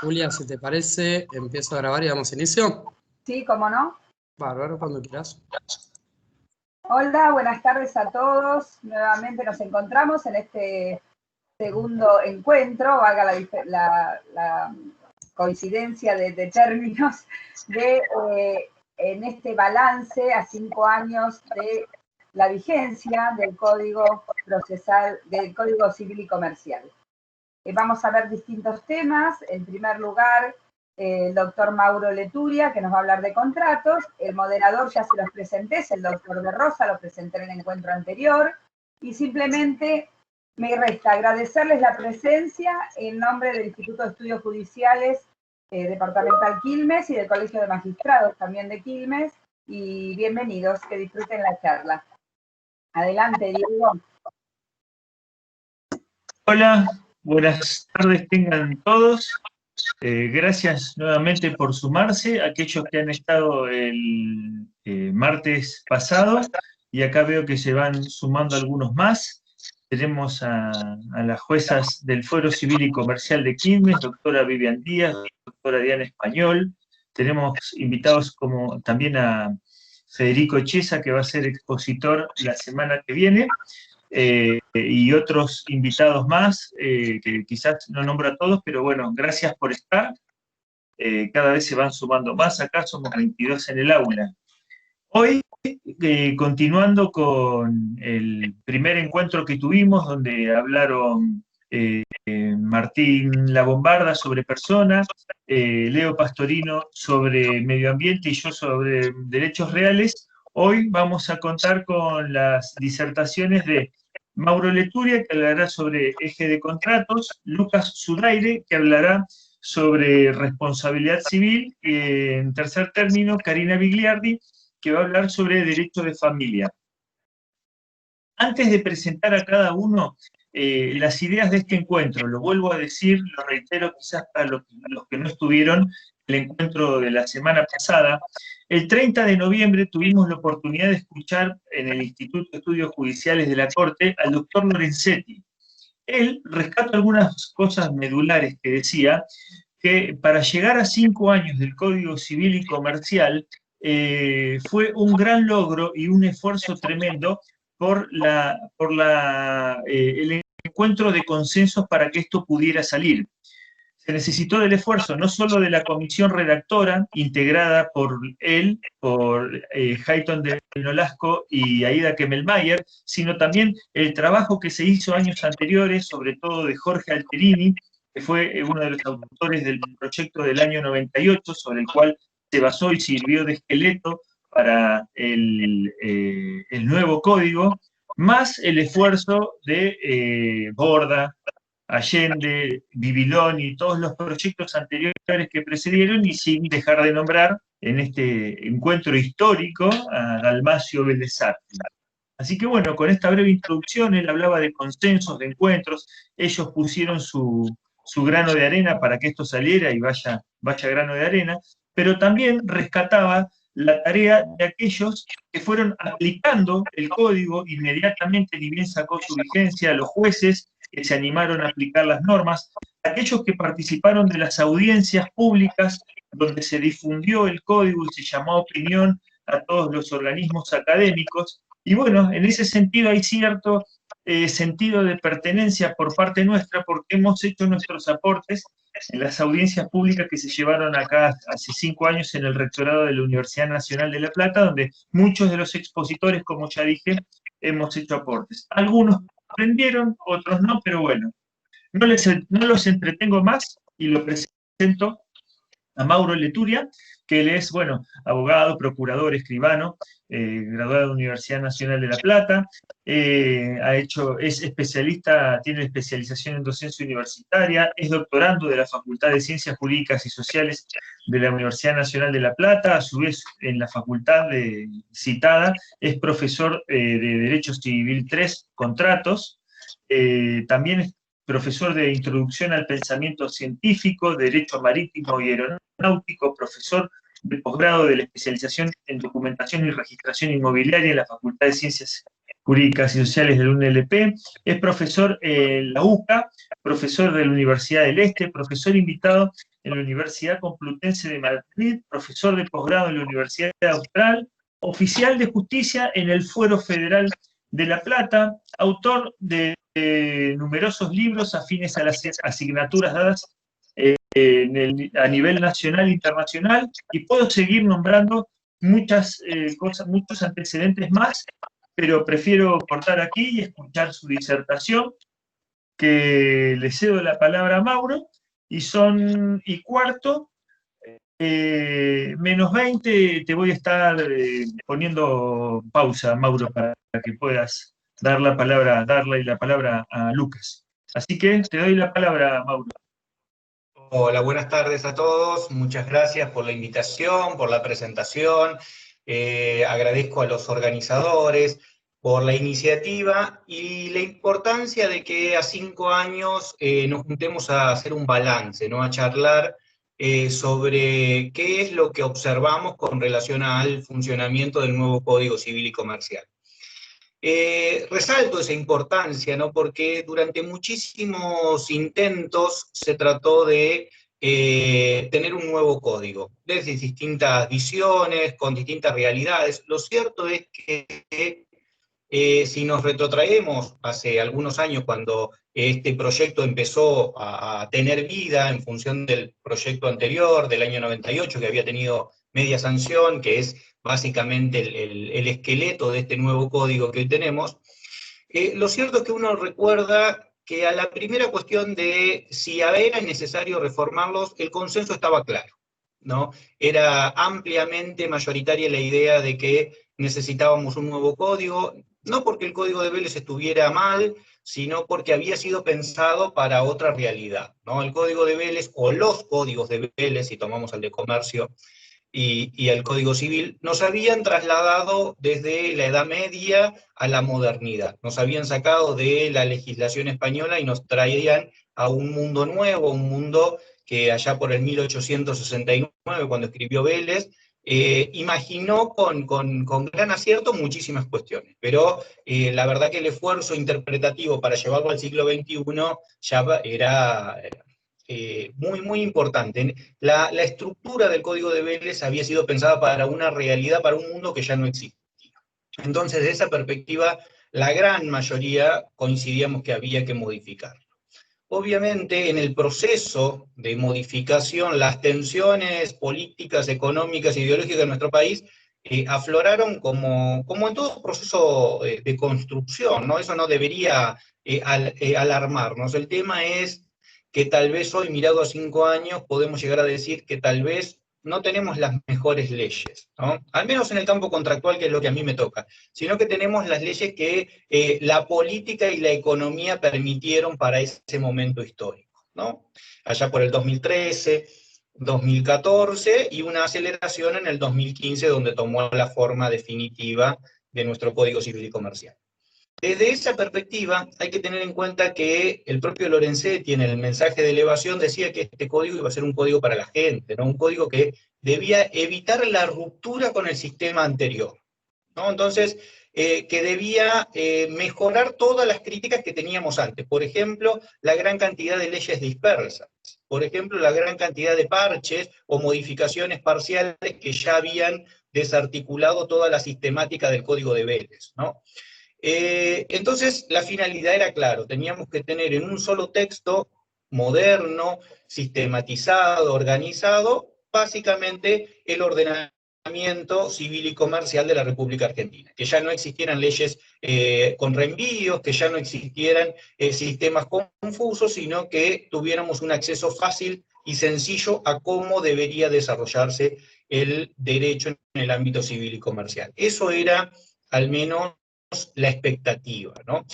Julia, si te parece, empiezo a grabar y damos inicio. Sí, cómo no. Bárbaro, cuando quieras. Hola, buenas tardes a todos. Nuevamente nos encontramos en este segundo encuentro, valga la coincidencia de términos, en este balance a 5 años de la vigencia del Código Procesal, del Código Civil y Comercial. Vamos a ver distintos temas. En primer lugar, el doctor Mauro Leturia, que nos va a hablar de contratos. El moderador ya se los presenté, es el doctor De Rosa, lo presenté en el encuentro anterior. Y simplemente me resta agradecerles la presencia en nombre del Instituto de Estudios Judiciales Departamental Quilmes y del Colegio de Magistrados también de Quilmes. Y bienvenidos, que disfruten la charla. Adelante, Diego. Hola, buenas tardes tengan todos. Gracias nuevamente por sumarse, aquellos que han estado el martes pasado, y acá veo que se van sumando algunos más. Tenemos a las juezas del Fuero Civil y Comercial de Quilmes, doctora Vivian Díaz, doctora Diana Español. Tenemos invitados como también a Federico Chiesa, que va a ser expositor la semana que viene. Y otros invitados más, que quizás no nombro a todos, pero bueno, gracias por estar. Cada vez se van sumando más, acá somos 22 en el aula. Hoy, continuando con el primer encuentro que tuvimos, donde hablaron Martín La Bombarda sobre personas, Leo Pastorino sobre medio ambiente y yo sobre derechos reales. Hoy vamos a contar con las disertaciones de Mauro Leturia, que hablará sobre eje de contratos, Lucas Sudaire, que hablará sobre responsabilidad civil, y en tercer término, Karina Bigliardi, que va a hablar sobre derecho de familia. Antes de presentar a cada uno las ideas de este encuentro, lo vuelvo a decir, lo reitero quizás para los que no estuvieron el encuentro de la semana pasada. El 30 de noviembre tuvimos la oportunidad de escuchar en el Instituto de Estudios Judiciales de la Corte al doctor Lorenzetti. Él rescata algunas cosas medulares que decía, que para llegar a 5 años del Código Civil y Comercial fue un gran logro y un esfuerzo tremendo por el encuentro de consensos para que esto pudiera salir. Se necesitó del esfuerzo no solo de la comisión redactora, integrada por él, por Hayton de Nolasco y Aida Kemmelmayer, sino también el trabajo que se hizo años anteriores, sobre todo de Jorge Alterini, que fue uno de los autores del proyecto del año 98, sobre el cual se basó y sirvió de esqueleto para el nuevo código, más el esfuerzo de Borda, Allende, Bibiloni y todos los proyectos anteriores que precedieron, y sin dejar de nombrar en este encuentro histórico a Dalmacio Vélez Sarsfield. Así que bueno, con esta breve introducción, él hablaba de consensos, de encuentros, ellos pusieron su grano de arena para que esto saliera y vaya grano de arena, pero también rescataba la tarea de aquellos que fueron aplicando el código inmediatamente, ni bien sacó su vigencia, los jueces que se animaron a aplicar las normas, aquellos que participaron de las audiencias públicas donde se difundió el código y se llamó a opinión a todos los organismos académicos. Y bueno, en ese sentido hay cierto sentido de pertenencia por parte nuestra, porque hemos hecho nuestros aportes en las audiencias públicas que se llevaron acá hace 5 años en el rectorado de la Universidad Nacional de La Plata, donde muchos de los expositores, como ya dije, hemos hecho aportes. Algunos aprendieron, otros no, pero bueno, no los entretengo más y lo presento a Mauro Leturia, que él es, bueno, abogado, procurador, escribano, graduado de la Universidad Nacional de La Plata, es especialista, tiene especialización en docencia universitaria, es doctorando de la Facultad de Ciencias Jurídicas y Sociales de la Universidad Nacional de La Plata, a su vez en la facultad citada es profesor de Derecho Civil 3, Contratos, también es profesor de Introducción al Pensamiento Científico, Derecho Marítimo y Aeronáutico, profesor de posgrado de la especialización en Documentación y Registración Inmobiliaria en la Facultad de Ciencias Jurídicas y Sociales del UNLP, es profesor en la UCA, profesor de la Universidad del Este, profesor invitado en la Universidad Complutense de Madrid, profesor de posgrado en la Universidad Austral, oficial de justicia en el Fuero Federal de La Plata, autor de numerosos libros afines a las asignaturas dadas a nivel nacional e internacional, y puedo seguir nombrando muchas cosas, muchos antecedentes más, pero prefiero cortar aquí y escuchar su disertación, que le cedo la palabra a Mauro, y son y cuarto, menos 20, te voy a estar poniendo pausa, Mauro, para que puedas darle la palabra a Lucas. Así que te doy la palabra, Mauro. Hola, buenas tardes a todos. Muchas gracias por la invitación, por la presentación. Agradezco a los organizadores por la iniciativa y la importancia de que a 5 años nos juntemos a hacer un balance, ¿no? A charlar sobre qué es lo que observamos con relación al funcionamiento del nuevo Código Civil y Comercial. Resalto esa importancia, ¿no? Porque durante muchísimos intentos se trató de tener un nuevo código, desde distintas visiones, con distintas realidades. Lo cierto es que si nos retrotraemos hace algunos años, cuando este proyecto empezó a tener vida en función del proyecto anterior, del año 98, que había tenido media sanción, que es básicamente el esqueleto de este nuevo código que hoy tenemos, lo cierto es que uno recuerda que a la primera cuestión de si era necesario reformarlos, el consenso estaba claro, ¿no? Era ampliamente mayoritaria la idea de que necesitábamos un nuevo código, no porque el Código de Vélez estuviera mal, sino porque había sido pensado para otra realidad, ¿no? El Código de Vélez, o los códigos de Vélez, si tomamos el de comercio y el Código Civil, nos habían trasladado desde la Edad Media a la modernidad. Nos habían sacado de la legislación española y nos traían a un mundo nuevo, un mundo que allá por el 1869, cuando escribió Vélez, imaginó con gran acierto muchísimas cuestiones, pero la verdad que el esfuerzo interpretativo para llevarlo al siglo XXI ya era muy, muy importante. La estructura del Código de Vélez había sido pensada para una realidad, para un mundo que ya no existía. Entonces, desde esa perspectiva, la gran mayoría coincidíamos que había que modificarlo. Obviamente, en el proceso de modificación, las tensiones políticas, económicas e ideológicas de nuestro país afloraron como en todo proceso de construcción, ¿no? Eso no debería alarmarnos. El tema es que tal vez hoy, mirado a 5 años, podemos llegar a decir que tal vez no tenemos las mejores leyes, ¿no? Al menos en el campo contractual, que es lo que a mí me toca, sino que tenemos las leyes que la política y la economía permitieron para ese momento histórico, ¿no? Allá por el 2013, 2014, y una aceleración en el 2015, donde tomó la forma definitiva de nuestro Código Civil y Comercial. Desde esa perspectiva, hay que tener en cuenta que el propio Lorenzetti, en el mensaje de elevación, decía que este código iba a ser un código para la gente, ¿no? Un código que debía evitar la ruptura con el sistema anterior, ¿no? Entonces, que debía mejorar todas las críticas que teníamos antes. Por ejemplo, la gran cantidad de leyes dispersas. Por ejemplo, la gran cantidad de parches o modificaciones parciales que ya habían desarticulado toda la sistemática del Código de Vélez, ¿no? Entonces, la finalidad era claro, teníamos que tener en un solo texto moderno, sistematizado, organizado, básicamente el ordenamiento civil y comercial de la República Argentina, que ya no existieran leyes con reenvíos, que ya no existieran sistemas confusos, sino que tuviéramos un acceso fácil y sencillo a cómo debería desarrollarse el derecho en el ámbito civil y comercial. Eso era, al menos, la expectativa, ¿no?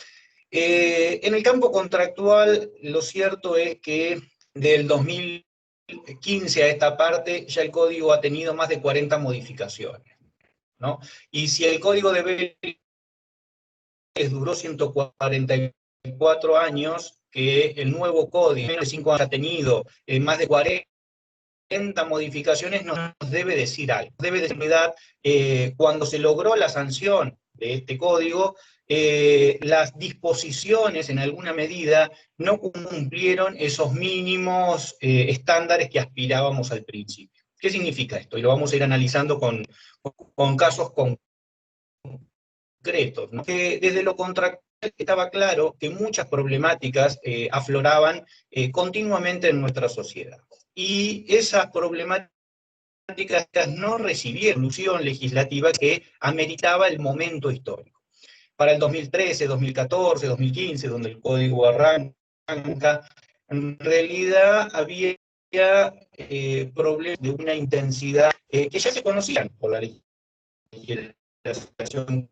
En el campo contractual, lo cierto es que del 2015 a esta parte, ya el código ha tenido más de 40 modificaciones, ¿no? Y si el código de Vélez duró 144 años, que el nuevo código, en menos de 5 años, ha tenido más de 40 modificaciones nos debe decir algo. Debe decir verdad, cuando se logró la sanción de este código, las disposiciones en alguna medida no cumplieron esos mínimos estándares que aspirábamos al principio. ¿Qué significa esto? Y lo vamos a ir analizando con casos concretos, ¿no? Que desde lo contractual estaba claro que muchas problemáticas afloraban continuamente en nuestra sociedad. Y esas problemáticas no recibieron solución legislativa que ameritaba el momento histórico. Para el 2013, 2014, 2015, donde el código arranca, en realidad había problemas de una intensidad que ya se conocían por la legislación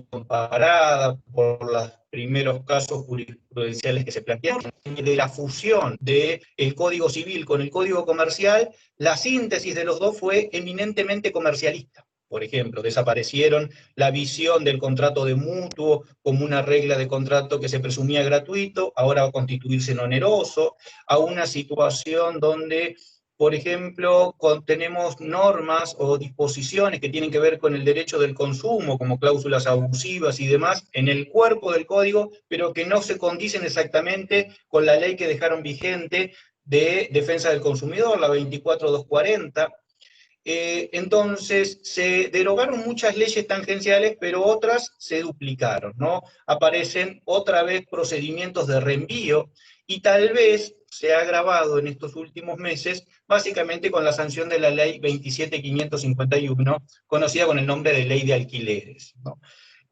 comparada, por los primeros casos jurisprudenciales que se plantearon, de la fusión del Código Civil con el Código Comercial, la síntesis de los dos fue eminentemente comercialista. Por ejemplo, desaparecieron la visión del contrato de mutuo como una regla de contrato que se presumía gratuito, ahora va a constituirse en oneroso, a una situación donde, por ejemplo, tenemos normas o disposiciones que tienen que ver con el derecho del consumo, como cláusulas abusivas y demás, en el cuerpo del código, pero que no se condicen exactamente con la ley que dejaron vigente de defensa del consumidor, la 24240. Entonces, se derogaron muchas leyes tangenciales, pero otras se duplicaron, ¿no? Aparecen otra vez procedimientos de reenvío, y tal vez se ha agravado en estos últimos meses, básicamente con la sanción de la ley 27.551, conocida con el nombre de Ley de Alquileres, ¿no?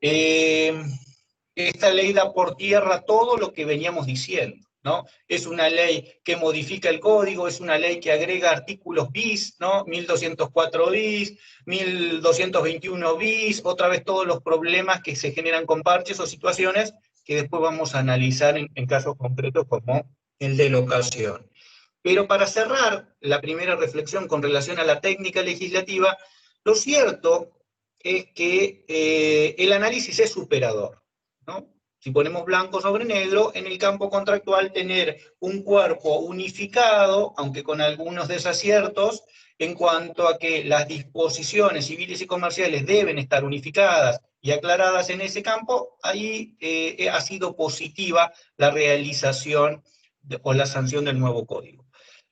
Esta ley da por tierra todo lo que veníamos diciendo, ¿no? Es una ley que modifica el código, es una ley que agrega artículos bis, ¿no? 1204 bis, 1221 bis, otra vez todos los problemas que se generan con parches o situaciones que después vamos a analizar en casos concretos como el de locación. Pero para cerrar la primera reflexión con relación a la técnica legislativa, lo cierto es que el análisis es superador, ¿no? Si ponemos blanco sobre negro, en el campo contractual tener un cuerpo unificado, aunque con algunos desaciertos, en cuanto a que las disposiciones civiles y comerciales deben estar unificadas y aclaradas en ese campo, ahí ha sido positiva la realización o la sanción del nuevo código.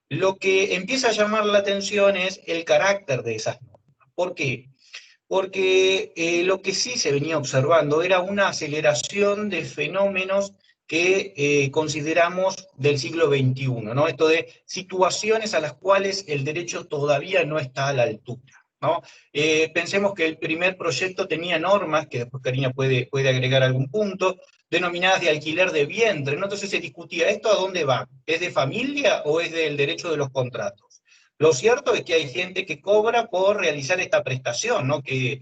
Lo que empieza a llamar la atención es el carácter de esas normas. ¿Por qué? Porque lo que sí se venía observando era una aceleración de fenómenos que consideramos del siglo XXI, ¿no? Esto de situaciones a las cuales el derecho todavía no está a la altura, ¿no? Pensemos que el primer proyecto tenía normas, que después Karina puede agregar algún punto, denominadas de alquiler de vientre, ¿no? Entonces se discutía, ¿esto a dónde va? ¿Es de familia o es del derecho de los contratos? Lo cierto es que hay gente que cobra por realizar esta prestación, ¿no? Qué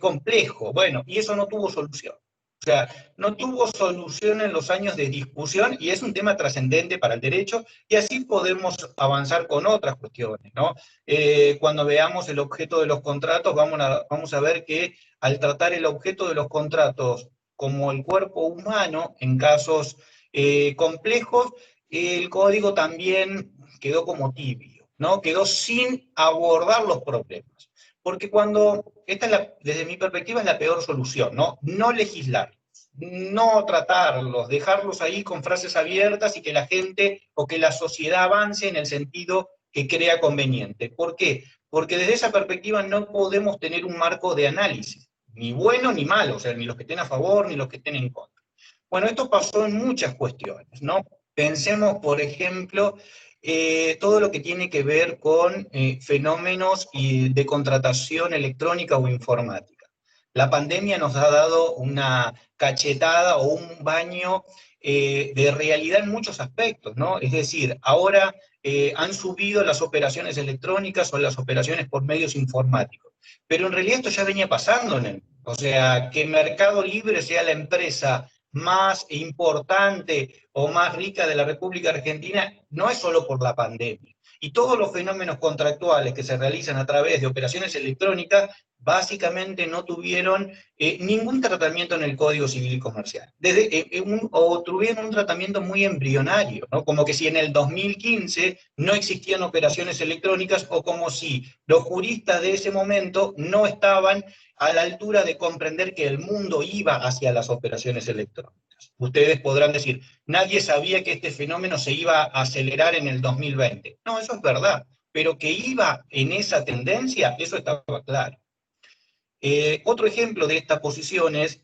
complejo. Bueno, y eso no tuvo solución. O sea, no tuvo solución en los años de discusión, y es un tema trascendente para el derecho, y así podemos avanzar con otras cuestiones, ¿no? Cuando veamos el objeto de los contratos, vamos a ver que al tratar el objeto de los contratos como el cuerpo humano, en casos complejos, el código también quedó como tibio, ¿no? Quedó sin abordar los problemas. Porque desde mi perspectiva, es la peor solución, ¿no? No legislar, no tratarlos, dejarlos ahí con frases abiertas y que la gente o que la sociedad avance en el sentido que crea conveniente. ¿Por qué? Porque desde esa perspectiva no podemos tener un marco de análisis, ni bueno ni malo, o sea, ni los que estén a favor ni los que estén en contra. Bueno, esto pasó en muchas cuestiones, ¿no? Pensemos, por ejemplo, todo lo que tiene que ver con fenómenos de contratación electrónica o informática. La pandemia nos ha dado una cachetada o un baño de realidad en muchos aspectos, ¿no? Es decir, ahora han subido las operaciones electrónicas o las operaciones por medios informáticos, pero en realidad esto ya venía pasando en el mundo. O sea, que Mercado Libre sea la empresa más importante o más rica de la República Argentina no es solo por la pandemia, Y todos los fenómenos contractuales que se realizan a través de operaciones electrónicas básicamente no tuvieron ningún tratamiento en el Código Civil y Comercial. O tuvieron un tratamiento muy embrionario, ¿no? Como que si en el 2015 no existían operaciones electrónicas, o como si los juristas de ese momento no estaban a la altura de comprender que el mundo iba hacia las operaciones electrónicas. Ustedes podrán decir, nadie sabía que este fenómeno se iba a acelerar en el 2020. No, eso es verdad, pero que iba en esa tendencia, eso estaba claro. Otro ejemplo de esta posición es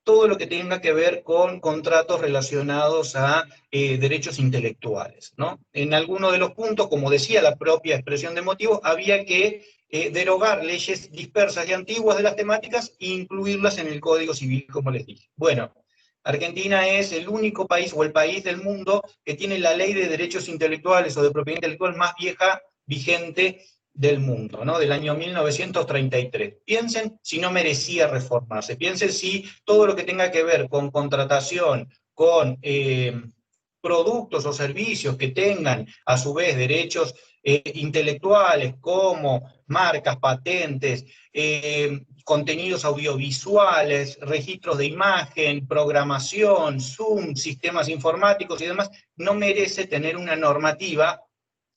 todo lo que tenga que ver con contratos relacionados a derechos intelectuales, ¿no? En alguno de los puntos, como decía la propia expresión de motivos, había que derogar leyes dispersas y antiguas de las temáticas e incluirlas en el Código Civil, como les dije. Bueno, Argentina es el único país o el país del mundo que tiene la ley de derechos intelectuales o de propiedad intelectual más vieja vigente del mundo, ¿no? Del año 1933. Piensen si no merecía reformarse, piensen si todo lo que tenga que ver con contratación, con productos o servicios que tengan a su vez derechos intelectuales como marcas, patentes, contenidos audiovisuales, registros de imagen, programación, Zoom, sistemas informáticos y demás, no merece tener una normativa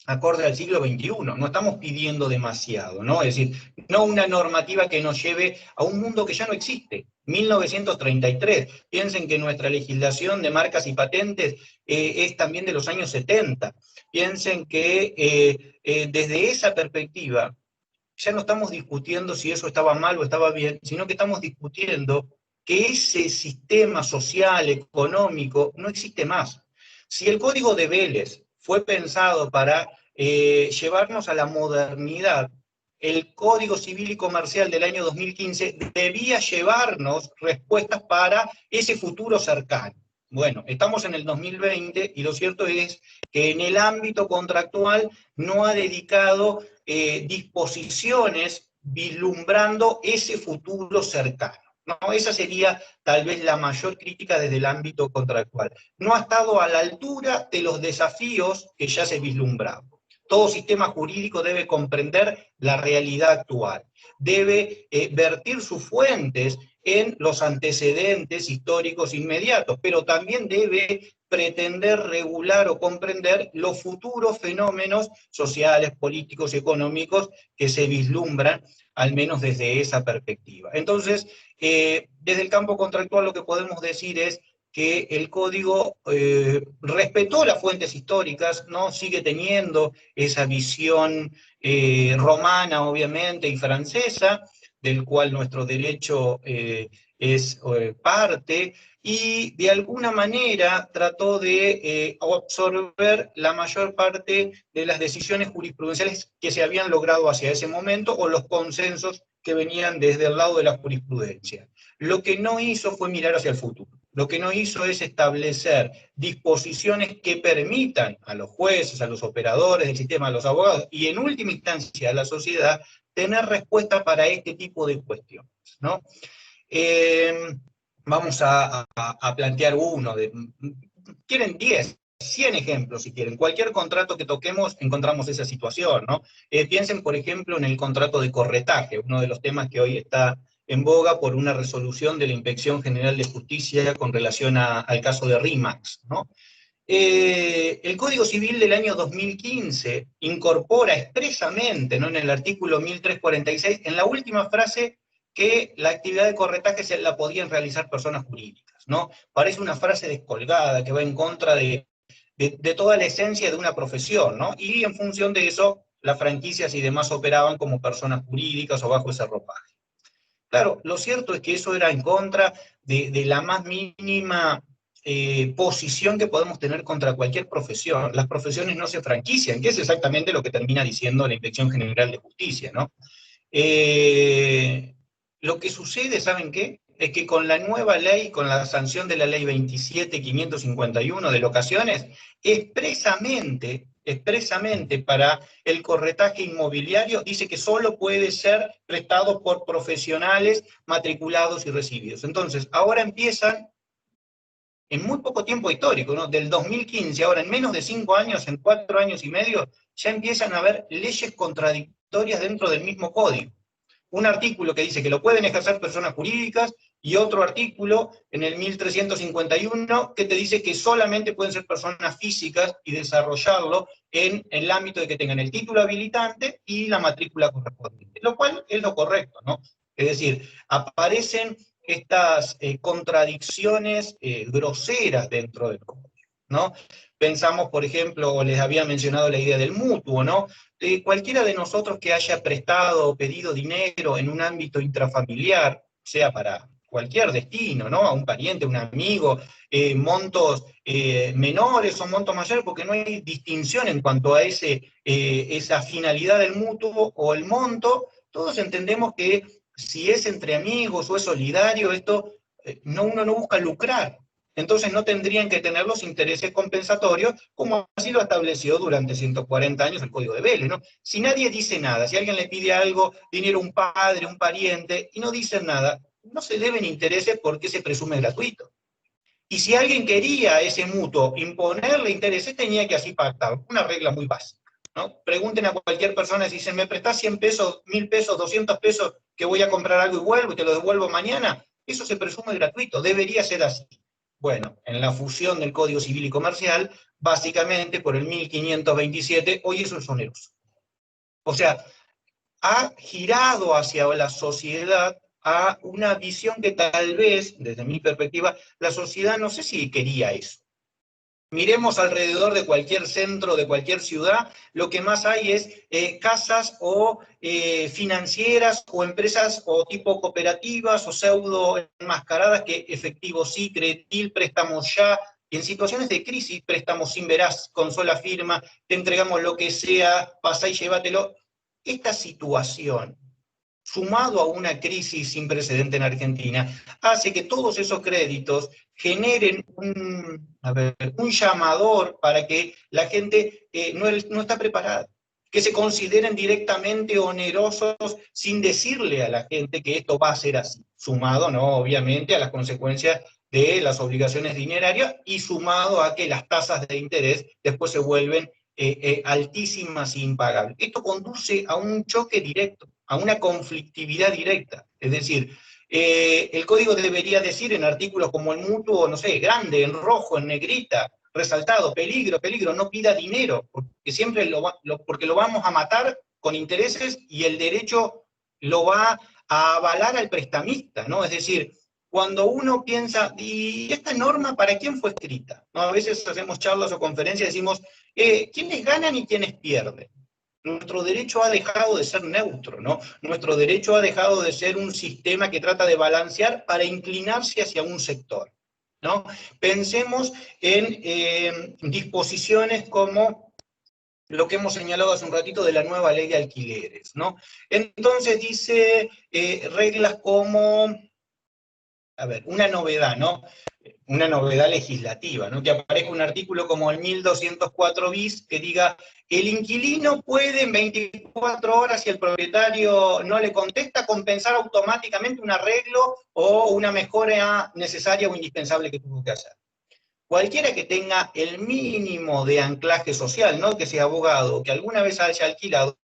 acorde al siglo XXI, no estamos pidiendo demasiado, ¿no? Es decir, no una normativa que nos lleve a un mundo que ya no existe. 1933, piensen que nuestra legislación de marcas y patentes es también de los años 70. Piensen que desde esa perspectiva ya no estamos discutiendo si eso estaba mal o estaba bien, sino que estamos discutiendo que ese sistema social, económico, no existe más. Si el Código de Vélez fue pensado para llevarnos a la modernidad, el Código Civil y Comercial del año 2015 debía llevarnos respuestas para ese futuro cercano. Bueno, estamos en el 2020 y lo cierto es que en el ámbito contractual no ha dedicado disposiciones vislumbrando ese futuro cercano. No, esa sería tal vez la mayor crítica desde el ámbito contractual. No ha estado a la altura de los desafíos que ya se vislumbraban. Todo sistema jurídico debe comprender la realidad actual, debe vertir sus fuentes en los antecedentes históricos inmediatos, pero también debe pretender regular o comprender los futuros fenómenos sociales, políticos y económicos que se vislumbran, al menos desde esa perspectiva. Entonces, desde el campo contractual lo que podemos decir es que el código respetó las fuentes históricas, ¿no? Sigue teniendo esa visión romana, obviamente, y francesa, del cual nuestro derecho es parte, y de alguna manera trató de absorber la mayor parte de las decisiones jurisprudenciales que se habían logrado hacia ese momento, o los consensos que venían desde el lado de la jurisprudencia. Lo que no hizo fue mirar hacia el futuro. Lo que no hizo es establecer disposiciones que permitan a los jueces, a los operadores del sistema, a los abogados, y en última instancia a la sociedad, tener respuesta para este tipo de cuestiones, ¿no? Vamos a plantear uno, quieren 10, 100 ejemplos si quieren. Cualquier contrato que toquemos encontramos esa situación, ¿no? Piensen, por ejemplo, en el contrato de corretaje, uno de los temas que hoy está en boga por una resolución de la Inspección General de Justicia con relación al caso de RIMAX, ¿no? El Código Civil del año 2015 incorpora expresamente, ¿no?, en el artículo 1346, en la última frase, que la actividad de corretaje se la podían realizar personas jurídicas, ¿no? Parece una frase descolgada que va en contra de toda la esencia de una profesión, ¿no? Y en función de eso, las franquicias y demás operaban como personas jurídicas o bajo ese ropaje. Claro, lo cierto es que eso era en contra de la más mínima posición que podemos tener contra cualquier profesión. Las profesiones no se franquician, que es exactamente lo que termina diciendo la Inspección General de Justicia, ¿no? Lo que sucede, ¿saben qué? Es que con la nueva ley, con la sanción de la ley 27.551 de locaciones, expresamente para el corretaje inmobiliario, dice que solo puede ser prestado por profesionales matriculados y recibidos. Entonces, ahora empiezan en muy poco tiempo histórico, ¿no? Del 2015, ahora en menos de 5 años, en 4 años y medio, ya empiezan a haber leyes contradictorias dentro del mismo código. Un artículo que dice que lo pueden ejercer personas jurídicas, y otro artículo en el 1351 que te dice que solamente pueden ser personas físicas y desarrollarlo en el ámbito de que tengan el título habilitante y la matrícula correspondiente, lo cual es lo correcto, ¿no? Es decir, aparecen estas contradicciones groseras dentro del código, ¿no? Pensamos, por ejemplo, les había mencionado la idea del mutuo, ¿no? Cualquiera de nosotros que haya prestado o pedido dinero en un ámbito intrafamiliar, sea para cualquier destino, ¿no? A un pariente, un amigo, montos menores o montos mayores, porque no hay distinción en cuanto a esa finalidad del mutuo o el monto. Todos entendemos que si es entre amigos o es solidario, esto uno no busca lucrar. Entonces no tendrían que tener los intereses compensatorios, como ha sido establecido durante 140 años el Código de Vélez, ¿no? Si nadie dice nada, si alguien le pide algo, dinero a un padre, un pariente, y no dicen nada, no se deben intereses porque se presume gratuito. Y si alguien quería ese mutuo imponerle intereses, tenía que así pactar, una regla muy básica, ¿no? Pregunten a cualquier persona si dicen, ¿me prestás 100 pesos, 1000 pesos, 200 pesos, que voy a comprar algo y vuelvo y te lo devuelvo mañana? Eso se presume gratuito, debería ser así. Bueno, en la fusión del Código Civil y Comercial, básicamente por el 1527, hoy eso es oneroso. O sea, ha girado hacia la sociedad a una visión que tal vez, desde mi perspectiva, la sociedad no sé si quería eso. Miremos alrededor de cualquier centro, de cualquier ciudad, lo que más hay es casas o financieras o empresas o tipo cooperativas o pseudo enmascaradas que efectivo sí, crédito, préstamos ya. En situaciones de crisis, préstamos sin veraz, con sola firma, te entregamos lo que sea, pasá y llévatelo. Esta situación, sumado a una crisis sin precedente en Argentina, hace que todos esos créditos generen un llamador para que la gente no está preparada, que se consideren directamente onerosos sin decirle a la gente que esto va a ser así, sumado, ¿no? Obviamente, a las consecuencias de las obligaciones dinerarias y sumado a que las tasas de interés después se vuelven altísimas e impagables. Esto conduce a un choque directo, a una conflictividad directa. Es decir, el código debería decir en artículos como el mutuo, no sé, grande, en rojo, en negrita, resaltado, peligro, peligro, no pida dinero, porque siempre porque lo vamos a matar con intereses y el derecho lo va a avalar al prestamista, ¿no? Es decir, cuando uno piensa, ¿y esta norma para quién fue escrita? ¿No? A veces hacemos charlas o conferencias y decimos, ¿quiénes ganan y quiénes pierden? Nuestro derecho ha dejado de ser neutro, ¿no? Nuestro derecho ha dejado de ser un sistema que trata de balancear para inclinarse hacia un sector, ¿no? Pensemos en disposiciones como lo que hemos señalado hace un ratito de la nueva ley de alquileres, ¿no? Entonces dice reglas como, a ver, una novedad, ¿no? Una novedad legislativa, ¿no? Que aparezca un artículo como el 1204 bis que diga, el inquilino puede en 24 horas, si el propietario no le contesta, compensar automáticamente un arreglo o una mejora necesaria o indispensable que tuvo que hacer. Cualquiera que tenga el mínimo de anclaje social, ¿no? Que sea abogado, que alguna vez haya alquilado,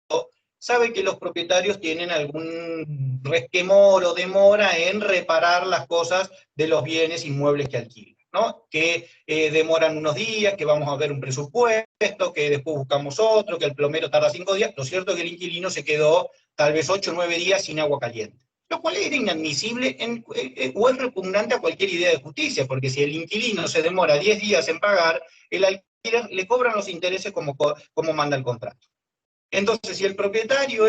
sabe que los propietarios tienen algún resquemor o demora en reparar las cosas de los bienes inmuebles que alquilan, ¿no? Que demoran unos días, que vamos a ver un presupuesto, que después buscamos otro, que el plomero tarda 5 días. Lo cierto es que el inquilino se quedó tal vez 8 o 9 días sin agua caliente, lo cual era inadmisible o es repugnante a cualquier idea de justicia, porque si el inquilino se demora 10 días en pagar, el alquiler le cobran los intereses como manda el contrato. Entonces, si el propietario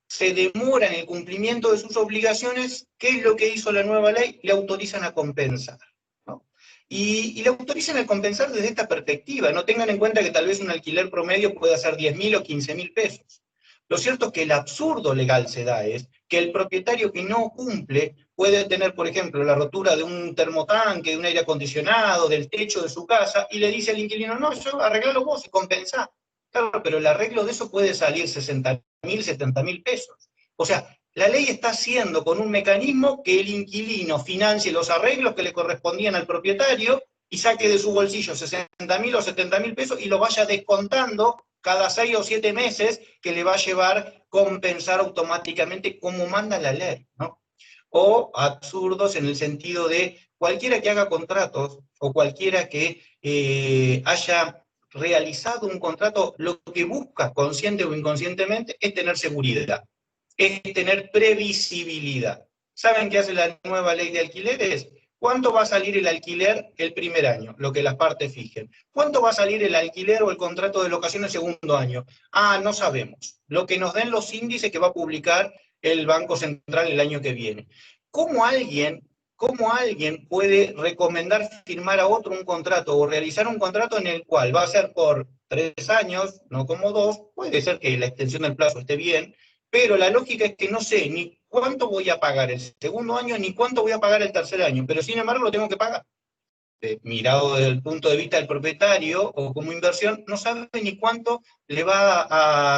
se demora en el cumplimiento de sus obligaciones, ¿qué es lo que hizo la nueva ley? Le autorizan a compensar, ¿no? Y le autorizan a compensar desde esta perspectiva. No tengan en cuenta que tal vez un alquiler promedio pueda ser 10.000 o 15.000 pesos. Lo cierto es que el absurdo legal se da es que el propietario que no cumple puede tener, por ejemplo, la rotura de un termotanque, de un aire acondicionado, del techo de su casa, y le dice al inquilino, no, eso arreglalo vos y compensá. Claro, pero el arreglo de eso puede salir 60.000, 70.000 pesos. O sea, La ley está haciendo con un mecanismo que el inquilino financie los arreglos que le correspondían al propietario y saque de su bolsillo 60.000 o 70.000 pesos y lo vaya descontando cada 6 o 7 meses, que le va a llevar compensar automáticamente como manda la ley, ¿no? O absurdos en el sentido de cualquiera que haga contratos o cualquiera que haya realizado un contrato, lo que busca, consciente o inconscientemente, es tener seguridad, es tener previsibilidad. ¿Saben qué hace la nueva ley de alquileres? ¿Cuánto va a salir el alquiler el primer año? Lo que las partes fijen. ¿Cuánto va a salir el alquiler o el contrato de locación el segundo año? Ah, no sabemos. Lo que nos den los índices que va a publicar el Banco Central el año que viene. ¿Cómo alguien puede recomendar firmar a otro un contrato o realizar un contrato en el cual va a ser por 3 años, no como 2? Puede ser que la extensión del plazo esté bien, pero la lógica es que no sé ni cuánto voy a pagar el segundo año ni cuánto voy a pagar el tercer año, pero sin embargo lo tengo que pagar. Mirado desde el punto de vista del propietario o como inversión, no sabe ni cuánto le va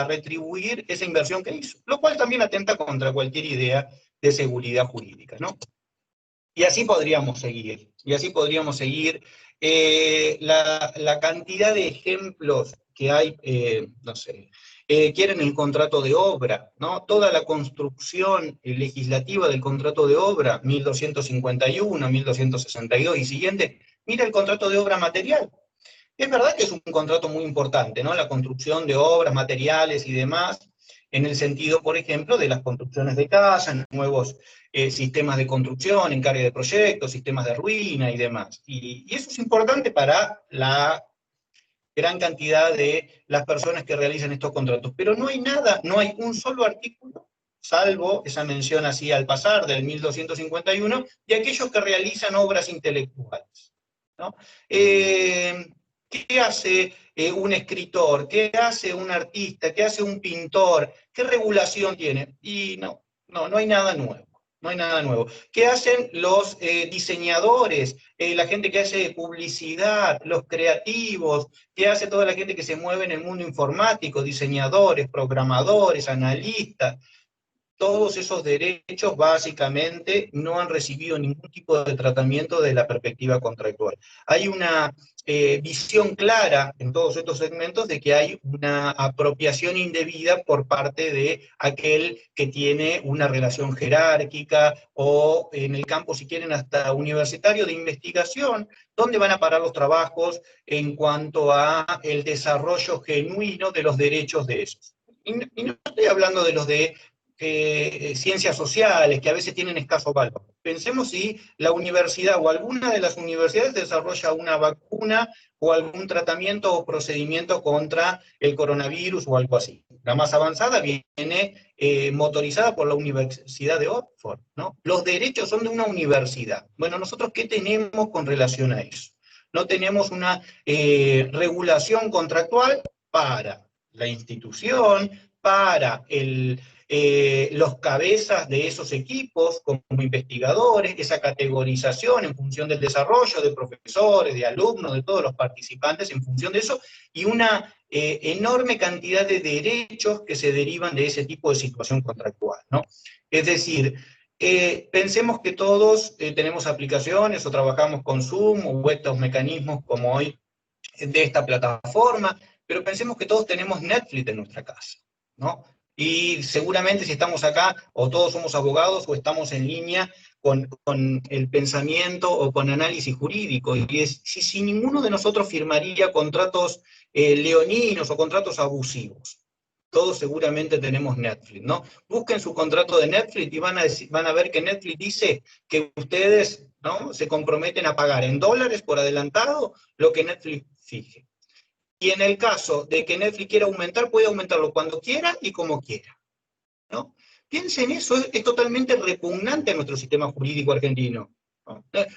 a retribuir esa inversión que hizo, lo cual también atenta contra cualquier idea de seguridad jurídica, ¿no? Y así podríamos seguir, la cantidad de ejemplos que hay, no sé, quieren el contrato de obra, ¿no? Toda la construcción legislativa del contrato de obra, 1251, 1262 y siguiente, mira el contrato de obra material. Es verdad que es un contrato muy importante, ¿no? La construcción de obras, materiales y demás, en el sentido, por ejemplo, de las construcciones de casas, nuevos sistemas de construcción, encargue de proyectos, sistemas de ruina y demás. Y eso es importante para la gran cantidad de las personas que realizan estos contratos. Pero no hay nada, no hay un solo artículo, salvo esa mención así al pasar del 1251, de aquellos que realizan obras intelectuales, ¿no? ¿Qué hace un escritor? ¿Qué hace un artista? ¿Qué hace un pintor? ¿Qué regulación tiene? Y no hay nada nuevo. No hay nada nuevo. ¿Qué hacen los diseñadores, la gente que hace publicidad, los creativos? ¿Qué hace toda la gente que se mueve en el mundo informático? Diseñadores, programadores, analistas. Todos esos derechos básicamente no han recibido ningún tipo de tratamiento desde la perspectiva contractual. Hay una visión clara en todos estos segmentos de que hay una apropiación indebida por parte de aquel que tiene una relación jerárquica o en el campo, si quieren, hasta universitario de investigación, donde van a parar los trabajos en cuanto a el desarrollo genuino de los derechos de esos. Y no estoy hablando de los de ciencias sociales, que a veces tienen escaso valor. Pensemos si la universidad o alguna de las universidades desarrolla una vacuna o algún tratamiento o procedimiento contra el coronavirus o algo así. La más avanzada viene motorizada por la Universidad de Oxford, ¿no? Los derechos son de una universidad. Bueno, ¿nosotros qué tenemos con relación a eso? No tenemos una regulación contractual para la institución, para los cabezas de esos equipos como investigadores, esa categorización en función del desarrollo de profesores, de alumnos, de todos los participantes en función de eso, y una enorme cantidad de derechos que se derivan de ese tipo de situación contractual, ¿no? Es decir, pensemos que todos tenemos aplicaciones o trabajamos con Zoom o estos mecanismos como hoy de esta plataforma, pero pensemos que todos tenemos Netflix en nuestra casa, ¿no? Y seguramente si estamos acá, o todos somos abogados, o estamos en línea con el pensamiento o con análisis jurídico, y es si ninguno de nosotros firmaría contratos leoninos o contratos abusivos. Todos seguramente tenemos Netflix, ¿no? Busquen su contrato de Netflix y van a ver que Netflix dice que ustedes, ¿no?, se comprometen a pagar en dólares por adelantado lo que Netflix fije. Y en el caso de que Netflix quiera aumentar, puede aumentarlo cuando quiera y como quiera, ¿no? Piensen eso, es totalmente repugnante a nuestro sistema jurídico argentino.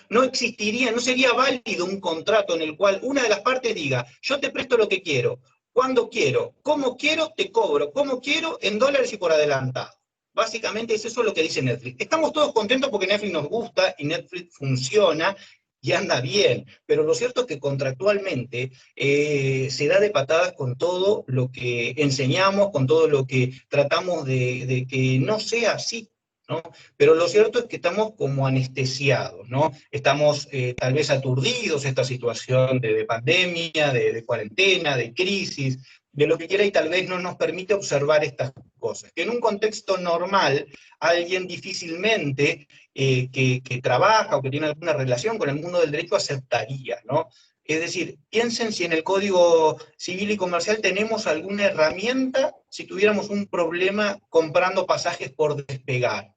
No existiría, no sería válido un contrato en el cual una de las partes diga, yo te presto lo que quiero, cuando quiero, como quiero, te cobro, como quiero, en dólares y por adelantado. Básicamente es eso lo que dice Netflix. Estamos todos contentos porque Netflix nos gusta y Netflix funciona, y anda bien, pero lo cierto es que contractualmente se da de patadas con todo lo que enseñamos, con todo lo que tratamos de que no sea así, ¿no? Pero lo cierto es que estamos como anestesiados, ¿no? Estamos tal vez aturdidos esta situación de pandemia, de cuarentena, de crisis, de lo que quiera, y tal vez no nos permite observar estas cosas. Que en un contexto normal, alguien difícilmente que trabaja o que tiene alguna relación con el mundo del derecho aceptaría, ¿no? Es decir, piensen si en el Código Civil y Comercial tenemos alguna herramienta si tuviéramos un problema comprando pasajes por despegar.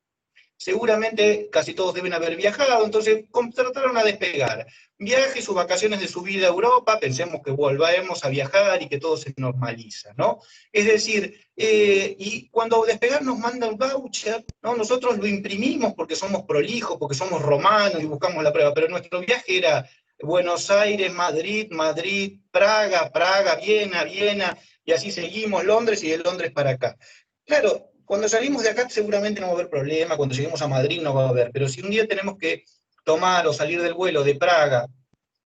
Seguramente casi todos deben haber viajado, entonces contrataron a despegar. Viajes o vacaciones de su vida a Europa, pensemos que volvemos a viajar y que todo se normaliza, ¿no? Es decir, y cuando despegar nos manda un voucher, ¿no? Nosotros lo imprimimos porque somos prolijos, porque somos romanos y buscamos la prueba, pero nuestro viaje era Buenos Aires, Madrid, Madrid, Praga, Praga, Viena, Viena, y así seguimos, Londres y de Londres para acá. Claro, cuando salimos de acá seguramente no va a haber problema, cuando lleguemos a Madrid no va a haber, pero si un día tenemos que tomar o salir del vuelo de Praga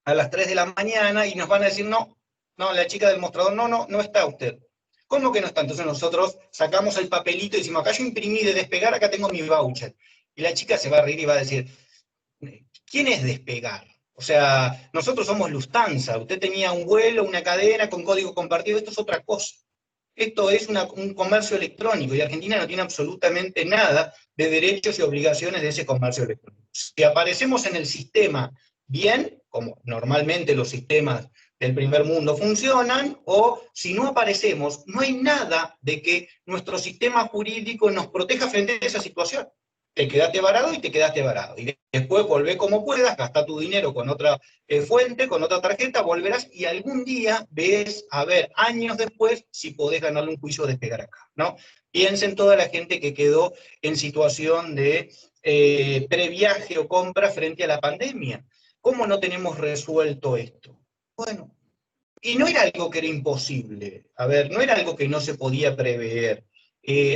a las 3 de la mañana y nos van a decir, no, la chica del mostrador, no está usted. ¿Cómo que no está? Entonces nosotros sacamos el papelito y decimos, acá yo imprimí de despegar, acá tengo mi voucher. Y la chica se va a reír y va a decir, ¿quién es despegar? O sea, nosotros somos Lufthansa, usted tenía un vuelo, una cadena con código compartido, esto es otra cosa. Esto es un comercio electrónico y Argentina no tiene absolutamente nada de derechos y obligaciones de ese comercio electrónico. Si aparecemos en el sistema bien, como normalmente los sistemas del primer mundo funcionan, o si no aparecemos, no hay nada de que nuestro sistema jurídico nos proteja frente a esa situación. Te quedaste varado y te quedaste varado. Y después volvé como puedas, gastá tu dinero con otra fuente, con otra tarjeta, volverás y algún día ves, a ver, años después, si podés ganarle un juicio o despegar acá, ¿no? Piensen toda la gente que quedó en situación de previaje o compra frente a la pandemia. ¿Cómo no tenemos resuelto esto? Bueno, y no era algo que era imposible, a ver, no era algo que no se podía prever.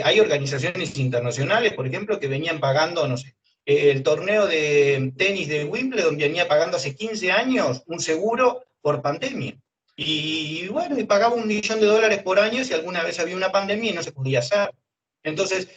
Hay organizaciones internacionales, por ejemplo, que venían pagando, no sé, el torneo de tenis de Wimbledon venía pagando hace 15 años un seguro por pandemia. Y bueno, y pagaba $1 millón por año si alguna vez había una pandemia y no se podía hacer. Entonces,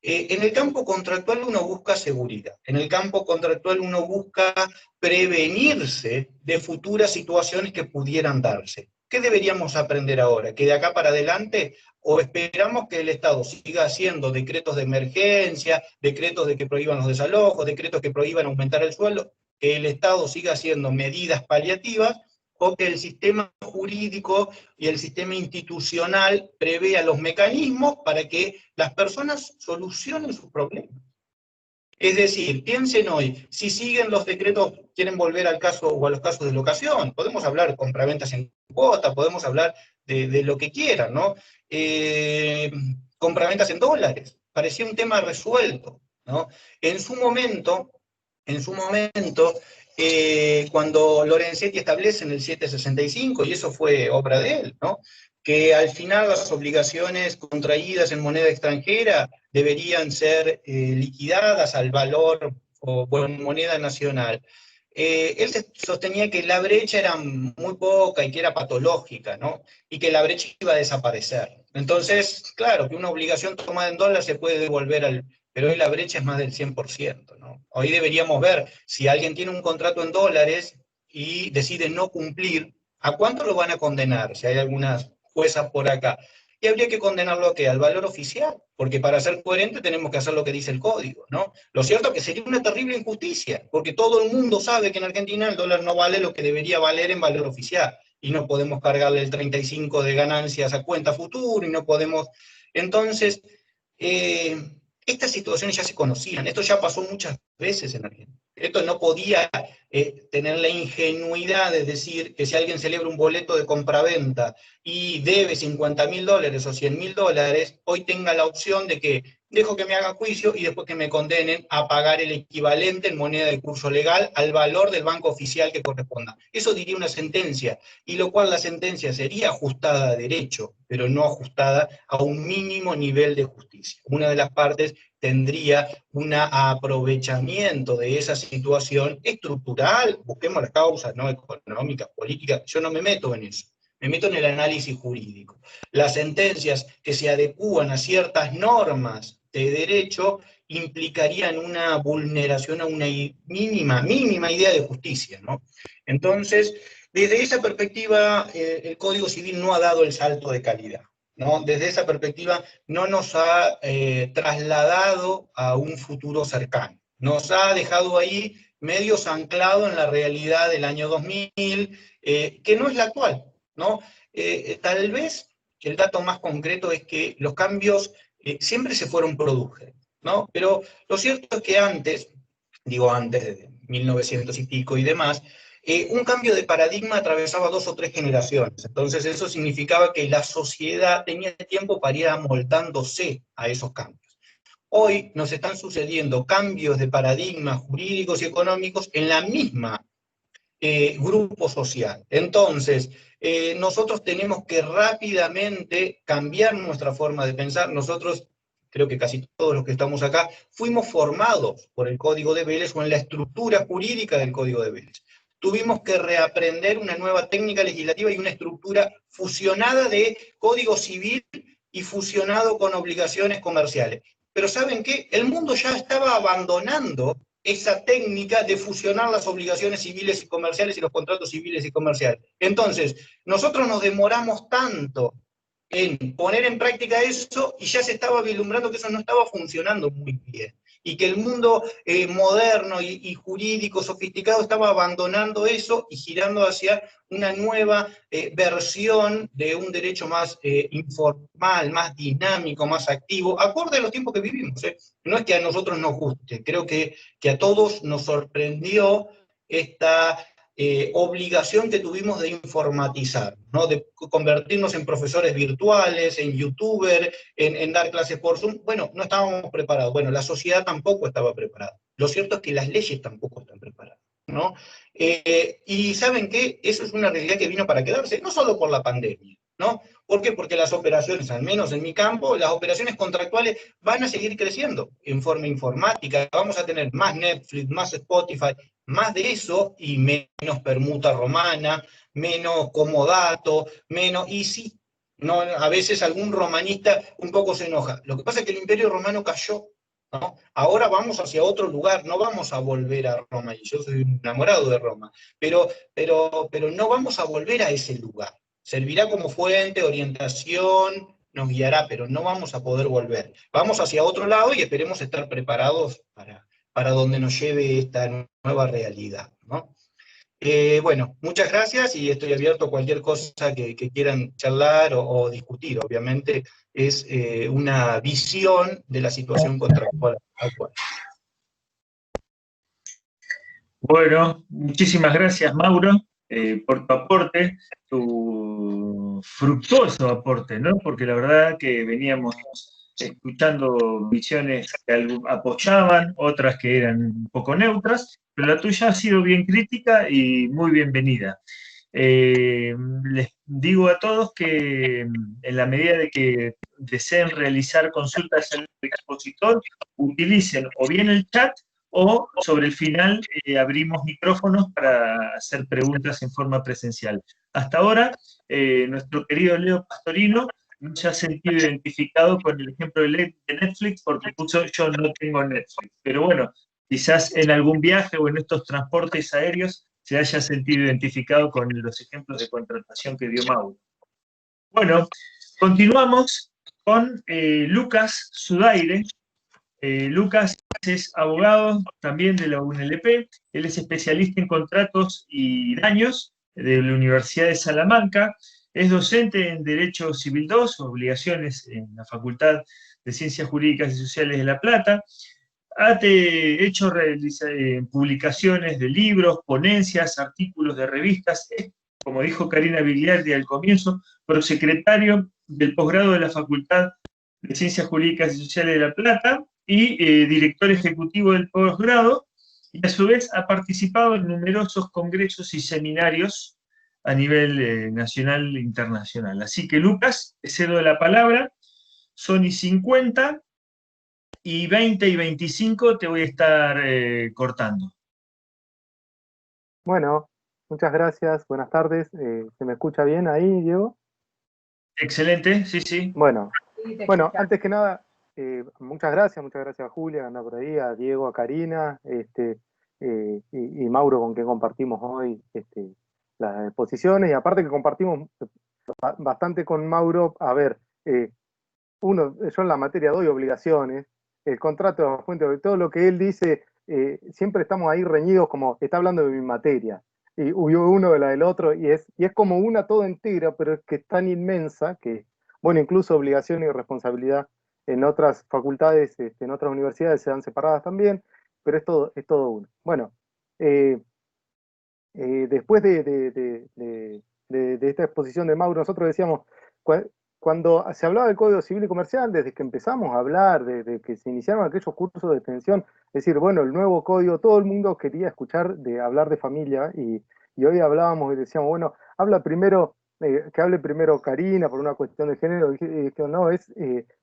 en el campo contractual uno busca seguridad, en el campo contractual uno busca prevenirse de futuras situaciones que pudieran darse. ¿Qué deberíamos aprender ahora? ¿Que de acá para adelante o esperamos que el Estado siga haciendo decretos de emergencia, decretos de que prohíban los desalojos, decretos que prohíban aumentar el sueldo, que el Estado siga haciendo medidas paliativas, o que el sistema jurídico y el sistema institucional prevea los mecanismos para que las personas solucionen sus problemas? Es decir, piensen hoy, si siguen los decretos, quieren volver al caso o a los casos de locación, podemos hablar de compraventas en cuota, podemos hablar de lo que quieran, ¿no? Compraventas en dólares, parecía un tema resuelto, ¿no? En su momento, cuando Lorenzetti establece en el 765, y eso fue obra de él, ¿no? Que al final las obligaciones contraídas en moneda extranjera deberían ser liquidadas al valor o en moneda nacional. Él sostenía que la brecha era muy poca y que era patológica, ¿no? Y que la brecha iba a desaparecer. Entonces, claro, que una obligación tomada en dólares se puede devolver pero hoy la brecha es más del 100%, ¿no? Hoy deberíamos ver si alguien tiene un contrato en dólares y decide no cumplir, ¿a cuánto lo van a condenar? Si hay algunas juezas por acá. Y habría que condenarlo ¿a qué? Al valor oficial, porque para ser coherente tenemos que hacer lo que dice el código, ¿no? Lo cierto es que sería una terrible injusticia, porque todo el mundo sabe que en Argentina el dólar no vale lo que debería valer en valor oficial, y no podemos cargarle el 35 de ganancias a cuenta futuro, y no podemos... Entonces, estas situaciones ya se conocían, esto ya pasó muchas veces en Argentina. Esto no podía tener la ingenuidad de decir que si alguien celebra un boleto de compraventa y debe $50.000 o $100.000, hoy tenga la opción de que dejo que me haga juicio y después que me condenen a pagar el equivalente en moneda de curso legal al valor del banco oficial que corresponda. Eso diría una sentencia, y lo cual la sentencia sería ajustada a derecho, pero no ajustada a un mínimo nivel de justicia. Una de las partes tendría un aprovechamiento de esa situación estructural, busquemos las causas, no económicas, políticas, yo no me meto en eso, me meto en el análisis jurídico. Las sentencias que se adecúan a ciertas normas de derecho implicarían una vulneración a una mínima idea de justicia, ¿no? Entonces, desde esa perspectiva, el Código Civil no ha dado el salto de calidad, ¿no? Desde esa perspectiva no nos ha trasladado a un futuro cercano. Nos ha dejado ahí medio anclado en la realidad del año 2000, que no es la actual, ¿no? Tal vez el dato más concreto es que los cambios siempre se fueron produciendo, ¿no? Pero lo cierto es que antes, digo antes de 1900 y pico y demás, un cambio de paradigma atravesaba 2 o 3 generaciones. Entonces eso significaba que la sociedad tenía tiempo para ir amoldándose a esos cambios. Hoy nos están sucediendo cambios de paradigmas jurídicos y económicos en la misma grupo social. Entonces, nosotros tenemos que rápidamente cambiar nuestra forma de pensar. Nosotros, creo que casi todos los que estamos acá, fuimos formados por el Código de Vélez o en la estructura jurídica del Código de Vélez. Tuvimos que reaprender una nueva técnica legislativa y una estructura fusionada de Código Civil y fusionado con obligaciones comerciales. Pero ¿saben qué? El mundo ya estaba abandonando esa técnica de fusionar las obligaciones civiles y comerciales y los contratos civiles y comerciales. Entonces, nosotros nos demoramos tanto en poner en práctica eso y ya se estaba vislumbrando que eso no estaba funcionando muy bien y que el mundo moderno y jurídico sofisticado estaba abandonando eso y girando hacia una nueva versión de un derecho más informal, más dinámico, más activo, acorde a los tiempos que vivimos. No es que a nosotros nos guste, creo que a todos nos sorprendió esta obligación que tuvimos de informatizar, ¿no? De convertirnos en profesores virtuales, en youtuber, en dar clases por Zoom. Bueno, no estábamos preparados. Bueno, la sociedad tampoco estaba preparada. Lo cierto es que las leyes tampoco están preparadas, ¿no? Y ¿saben qué? Eso es una realidad que vino para quedarse, no solo por la pandemia, ¿no? ¿Por qué? Porque las operaciones, al menos en mi campo, las operaciones contractuales van a seguir creciendo en forma informática. Vamos a tener más Netflix, más Spotify, más de eso y menos permuta romana, menos comodato, menos, y sí, no, a veces algún romanista un poco se enoja. Lo que pasa es que el Imperio Romano cayó, ¿no? Ahora vamos hacia otro lugar, no vamos a volver a Roma, y yo soy enamorado de Roma, pero no vamos a volver a ese lugar. Servirá como fuente, orientación, nos guiará, pero no vamos a poder volver. Vamos hacia otro lado y esperemos estar preparados para donde nos lleve esta nueva realidad, ¿no? Bueno, muchas gracias y estoy abierto a cualquier cosa que quieran charlar o discutir. Obviamente es una visión de la situación contractual actual. Bueno, muchísimas gracias, Mauro, por tu aporte, tu fructuoso aporte, ¿no? Porque la verdad que veníamos escuchando visiones que apoyaban, otras que eran un poco neutras, pero la tuya ha sido bien crítica y muy bienvenida. Les digo a todos que en la medida de que deseen realizar consultas al expositor, utilicen o bien el chat o sobre el final abrimos micrófonos para hacer preguntas en forma presencial. Hasta ahora, nuestro querido Leo Pastorino no se ha sentido identificado con el ejemplo de Netflix porque puso yo no tengo Netflix. Pero bueno, quizás en algún viaje o en estos transportes aéreos se haya sentido identificado con los ejemplos de contratación que dio Mauro. Bueno, continuamos con Lucas Zudaire. Lucas es abogado también de la UNLP, él es especialista en contratos y daños de la Universidad de Salamanca, es docente en Derecho Civil 2, obligaciones en la Facultad de Ciencias Jurídicas y Sociales de La Plata, ha hecho publicaciones de libros, ponencias, artículos de revistas, es, como dijo Karina Vigliardi al comienzo, prosecretario del posgrado de la Facultad de Ciencias Jurídicas y Sociales de La Plata, y director ejecutivo del posgrado, y a su vez ha participado en numerosos congresos y seminarios a nivel nacional e internacional. Así que, Lucas, te cedo la palabra, son y 50, y 20 y 25 te voy a estar cortando. Bueno, muchas gracias, buenas tardes. ¿Se me escucha bien ahí, Diego? Excelente, sí, sí. Bueno, Sí, te bueno, escuchamos. antes que nada, muchas gracias a Julia, que anda por ahí, a Diego, a Karina, y Mauro, con quien compartimos hoy las exposiciones, y aparte que compartimos bastante con Mauro. A ver, yo en la materia doy obligaciones, el contrato de fuente, todo lo que él dice, siempre estamos ahí reñidos, como está hablando de mi materia, y hubo uno de la del otro, y es como una toda entera, pero es que es tan inmensa que, bueno, incluso obligación y responsabilidad en otras facultades, en otras universidades se dan separadas también, pero es todo uno. Bueno, eh, después de esta exposición de Mauro, nosotros decíamos, cuando se hablaba del Código Civil y Comercial, desde que empezamos a hablar, de que se iniciaron aquellos cursos de extensión, es decir, bueno, el nuevo código, todo el mundo quería escuchar hablar de familia, y hoy hablábamos y decíamos, bueno, que hable primero Karina por una cuestión de género, y que no,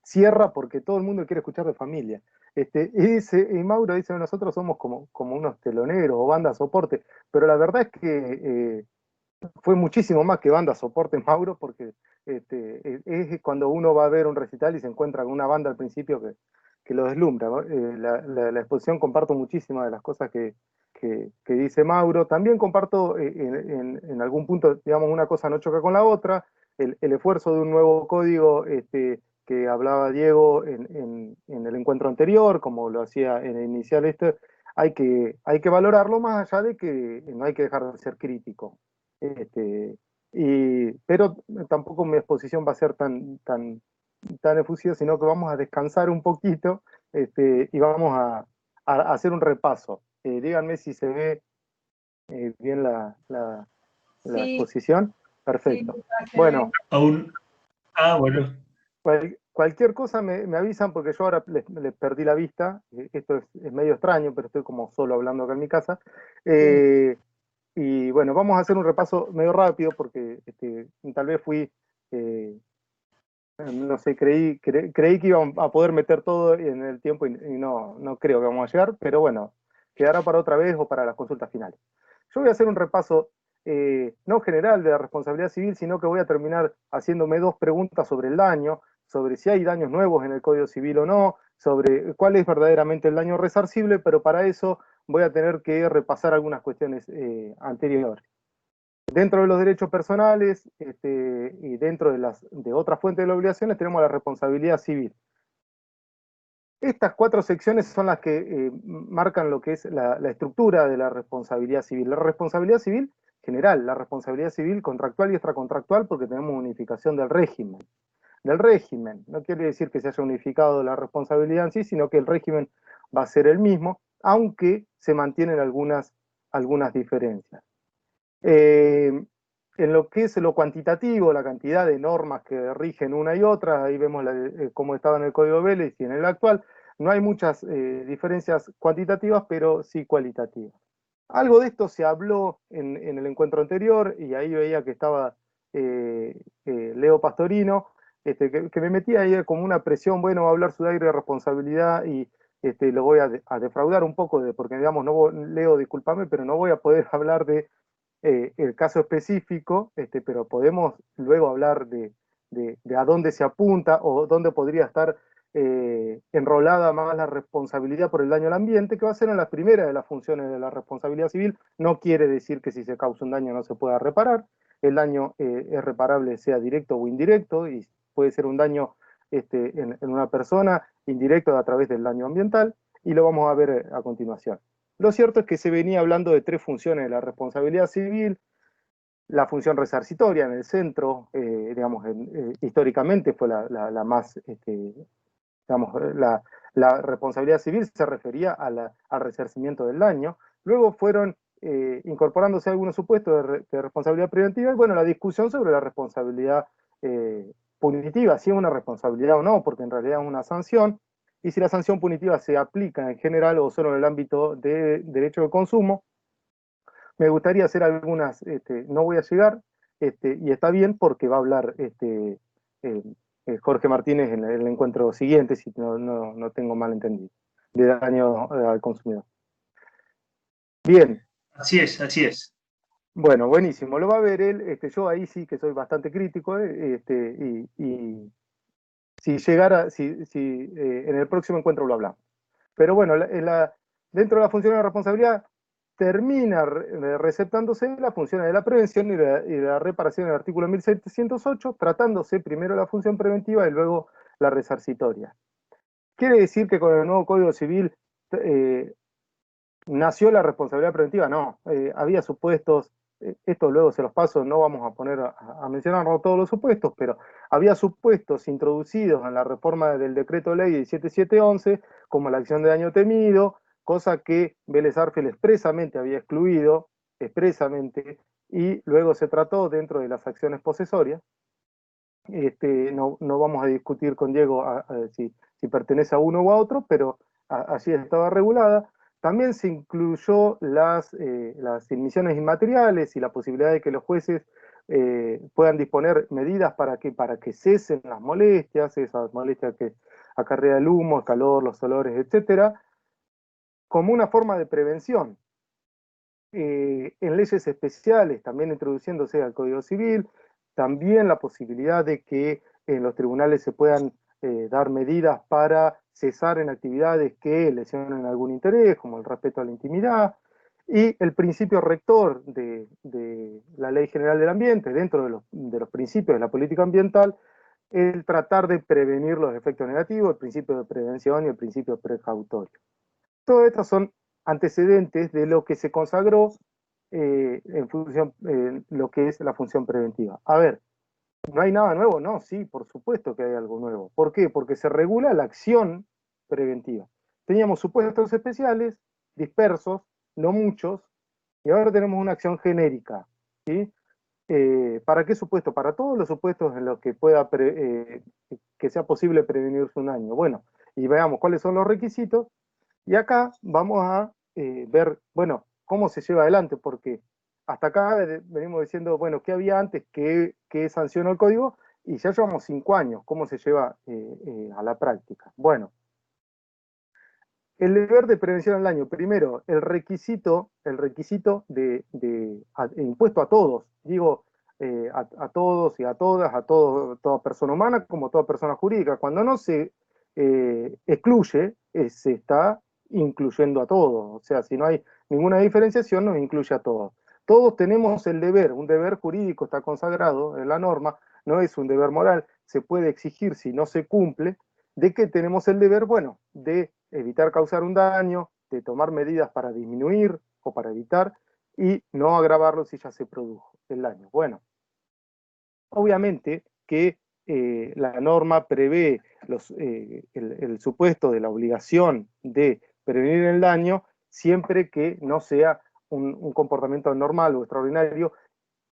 cierra porque todo el mundo quiere escuchar de familia. Y Mauro dice, nosotros somos como unos teloneros o banda soporte, pero la verdad es que fue muchísimo más que banda soporte, Mauro, porque es cuando uno va a ver un recital y se encuentra con una banda al principio que lo deslumbra, ¿no? La exposición, comparto muchísimas de las cosas que dice Mauro. También comparto en algún punto, digamos, una cosa no choca con la otra. El esfuerzo de un nuevo código que hablaba Diego en el encuentro anterior, como lo hacía en el inicial hay que valorarlo, más allá de que no hay que dejar de ser crítico. Pero tampoco mi exposición va a ser tan efusiva, sino que vamos a descansar un poquito, y vamos a hacer un repaso. Díganme si se ve bien la Sí, exposición. sí, Perfecto. se Bueno, ve. Aún, bueno. cualquier cosa me avisan, porque yo ahora les perdí la vista. Esto es medio extraño, pero estoy como solo hablando acá en mi casa. Y bueno, vamos a hacer un repaso medio rápido, porque tal vez no sé, creí que iba a poder meter todo en el tiempo, y no creo que vamos a llegar, pero bueno, quedará para otra vez o para las consultas finales. Yo voy a hacer un repaso, no general de la responsabilidad civil, sino que voy a terminar haciéndome dos preguntas sobre el daño, sobre si hay daños nuevos en el Código Civil o no, sobre cuál es verdaderamente el daño resarcible, pero para eso voy a tener que repasar algunas cuestiones anteriores. Dentro de los derechos personales, y dentro de otras fuentes de las obligaciones, tenemos la responsabilidad civil. Estas cuatro secciones son las que marcan lo que es la estructura de la responsabilidad civil. La responsabilidad civil general, la responsabilidad civil contractual y extracontractual, porque tenemos unificación del régimen. No quiere decir que se haya unificado la responsabilidad en sí, sino que el régimen va a ser el mismo, aunque se mantienen algunas diferencias. En lo que es lo cuantitativo, la cantidad de normas que rigen una y otra, ahí vemos cómo estaba en el Código Vélez y en el actual, no hay muchas diferencias cuantitativas, pero sí cualitativas. Algo de esto se habló en el encuentro anterior, y ahí veía que estaba Leo Pastorino, que me metía ahí como una presión, bueno, va a hablar Sudaire de responsabilidad, y lo voy a defraudar un poco, porque digamos, Leo, discúlpame, pero no voy a poder hablar de el caso específico, pero podemos luego hablar de a dónde se apunta o dónde podría estar enrolada más la responsabilidad por el daño al ambiente, que va a ser en la primera de las funciones de la responsabilidad civil. No quiere decir que si se causa un daño no se pueda reparar. El daño es reparable, sea directo o indirecto, y puede ser un daño en una persona, indirecto a través del daño ambiental, y lo vamos a ver a continuación. Lo cierto es que se venía hablando de tres funciones de la responsabilidad civil: la función resarcitoria en el centro, digamos, históricamente fue la más, digamos, la responsabilidad civil se refería al resarcimiento del daño. Luego fueron incorporándose algunos supuestos de responsabilidad preventiva, y bueno, la discusión sobre la responsabilidad punitiva, si es una responsabilidad o no, porque en realidad es una sanción, y si la sanción punitiva se aplica en general o solo en el ámbito de derecho de consumo. Me gustaría hacer algunas, no voy a llegar, y está bien, porque va a hablar Jorge Martínez en el encuentro siguiente, si no tengo mal entendido, de daño al consumidor. Bien. Así es, así es. Bueno, buenísimo. Lo va a ver él. Yo ahí sí que soy bastante crítico, y si llegara, en el próximo encuentro lo hablamos. Pero bueno, dentro de la función de responsabilidad termina receptándose las funciones de la prevención y la reparación del artículo 1708, tratándose primero la función preventiva y luego la resarcitoria. ¿Quiere decir que con el nuevo Código Civil nació la responsabilidad preventiva? No, había supuestos, esto luego se los paso, no vamos a poner a mencionar todos los supuestos, pero había supuestos introducidos en la reforma del decreto ley 17711, como la acción de daño temido, cosa que Vélez Arfiel expresamente había excluido, y luego se trató dentro de las acciones posesorias. No vamos a discutir con Diego si pertenece a uno u a otro, pero allí estaba regulada. También se incluyó las inmisiones inmateriales y la posibilidad de que los jueces puedan disponer medidas para que cesen las molestias, esas molestias que acarrea el humo, el calor, los olores, etcétera, como una forma de prevención. En leyes especiales, también introduciéndose al Código Civil, también la posibilidad de que en los tribunales se puedan dar medidas para cesar en actividades que lesionen algún interés, como el respeto a la intimidad, y el principio rector de la Ley General del Ambiente, dentro de los principios de la política ambiental, el tratar de prevenir los efectos negativos, el principio de prevención y el principio precautorio. Todas estas son antecedentes de lo que se consagró en lo que es la función preventiva. A ver, ¿no hay nada nuevo? No, sí, por supuesto que hay algo nuevo. ¿Por qué? Porque se regula la acción preventiva. Teníamos supuestos especiales, dispersos, no muchos, y ahora tenemos una acción genérica. ¿Sí? ¿Para qué supuesto? Para todos los supuestos en los que que sea posible prevenirse un daño. Bueno, y veamos cuáles son los requisitos. Y acá vamos a ver, bueno, cómo se lleva adelante, porque hasta acá venimos diciendo, bueno, ¿qué había antes? ¿Qué sancionó el código? Y ya llevamos 5 años, ¿cómo se lleva a la práctica? Bueno, el deber de prevención al daño. Primero, el requisito impuesto a todos, digo, a todos y a todas, toda persona humana como toda persona jurídica. Cuando no se excluye, se está incluyendo a todos. O sea, si no hay ninguna diferenciación, nos incluye a todos. Todos tenemos el deber, un deber jurídico está consagrado en la norma, no es un deber moral, se puede exigir si no se cumple, de que tenemos el deber, bueno, de evitar causar un daño, de tomar medidas para disminuir o para evitar y no agravarlo si ya se produjo el daño. Bueno, obviamente que la norma prevé el supuesto de la obligación de prevenir el daño siempre que no sea un comportamiento anormal o extraordinario,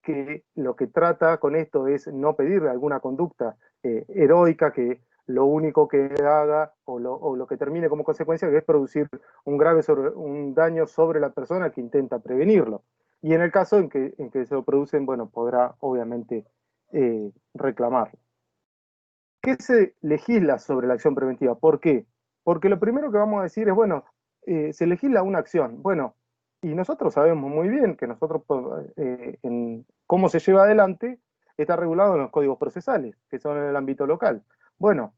que lo que trata con esto es no pedirle alguna conducta heroica que lo único que haga o lo que termine como consecuencia es producir un daño sobre la persona que intenta prevenirlo. Y en el caso en que se lo producen, bueno, podrá obviamente reclamarlo. ¿Qué se legisla sobre la acción preventiva? ¿Por qué? Porque lo primero que vamos a decir es, bueno, se legisla una acción. Bueno, y nosotros sabemos muy bien que nosotros, en cómo se lleva adelante, está regulado en los códigos procesales, que son en el ámbito local. Bueno,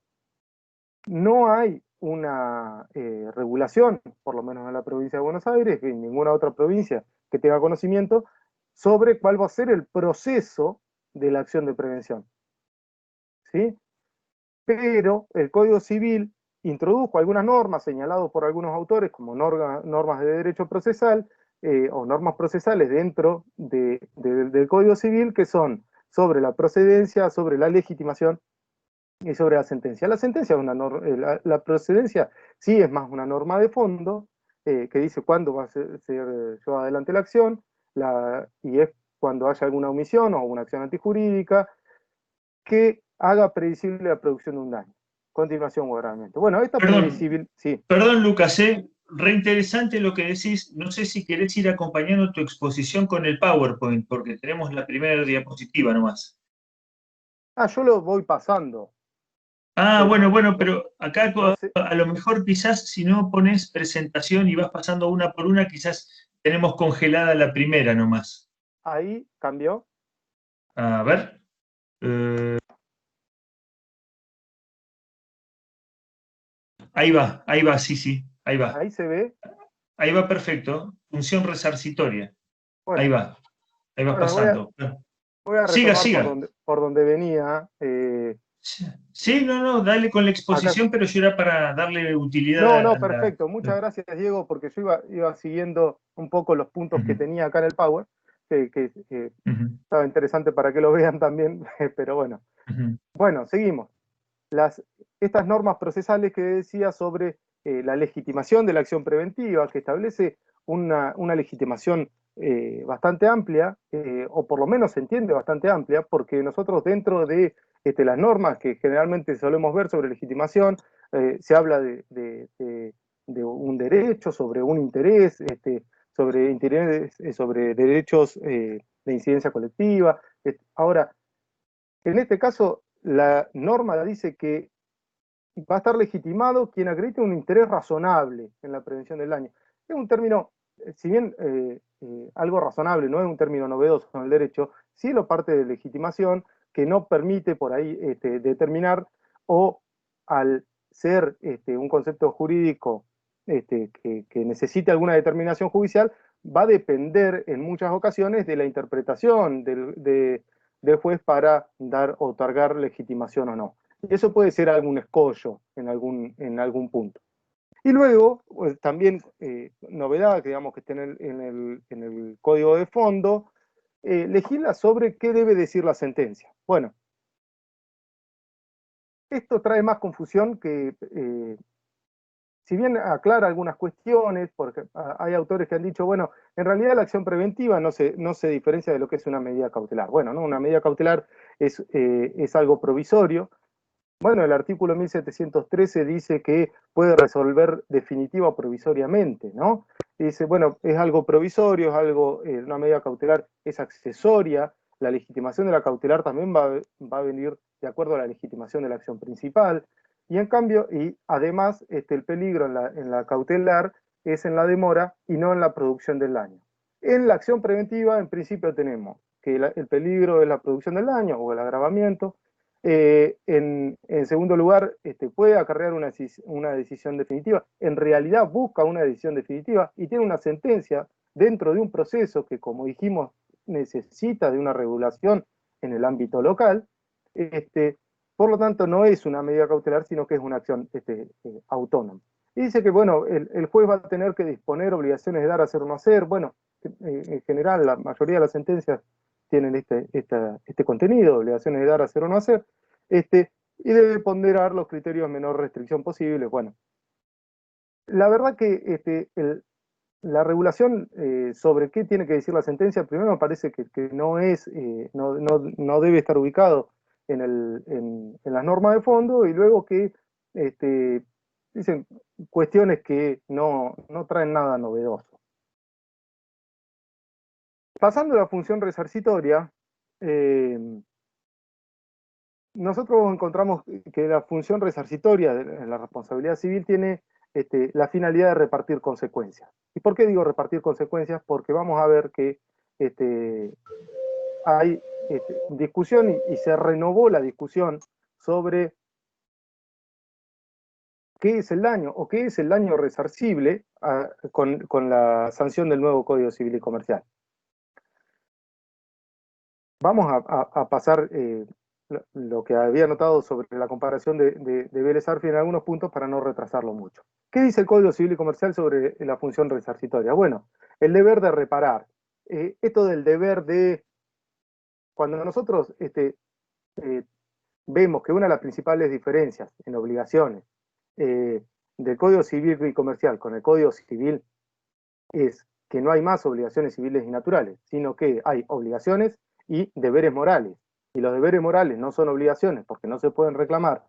no hay una regulación, por lo menos en la provincia de Buenos Aires, en ninguna otra provincia que tenga conocimiento, sobre cuál va a ser el proceso de la acción de prevención. ¿Sí? Pero el Código Civil introdujo algunas normas señaladas por algunos autores como normas de derecho procesal o normas procesales dentro del Código Civil, que son sobre la procedencia, sobre la legitimación y sobre la sentencia. La sentencia es la procedencia sí es más una norma de fondo que dice cuándo va a ser llevada adelante la acción, y es cuando haya alguna omisión o una acción antijurídica que haga previsible la producción de un daño. Continuación o agravamiento. Bueno, esta previsible, sí. Perdón, Lucas, reinteresante lo que decís. No sé si querés ir acompañando tu exposición con el PowerPoint, porque tenemos la primera diapositiva nomás. Yo lo voy pasando. Bueno, pero acá No sé, a lo mejor quizás si no pones presentación y vas pasando una por una, quizás tenemos congelada la primera nomás. ahí cambió. A ver. eh, ahí va, sí, ahí va. Ahí se ve. Ahí va perfecto. Función resarcitoria. Ahí Bueno, va, ahí va ahora pasando. voy a Siga, retomar siga. por donde venía. Sí, no, dale con la Acá. exposición, pero yo era para darle utilidad No, no, a la... perfecto. Muchas gracias, Diego, porque yo iba siguiendo un poco los puntos que Ujú, tenía acá en el Power, que ujú, estaba interesante para que lo vean también, pero bueno. ujú. Bueno, seguimos. Estas normas procesales que decía sobre la legitimación de la acción preventiva, que establece una legitimación bastante amplia, o por lo menos se entiende bastante amplia, porque nosotros dentro de las normas que generalmente solemos ver sobre legitimación, se habla de un derecho, sobre un interés, sobre derechos de incidencia colectiva. Ahora, en este caso, la norma dice que va a estar legitimado quien acredite un interés razonable en la prevención del daño. Es un término, si bien algo razonable, no es un término novedoso en el derecho, sí lo parte de legitimación que no permite por ahí determinar o al ser un concepto jurídico que necesite alguna determinación judicial, va a depender en muchas ocasiones de la interpretación del juez para otorgar legitimación o no. Y eso puede ser algún escollo en algún punto. Y luego, pues, también novedad que digamos que está en el código de fondo, legisla sobre qué debe decir la sentencia. Bueno, esto trae más confusión que, si bien aclara algunas cuestiones, porque hay autores que han dicho, bueno, en realidad la acción preventiva no se diferencia de lo que es una medida cautelar. Bueno, ¿no? Una medida cautelar es algo provisorio. Bueno, el artículo 1713 dice que puede resolver definitiva o provisoriamente, ¿no? Dice, bueno, es algo provisorio, es algo, una medida cautelar es accesoria, la legitimación de la cautelar también va a venir de acuerdo a la legitimación de la acción principal, y en cambio, y además, el peligro en la cautelar es en la demora y no en la producción del daño. En la acción preventiva, en principio, tenemos que el peligro es la producción del daño o el agravamiento. En segundo lugar, puede acarrear una decisión definitiva. En realidad busca una decisión definitiva y tiene una sentencia dentro de un proceso que, como dijimos, necesita de una regulación en el ámbito local. Por lo tanto, no es una medida cautelar, sino que es una acción autónoma. Y dice que, bueno, el juez va a tener que disponer obligaciones de dar, hacer o no hacer. Bueno, en general, la mayoría de las sentencias tienen este contenido, obligaciones de dar, hacer o no hacer, y debe ponderar los criterios de menor restricción posible. Bueno, la verdad que la regulación sobre qué tiene que decir la sentencia, primero me parece que no es, no debe estar ubicado en las normas de fondo, y luego que dicen cuestiones que no traen nada novedoso. Pasando a la función resarcitoria, nosotros encontramos que la función resarcitoria de la responsabilidad civil tiene la finalidad de repartir consecuencias. ¿Y por qué digo repartir consecuencias? Porque vamos a ver que hay discusión y se renovó la discusión sobre qué es el daño o qué es el daño resarcible con la sanción del nuevo Código Civil y Comercial. Vamos a pasar lo que había notado sobre la comparación de Vélez Arfi en algunos puntos para no retrasarlo mucho. ¿Qué dice el Código Civil y Comercial sobre la función resarcitoria? Bueno, el deber de reparar. Esto del deber de... Cuando nosotros vemos que una de las principales diferencias en obligaciones del Código Civil y Comercial con el Código Civil es que no hay más obligaciones civiles y naturales, sino que hay obligaciones y deberes morales. Y los deberes morales no son obligaciones porque no se pueden reclamar.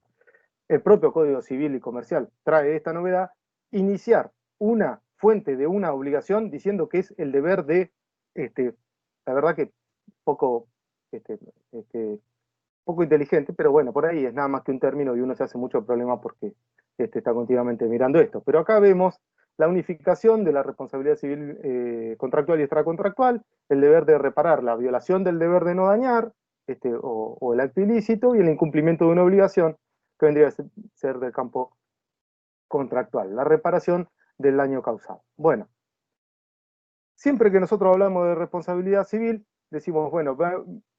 El propio Código Civil y Comercial trae esta novedad: iniciar una fuente de una obligación diciendo que es el deber de, la verdad que poco poco inteligente, pero bueno, por ahí es nada más que un término y uno se hace mucho problema porque está continuamente mirando esto. Pero acá vemos la unificación de la responsabilidad civil contractual y extracontractual, el deber de reparar, la violación del deber de no dañar, o el acto ilícito, y el incumplimiento de una obligación que vendría a ser del campo contractual, la reparación del daño causado. Bueno, siempre que nosotros hablamos de responsabilidad civil, decimos, bueno,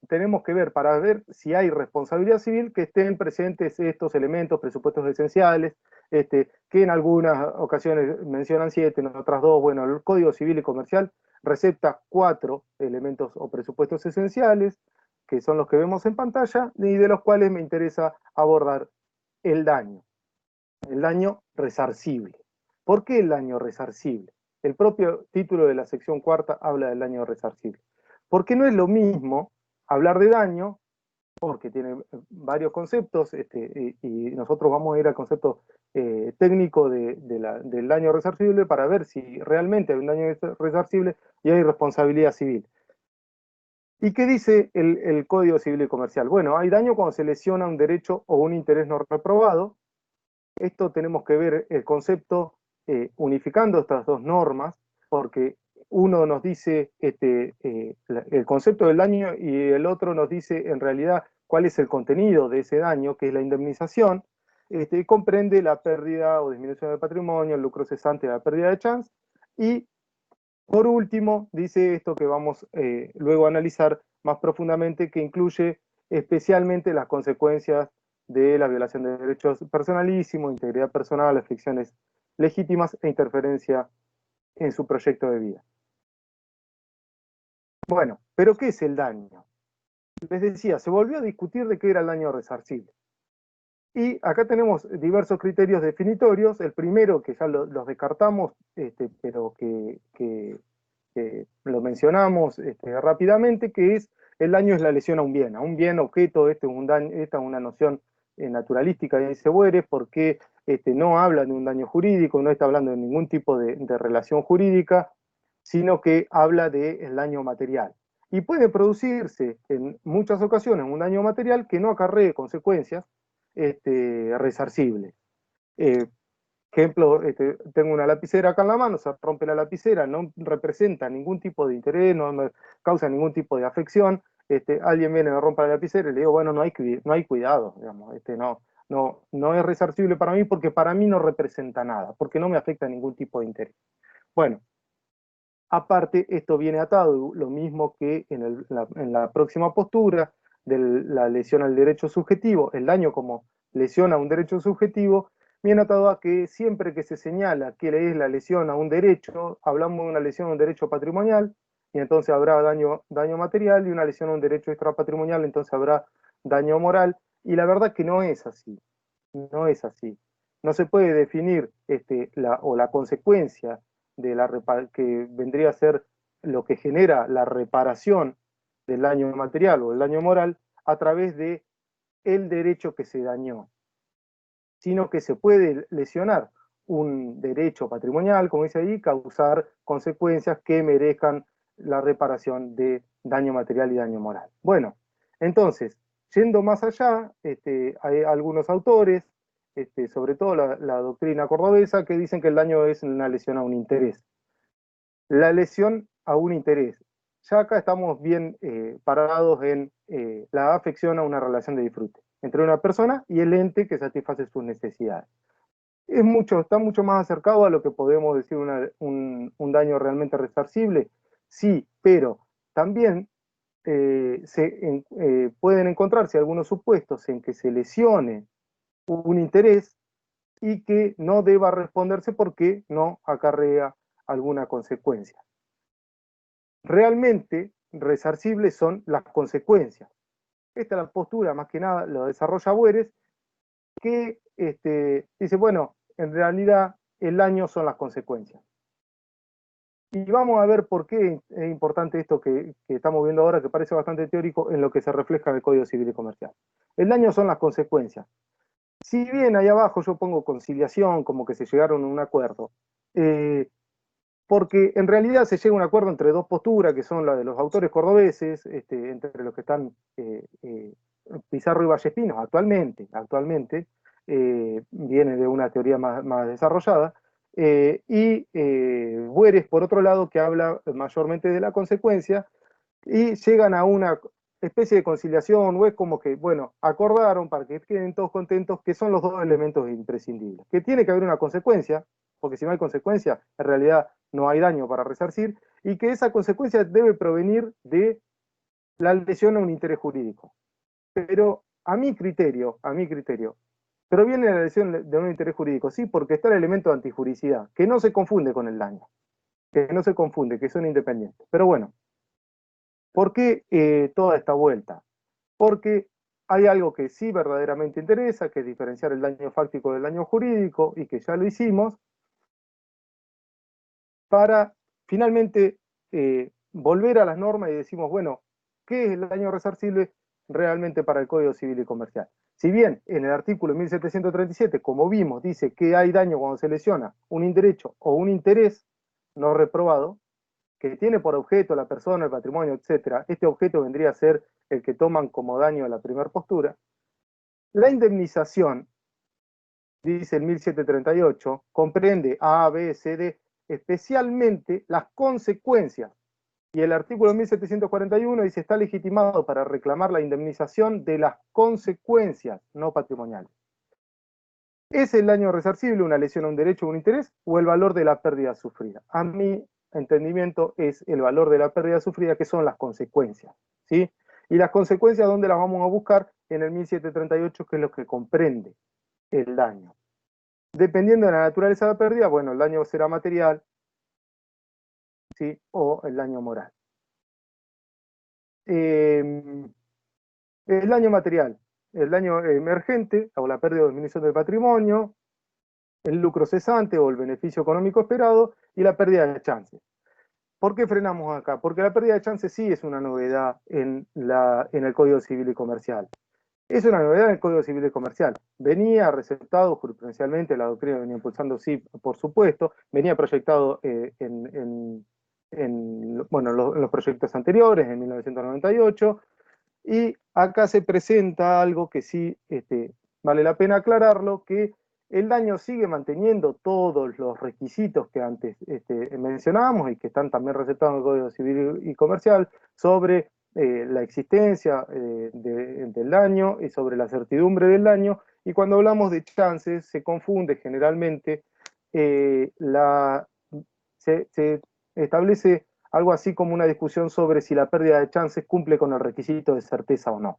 tenemos que ver, para ver si hay responsabilidad civil, que estén presentes estos elementos, presupuestos esenciales, que en algunas ocasiones mencionan 7, en otras 2, bueno, el Código Civil y Comercial recepta 4 elementos o presupuestos esenciales, que son los que vemos en pantalla, y de los cuales me interesa abordar el daño resarcible. ¿Por qué el daño resarcible? El propio título de la sección cuarta habla del daño resarcible. Porque no es lo mismo hablar de daño, porque tiene varios conceptos, y nosotros vamos a ir al concepto técnico del daño resarcible para ver si realmente hay un daño resarcible y hay responsabilidad civil. ¿Y qué dice el Código Civil y Comercial? Bueno, hay daño cuando se lesiona un derecho o un interés no reprobado. Esto tenemos que ver el concepto unificando estas dos normas, porque uno nos dice el concepto del daño y el otro nos dice en realidad cuál es el contenido de ese daño, que es la indemnización, comprende la pérdida o disminución del patrimonio, el lucro cesante, la pérdida de chance, y por último dice esto que vamos luego a analizar más profundamente, que incluye especialmente las consecuencias de la violación de derechos personalísimos, integridad personal, aflicciones legítimas e interferencia en su proyecto de vida. Bueno, ¿pero qué es el daño? Les decía, se volvió a discutir de qué era el daño resarcible. Y acá tenemos diversos criterios definitorios. El primero, que ya los descartamos, pero que lo mencionamos rápidamente, que es el daño es la lesión a un bien objeto. Esta es una noción naturalística, dice Boeres, porque no habla de un daño jurídico, no está hablando de ningún tipo de relación jurídica, sino que habla del daño material. Y puede producirse en muchas ocasiones un daño material que no acarree consecuencias resarcibles. Ejemplo, tengo una lapicera acá en la mano, se rompe la lapicera, no representa ningún tipo de interés, no me causa ningún tipo de afección. Alguien viene y me rompe la lapicera y le digo, bueno, no hay cuidado, digamos, no es resarcible para mí porque para mí no representa nada, porque no me afecta ningún tipo de interés. Bueno, aparte, esto viene atado, lo mismo que en la próxima postura de la lesión al derecho subjetivo, el daño como lesión a un derecho subjetivo, viene atado a que siempre que se señala que es la lesión a un derecho, hablamos de una lesión a un derecho patrimonial, y entonces habrá daño material, y una lesión a un derecho extrapatrimonial, entonces habrá daño moral, y la verdad que no es así, no es así. No se puede definir la consecuencia que vendría a ser lo que genera la reparación del daño material o el daño moral a través de el derecho que se dañó, sino que se puede lesionar un derecho patrimonial, como dice ahí, causar consecuencias que merezcan la reparación de daño material y daño moral. Bueno, entonces, yendo más allá, hay algunos autores, sobre todo la doctrina cordobesa, que dicen que el daño es una lesión a un interés. La lesión a un interés. Ya acá estamos bien parados en la afección a una relación de disfrute entre una persona y el ente que satisface sus necesidades. Está mucho más acercado a lo que podemos decir un daño realmente resarcible, sí, pero también pueden encontrarse algunos supuestos en que se lesione un interés y que no deba responderse porque no acarrea alguna consecuencia. Realmente resarcibles son las consecuencias. Esta es la postura, más que nada, lo desarrolla Boeres, que dice, bueno, en realidad el daño son las consecuencias. Y vamos a ver por qué es importante esto que estamos viendo ahora, que parece bastante teórico, en lo que se refleja en el Código Civil y Comercial. El daño son las consecuencias. Si bien ahí abajo yo pongo conciliación, como que se llegaron a un acuerdo, porque en realidad se llega a un acuerdo entre dos posturas, que son la de los autores cordobeses, entre los que están Pizarro y Vallespino, actualmente, viene de una teoría más desarrollada, Bueres, por otro lado, que habla mayormente de la consecuencia, y llegan a una especie de conciliación, o es como que, bueno, acordaron para que queden todos contentos que son los dos elementos imprescindibles, que tiene que haber una consecuencia, porque si no hay consecuencia, en realidad no hay daño para resarcir, y que esa consecuencia debe provenir de la lesión a un interés jurídico. Pero a mi criterio, proviene la lesión de un interés jurídico, sí, porque está el elemento de antijuricidad, que no se confunde con el daño, que son independientes. Pero bueno, ¿por qué toda esta vuelta? Porque hay algo que sí verdaderamente interesa, que es diferenciar el daño fáctico del daño jurídico, y que ya lo hicimos, para finalmente volver a las normas y decimos, bueno, ¿qué es el daño resarcible realmente para el Código Civil y Comercial? Si bien en el artículo 1737, como vimos, dice que hay daño cuando se lesiona un inderecho o un interés no reprobado, que tiene por objeto la persona, el patrimonio, etc., este objeto vendría a ser el que toman como daño a la primera postura, la indemnización, dice el 1738, comprende A, B, C, D, especialmente las consecuencias. Y el artículo 1741 dice, está legitimado para reclamar la indemnización de las consecuencias no patrimoniales. ¿Es el daño resarcible una lesión a un derecho o un interés, o el valor de la pérdida sufrida? A mi entendimiento es el valor de la pérdida sufrida, que son las consecuencias, ¿sí? Y las consecuencias, ¿dónde las vamos a buscar? En el 1738, que es lo que comprende el daño. Dependiendo de la naturaleza de la pérdida, bueno, el daño será material, ¿sí? O el daño moral. El daño material, el daño emergente, o la pérdida o disminución del patrimonio, el lucro cesante o el beneficio económico esperado, y la pérdida de chances. ¿Por qué frenamos acá? Porque la pérdida de chances sí es una novedad en el Código Civil y Comercial. Es una novedad en el Código Civil y Comercial. Venía receptado jurisprudencialmente, la doctrina venía impulsando, sí, por supuesto, venía proyectado en los proyectos anteriores, en 1998, y acá se presenta algo que sí vale la pena aclararlo, que el daño sigue manteniendo todos los requisitos que antes mencionábamos y que están también receptados en el Código Civil y Comercial sobre la existencia del daño y sobre la certidumbre del daño. Y cuando hablamos de chances se confunde generalmente, se establece algo así como una discusión sobre si la pérdida de chances cumple con el requisito de certeza o no.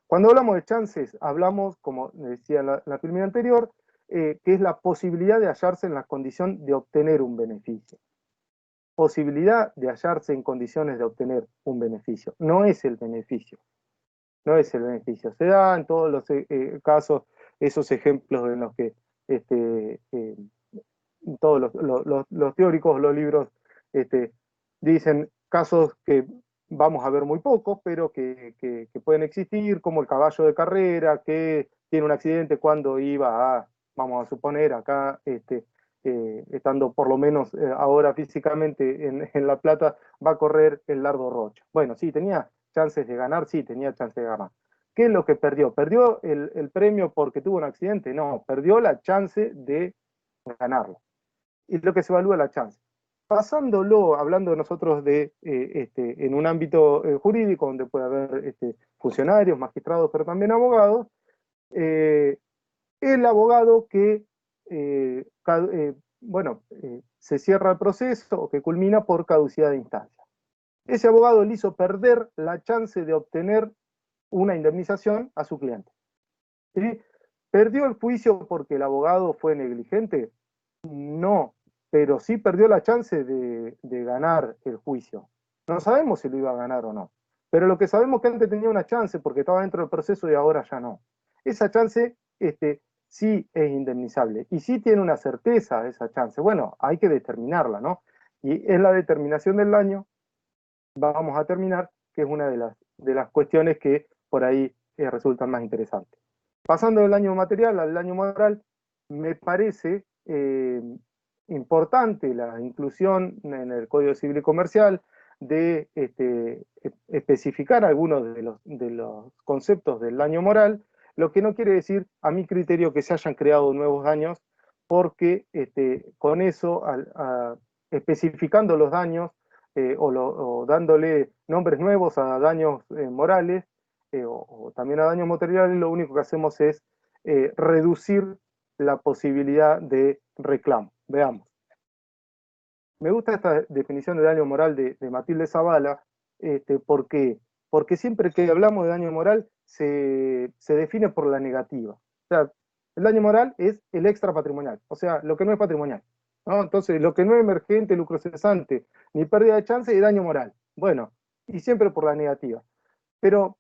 Cuando hablamos de chances, hablamos, como decía en la primera anterior, que es la posibilidad de hallarse en la condición de obtener un beneficio. Posibilidad de hallarse en condiciones de obtener un beneficio. No es el beneficio. No es el beneficio. Se da en todos los casos esos ejemplos en los que todos los teóricos, los libros, dicen casos que vamos a ver muy pocos, pero que pueden existir, como el caballo de carrera, que tiene un accidente cuando iba a, vamos a suponer, acá, estando por lo menos ahora físicamente en La Plata, va a correr el Largo Rocha. Bueno, sí, tenía chances de ganar, sí, tenía chances de ganar. ¿Qué es lo que perdió? ¿Perdió el premio porque tuvo un accidente? No, perdió la chance de ganarlo. Y lo que se evalúa es la chance. Pasándolo, hablando nosotros en un ámbito jurídico, donde puede haber funcionarios, magistrados, pero también abogados, el abogado que, se cierra el proceso o que culmina por caducidad de instancia. Ese abogado le hizo perder la chance de obtener una indemnización a su cliente. ¿Sí? ¿Perdió el juicio porque el abogado fue negligente? No, pero sí perdió la chance de ganar el juicio. No sabemos si lo iba a ganar o no, pero lo que sabemos es que antes tenía una chance porque estaba dentro del proceso y ahora ya no. Esa chance sí es indemnizable y sí tiene una certeza esa chance. Bueno, hay que determinarla, ¿no? Y es la determinación del daño, vamos a terminar, que es una de las cuestiones que por ahí resultan más interesantes. Pasando del daño material al daño moral, me parece importante la inclusión en el Código Civil y Comercial de especificar algunos de los conceptos del daño moral, lo que no quiere decir, a mi criterio, que se hayan creado nuevos daños, porque con eso, especificando los daños o dándole nombres nuevos a daños morales o también a daños materiales, lo único que hacemos es reducir la posibilidad de reclamo. Veamos. Me gusta esta definición de daño moral de Matilde Zavala, ¿por qué? Porque siempre que hablamos de daño moral se define por la negativa. O sea, el daño moral es el extra patrimonial, o sea, lo que no es patrimonial, ¿no? Entonces, lo que no es emergente, lucro cesante, ni pérdida de chance, es daño moral. Bueno, y siempre por la negativa. Pero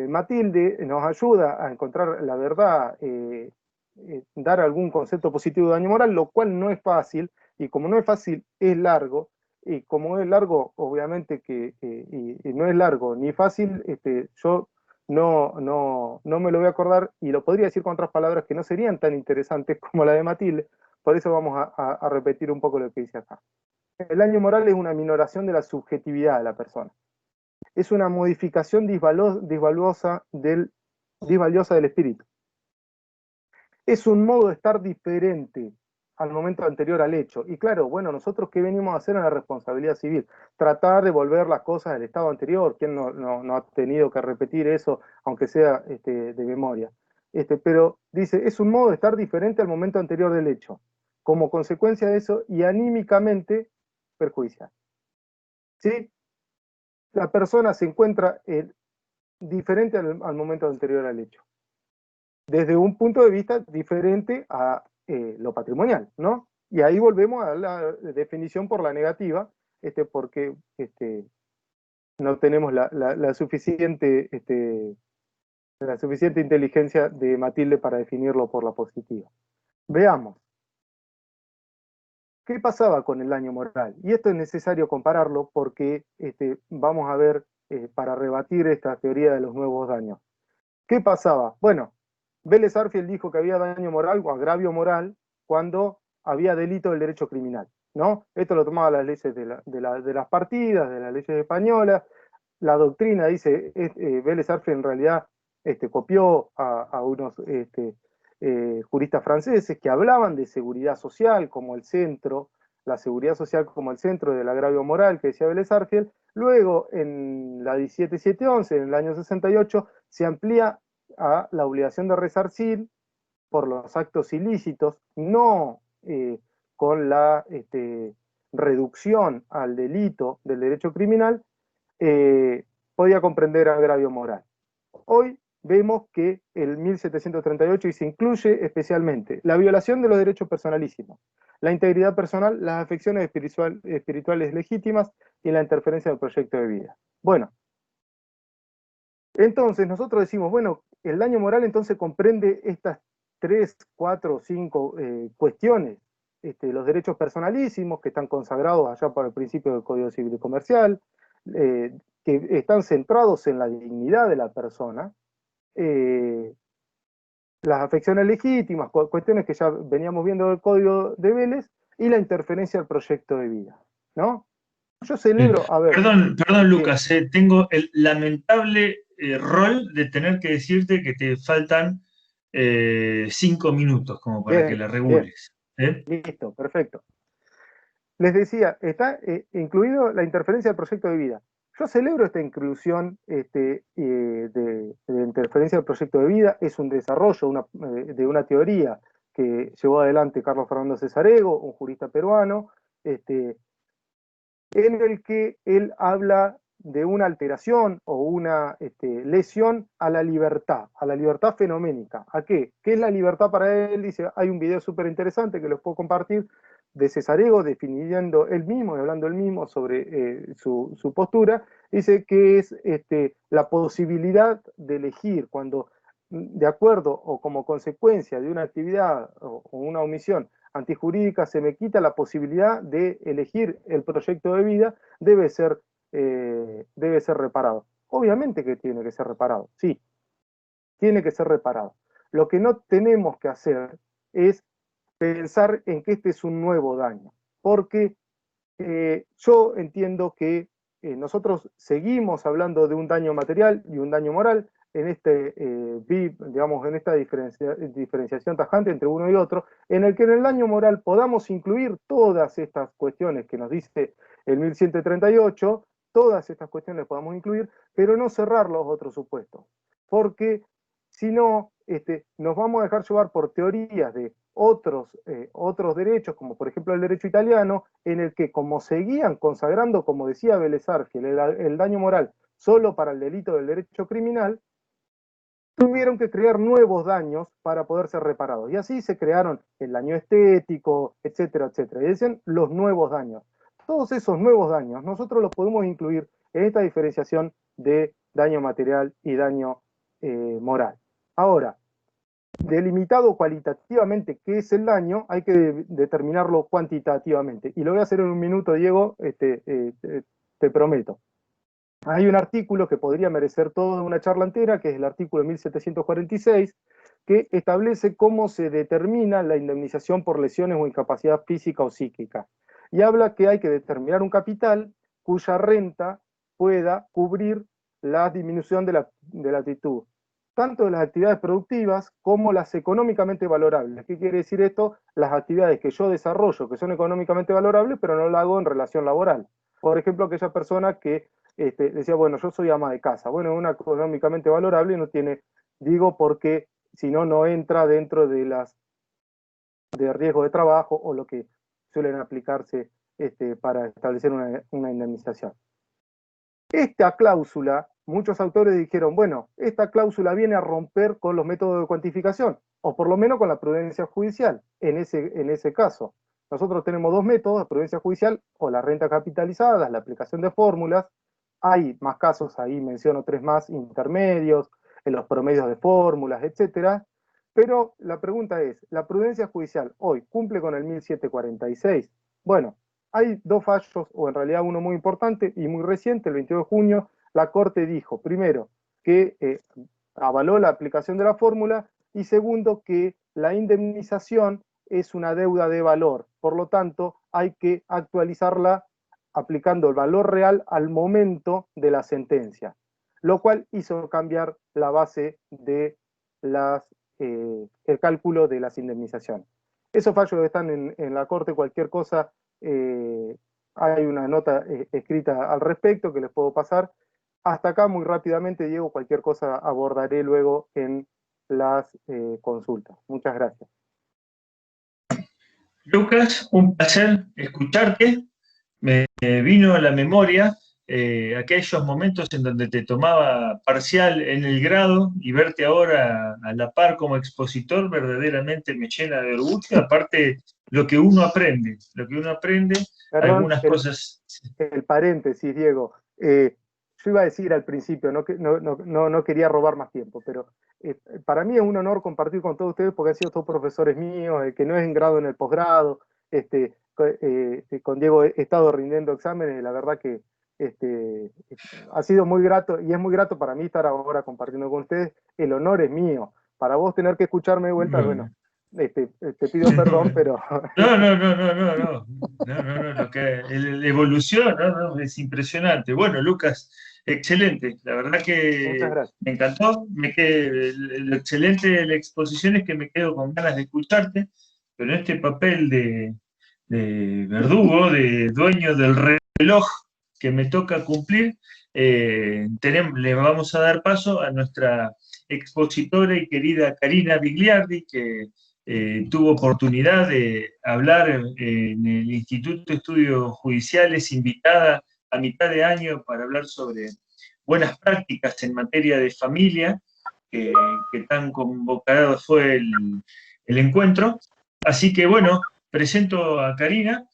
Matilde nos ayuda a encontrar la verdad, dar algún concepto positivo de daño moral, lo cual no es fácil, y como no es fácil, es largo, y como es largo, obviamente y no es largo ni fácil, yo no me lo voy a acordar, y lo podría decir con otras palabras que no serían tan interesantes como la de Matilde, por eso vamos a repetir un poco lo que dice acá. El daño moral es una minoración de la subjetividad de la persona. Es una modificación disvaliosa del espíritu. Es un modo de estar diferente al momento anterior al hecho. Y claro, bueno, nosotros ¿qué venimos a hacer en la responsabilidad civil? Tratar de volver las cosas del estado anterior. ¿Quién no ha tenido que repetir eso, aunque sea de memoria? Pero dice, es un modo de estar diferente al momento anterior del hecho. Como consecuencia de eso, y anímicamente perjudicial. ¿Sí? La persona se encuentra diferente al momento anterior al hecho. Desde un punto de vista diferente a lo patrimonial, ¿no? Y ahí volvemos a la definición por la negativa, porque no tenemos la suficiente inteligencia de Matilde para definirlo por la positiva. Veamos. ¿Qué pasaba con el daño moral? Y esto es necesario compararlo porque vamos a ver, para rebatir esta teoría de los nuevos daños. ¿Qué pasaba? Bueno, Vélez Arfield dijo que había daño moral o agravio moral cuando había delito del derecho criminal, ¿no? Esto lo tomaba las leyes de las partidas, de las leyes españolas. La doctrina dice, Vélez Arfield en realidad copió a unos juristas franceses que hablaban de seguridad social como el centro, la seguridad social como el centro del agravio moral que decía Vélez Arfield. Luego, en la 17711, en el año 68, se amplía a la obligación de resarcir por los actos ilícitos, no con la reducción al delito del derecho criminal, podía comprender agravio moral. Hoy vemos que el 1738 y se incluye especialmente la violación de los derechos personalísimos, la integridad personal, las afecciones espirituales legítimas y la interferencia del proyecto de vida. Bueno, entonces nosotros decimos, bueno, el daño moral entonces comprende estas 3, 4, 5 cuestiones. Los derechos personalísimos que están consagrados allá por el principio del Código Civil y Comercial, que están centrados en la dignidad de la persona, las afecciones legítimas, cuestiones que ya veníamos viendo del Código de Vélez, y la interferencia del proyecto de vida, ¿no? Yo celebro, a ver... Perdón Lucas, tengo el lamentable rol de tener que decirte que te faltan 5 minutos como para que la regules. Listo, perfecto. Les decía, está incluido la interferencia del proyecto de vida. Yo celebro esta inclusión de interferencia del proyecto de vida. Es un desarrollo de una teoría que llevó adelante Carlos Fernando Cesarego, un jurista peruano, en el que él habla de una alteración o una lesión a la libertad fenoménica. ¿A qué? ¿Qué es la libertad para él? Dice, hay un video súper interesante que les puedo compartir, de Cesarego, definiendo él mismo y hablando él mismo sobre su postura. Dice que es la posibilidad de elegir cuando, de acuerdo o como consecuencia de una actividad o una omisión antijurídica, se me quita la posibilidad de elegir el proyecto de vida, debe ser reparado. Obviamente que tiene que ser reparado, sí, tiene que ser reparado. Lo que no tenemos que hacer es pensar en que este es un nuevo daño, porque yo entiendo que nosotros seguimos hablando de un daño material y un daño moral en digamos, en esta diferenciación tajante entre uno y otro, en el que en el daño moral podamos incluir todas estas cuestiones que nos dice el 1138, todas estas cuestiones podamos incluir, pero no cerrar los otros supuestos, porque si no, nos vamos a dejar llevar por teorías de otros derechos, como por ejemplo el derecho italiano, en el que como seguían consagrando, como decía Vélez Arfiel, el daño moral solo para el delito del derecho criminal, tuvieron que crear nuevos daños para poder ser reparados. Y así se crearon el daño estético, etcétera, etcétera. Y dicen los nuevos daños. Todos esos nuevos daños nosotros los podemos incluir en esta diferenciación de daño material y daño moral. Ahora, delimitado cualitativamente qué es el daño, hay que determinarlo cuantitativamente. Y lo voy a hacer en un minuto, Diego, te prometo. Hay un artículo que podría merecer toda una charla entera, que es el artículo 1746, que establece cómo se determina la indemnización por lesiones o incapacidad física o psíquica. Y habla que hay que determinar un capital cuya renta pueda cubrir la disminución de la actitud, tanto de las actividades productivas como las económicamente valorables. ¿Qué quiere decir esto? Las actividades que yo desarrollo, que son económicamente valorables, pero no las hago en relación laboral. Por ejemplo, aquella persona que decía, bueno, yo soy ama de casa. Bueno, una económicamente valorable no tiene, digo, porque si no, no entra dentro de riesgo de trabajo o lo que suelen aplicarse para establecer una indemnización. Esta cláusula, muchos autores dijeron, bueno, esta cláusula viene a romper con los métodos de cuantificación, o por lo menos con la prudencia judicial, en ese caso. Nosotros tenemos dos métodos, la prudencia judicial o la renta capitalizada, la aplicación de fórmulas. Hay más casos, ahí menciono 3 más intermedios, en los promedios de fórmulas, etcétera. Pero la pregunta es, ¿la prudencia judicial hoy cumple con el 1746? Bueno, hay 2 fallos, o en realidad uno muy importante y muy reciente, el 22 de junio, la Corte dijo, primero, que avaló la aplicación de la fórmula, y segundo, que la indemnización es una deuda de valor, por lo tanto, hay que actualizarla aplicando el valor real al momento de la sentencia, lo cual hizo cambiar la base de el cálculo de las indemnizaciones. Esos fallos están en la Corte, cualquier cosa, hay una nota escrita al respecto que les puedo pasar. Hasta acá muy rápidamente, Diego, cualquier cosa abordaré luego en las consultas. Muchas gracias. Lucas, un placer escucharte. Me vino a la memoria aquellos momentos en donde te tomaba parcial en el grado, y verte ahora a la par como expositor verdaderamente me llena de orgullo. Aparte, lo que uno aprende, Perdón, algunas cosas... El paréntesis, Diego. Yo iba a decir al principio, no quería robar más tiempo, pero para mí es un honor compartir con todos ustedes porque han sido todos profesores míos, que no es en grado, en el posgrado. Con Diego he estado rindiendo exámenes y la verdad que ha sido muy grato, y es muy grato para mí estar ahora compartiendo con ustedes. El honor es mío. Para vos tener que escucharme de vuelta, bueno, te pido perdón, pero... No, lo que, la evolución, es impresionante. Bueno, Lucas, excelente, la verdad que me encantó, lo excelente de la exposición es que me quedo con ganas de escucharte, pero en este papel de verdugo, de dueño del reloj que me toca cumplir, le vamos a dar paso a nuestra expositora y querida Karina Bigliardi, que tuvo oportunidad de hablar en el Instituto de Estudios Judiciales, invitada a mitad de año para hablar sobre buenas prácticas en materia de familia, que tan convocado fue el encuentro. Así que bueno, presento a Karina,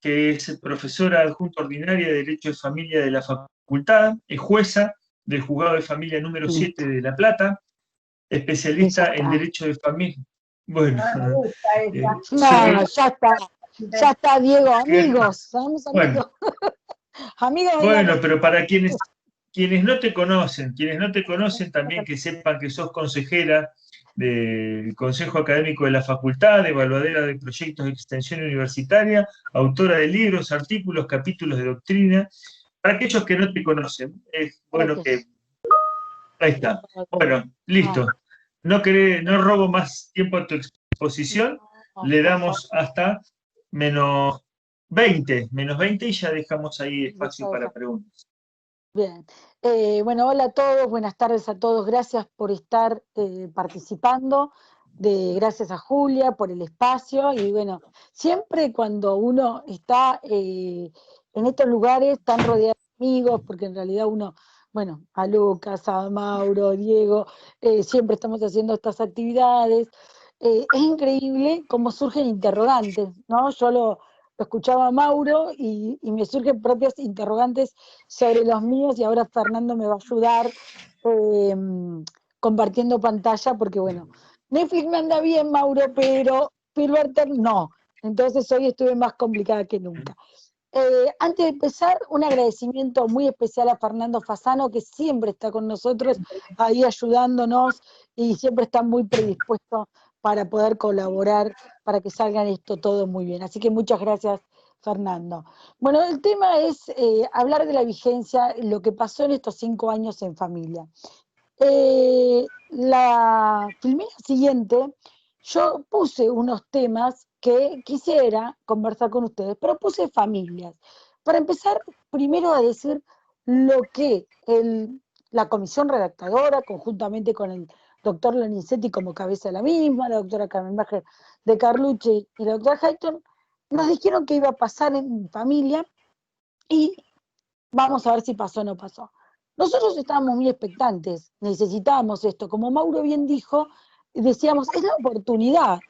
que es profesora adjunta ordinaria de Derecho de Familia de la Facultad, es jueza del Juzgado de Familia número 7 de La Plata, especialista en Derecho de Familia. Bueno, ya está, Diego, amigos, somos amigos. Amigos. Bueno, pero para quienes no te conocen también, que sepan que sos consejera del Consejo Académico de la Facultad, evaluadora de proyectos de extensión universitaria, autora de libros, artículos, capítulos de doctrina. Para aquellos que no te conocen, es bueno que... Ahí está. Bueno, listo. No robo más tiempo a tu exposición. Le damos hasta menos 20 y ya dejamos ahí espacio para preguntas. Bien. Bueno, hola a todos, buenas tardes a todos. Gracias por estar participando. Gracias a Julia por el espacio. Y bueno, siempre cuando uno está en estos lugares tan rodeado de amigos, porque en realidad uno, bueno, a Lucas, a Mauro, Diego, siempre estamos haciendo estas actividades. Es increíble cómo surgen interrogantes, ¿no? Yo lo escuchaba a Mauro y me surgen propios interrogantes sobre los míos, y ahora Fernando me va a ayudar compartiendo pantalla, porque bueno, Netflix me anda bien, Mauro, pero Filberter no. Entonces hoy estuve más complicada que nunca. Antes de empezar, un agradecimiento muy especial a Fernando Fasano, que siempre está con nosotros, ahí ayudándonos, y siempre está muy predispuesto para poder colaborar, para que salga esto todo muy bien. Así que muchas gracias, Fernando. Bueno, el tema es hablar de la vigencia, lo que pasó en estos 5 años en familia. La filmina siguiente, yo puse unos temas que quisiera conversar con ustedes, pero puse familias. Para empezar, primero a decir lo que la comisión redactadora, conjuntamente con el doctor Lonizetti como cabeza de la misma, la doctora Carmen Bajer de Carlucci y la doctora Hayton, nos dijeron que iba a pasar en familia, y vamos a ver si pasó o no pasó. Nosotros estábamos muy expectantes, necesitábamos esto, como Mauro bien dijo, decíamos, es la oportunidad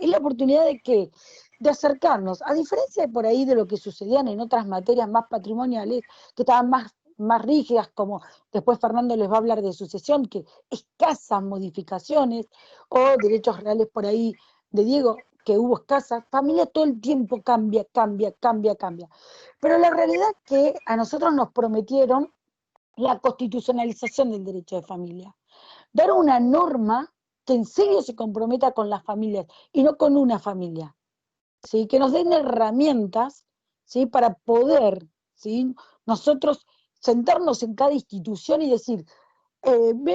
de que de acercarnos, a diferencia de por ahí de lo que sucedían en otras materias más patrimoniales, que estaban más rígidas, como después Fernando les va a hablar de sucesión, que escasas modificaciones, o derechos reales por ahí de Diego, que hubo escasas. Familia todo el tiempo cambia. Pero la realidad es que a nosotros nos prometieron la constitucionalización del derecho de familia, dar una norma que en serio se comprometa con las familias y no con una familia, ¿sí? Que nos den herramientas, ¿sí? Para poder, ¿sí? Nosotros sentarnos en cada institución y decir,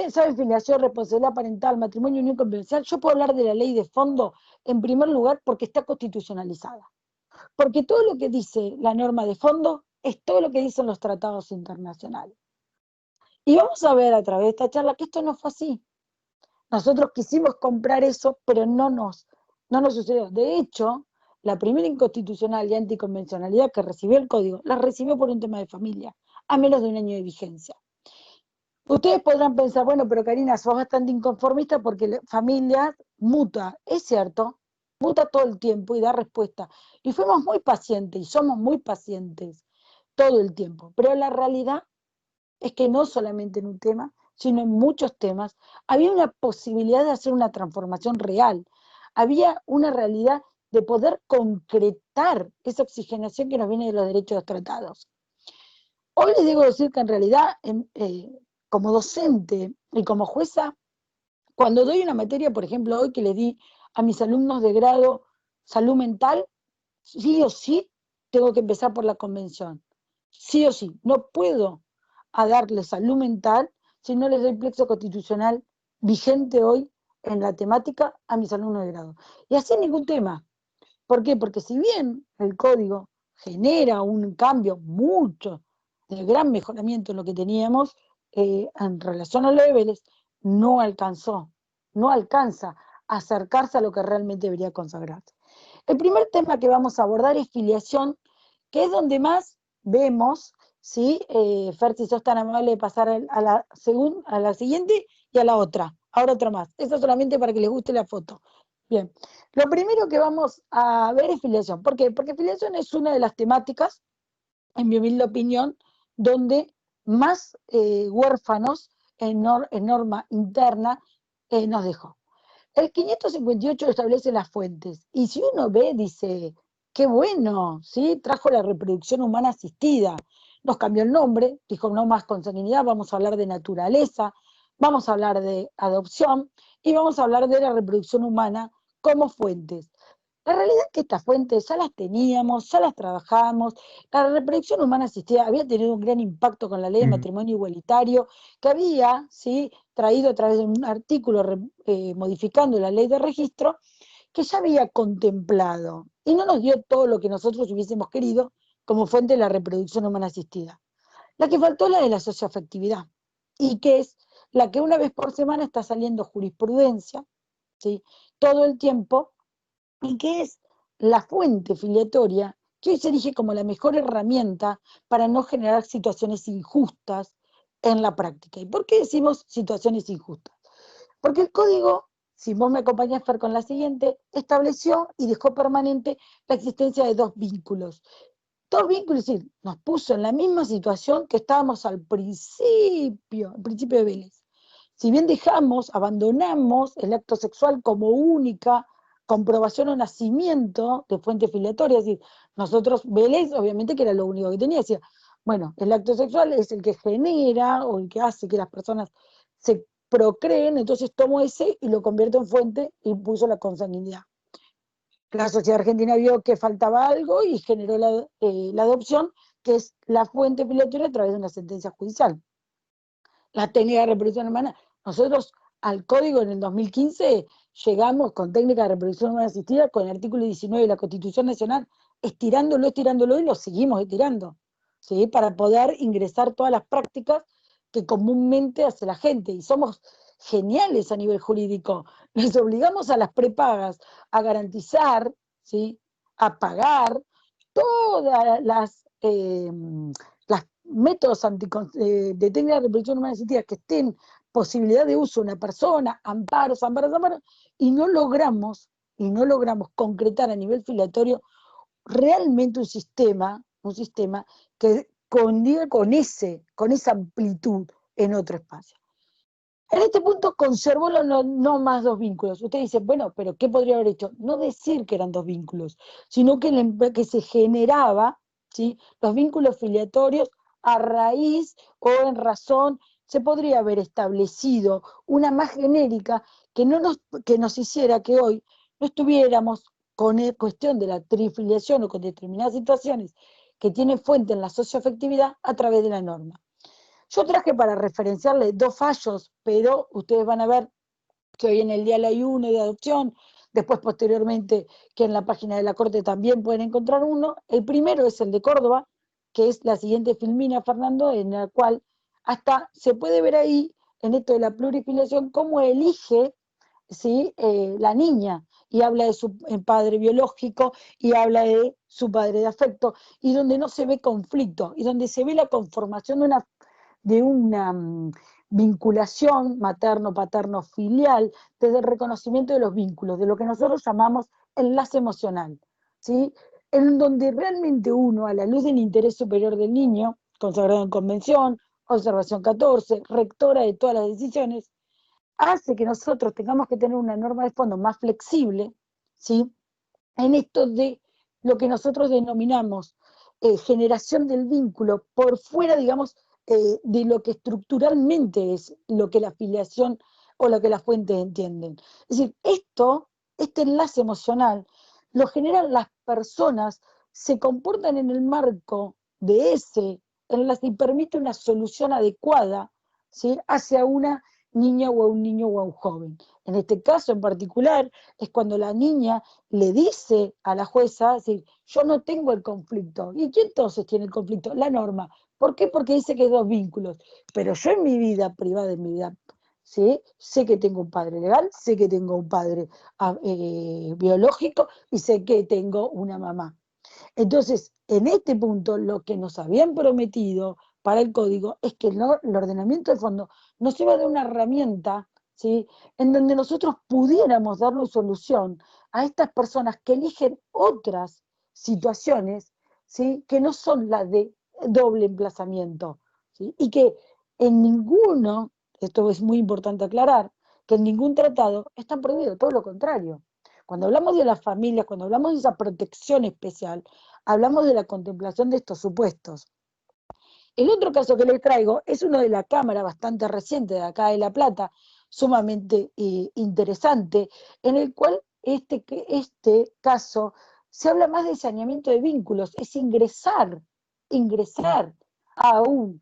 ¿saben? Filiación, responsabilidad parental, matrimonio, unión convivencial. Yo puedo hablar de la ley de fondo en primer lugar porque está constitucionalizada, porque todo lo que dice la norma de fondo es todo lo que dicen los tratados internacionales. Y vamos a ver a través de esta charla que esto no fue así. Nosotros quisimos comprar eso, pero no nos sucedió. De hecho, la primera inconstitucional y anticonvencionalidad que recibió el código, la recibió por un tema de familia, a menos de un año de vigencia. Ustedes podrán pensar, bueno, pero Karina, sos bastante inconformista porque familia muta. Es cierto, muta todo el tiempo y da respuesta. Y fuimos muy pacientes y somos muy pacientes todo el tiempo. Pero la realidad es que no solamente en un tema, sino en muchos temas, había una posibilidad de hacer una transformación real. Había una realidad de poder concretar esa oxigenación que nos viene de los derechos tratados. Hoy les debo decir que en realidad, como docente y como jueza, cuando doy una materia, por ejemplo, hoy que le di a mis alumnos de grado salud mental, sí o sí tengo que empezar por la convención. Sí o sí, no puedo darles salud mental si no les doy plexo constitucional vigente hoy en la temática a mis alumnos de grado. Y así en ningún tema. ¿Por qué? Porque si bien el código genera un cambio mucho de gran mejoramiento en lo que teníamos, en relación a los deberes, no alcanza a acercarse a lo que realmente debería consagrarse. El primer tema que vamos a abordar es filiación, que es donde más vemos, ¿sí? Fer, si sos tan amable de pasar a la siguiente y a la otra. Ahora otra más. Eso solamente para que les guste la foto. Bien. Lo primero que vamos a ver es filiación. ¿Por qué? Porque filiación es una de las temáticas, en mi humilde opinión, donde más huérfanos en norma interna nos dejó. El 558 establece las fuentes, y si uno ve, dice, qué bueno, ¿sí? Trajo la reproducción humana asistida, nos cambió el nombre, dijo no más consanguinidad, vamos a hablar de naturaleza, vamos a hablar de adopción, y vamos a hablar de la reproducción humana como fuentes. La realidad es que estas fuentes ya las teníamos, ya las trabajábamos. La reproducción humana asistida había tenido un gran impacto con la ley de matrimonio igualitario, que había, ¿sí?, traído a través de un artículo modificando la ley de registro, que ya había contemplado, y no nos dio todo lo que nosotros hubiésemos querido como fuente de la reproducción humana asistida. La que faltó es la de la socioafectividad, y que es la que una vez por semana está saliendo jurisprudencia, ¿sí?, todo el tiempo, y que es la fuente filiatoria que hoy se elige como la mejor herramienta para no generar situaciones injustas en la práctica. ¿Y por qué decimos situaciones injustas? Porque el código, si vos me acompañás, Fer, con la siguiente, estableció y dejó permanente la existencia de dos vínculos. Dos vínculos, es decir, nos puso en la misma situación que estábamos al principio de Vélez. Si bien abandonamos el acto sexual como única comprobación o nacimiento de fuente filiatoria, es decir, nosotros, Vélez, obviamente que era lo único que tenía, decía, bueno, el acto sexual es el que genera o el que hace que las personas se procreen, entonces tomo ese y lo convierto en fuente y puso la consanguinidad. La sociedad argentina vio que faltaba algo y generó la adopción, que es la fuente filiatoria a través de una sentencia judicial. La técnica de reproducción humana, nosotros al código en el 2015 llegamos con técnica de reproducción humana asistida con el artículo 19 de la Constitución Nacional, estirándolo y lo seguimos estirando, ¿sí?, para poder ingresar todas las prácticas que comúnmente hace la gente, y somos geniales a nivel jurídico, les obligamos a las prepagas a garantizar, ¿sí?, a pagar todas las métodos de técnica de reproducción humana asistida que estén posibilidad de uso de una persona, amparos, y no logramos concretar a nivel filiatorio realmente un sistema que condiga con esa amplitud en otro espacio. En este punto conservó no más dos vínculos. Usted dice, bueno, pero ¿qué podría haber hecho? No decir que eran dos vínculos, sino que se generaba, ¿sí?, los vínculos filiatorios a raíz o en razón. Se podría haber establecido una más genérica que nos hiciera que hoy no estuviéramos con cuestión de la trifiliación o con determinadas situaciones que tienen fuente en la socioafectividad a través de la norma. Yo traje para referenciarle dos fallos, pero ustedes van a ver que hoy en el día hay uno de adopción, después posteriormente que en la página de la Corte también pueden encontrar uno. El primero es el de Córdoba, que es la siguiente filmina, Fernando, en la cual hasta se puede ver ahí, en esto de la plurifiliación, cómo elige, ¿sí?, la niña, y habla de su padre biológico, y habla de su padre de afecto, y donde no se ve conflicto, y donde se ve la conformación de una vinculación materno-paterno-filial, desde el reconocimiento de los vínculos, de lo que nosotros llamamos enlace emocional, ¿sí?, en donde realmente uno, a la luz del interés superior del niño, consagrado en Convención, Observación 14, rectora de todas las decisiones, hace que nosotros tengamos que tener una norma de fondo más flexible, ¿sí?, en esto de lo que nosotros denominamos generación del vínculo por fuera, digamos, de lo que estructuralmente es lo que la filiación o lo que las fuentes entienden. Es decir, este enlace emocional lo generan las personas, se comportan en el marco de ese enlace y permite una solución adecuada, ¿sí?, hacia una niña o a un niño o a un joven. En este caso en particular es cuando la niña le dice a la jueza, es decir, yo no tengo el conflicto. ¿Y quién entonces tiene el conflicto? La norma. ¿Por qué? Porque dice que hay dos vínculos. Pero yo en mi vida privada, en mi vida, ¿sí?, sé que tengo un padre legal, sé que tengo un padre biológico y sé que tengo una mamá. Entonces, en este punto, lo que nos habían prometido para el código es que el ordenamiento de fondo nos iba a dar una herramienta, ¿sí?, en donde nosotros pudiéramos darle solución a estas personas que eligen otras situaciones, ¿sí?, que no son las de doble emplazamiento, ¿sí?, y que en ninguno, esto es muy importante aclarar, que en ningún tratado están prohibidos, todo lo contrario. Cuando hablamos de las familias, cuando hablamos de esa protección especial, hablamos de la contemplación de estos supuestos. El otro caso que les traigo es uno de la Cámara, bastante reciente, de acá de La Plata, sumamente interesante, en el cual este caso se habla más de saneamiento de vínculos, es ingresar a un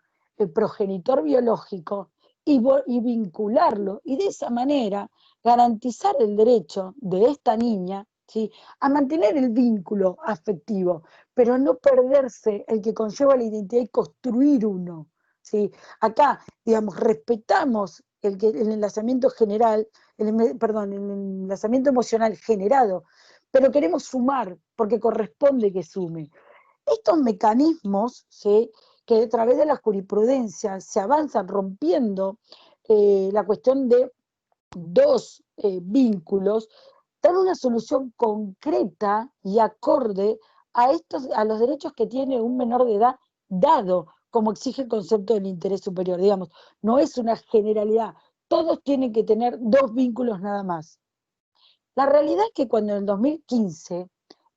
progenitor biológico y vincularlo, y de esa manera garantizar el derecho de esta niña, ¿sí?, a mantener el vínculo afectivo, pero no perderse el que conlleva la identidad y construir uno, ¿sí? Acá, digamos, respetamos el enlazamiento general, el enlazamiento emocional generado, pero queremos sumar, porque corresponde que sume. Estos mecanismos, ¿sí?, que a través de la jurisprudencia se avanzan rompiendo la cuestión de dos vínculos, dan una solución concreta y acorde a los derechos que tiene un menor de edad dado, como exige el concepto del interés superior. Digamos, no es una generalidad, todos tienen que tener dos vínculos nada más. La realidad es que cuando en el 2015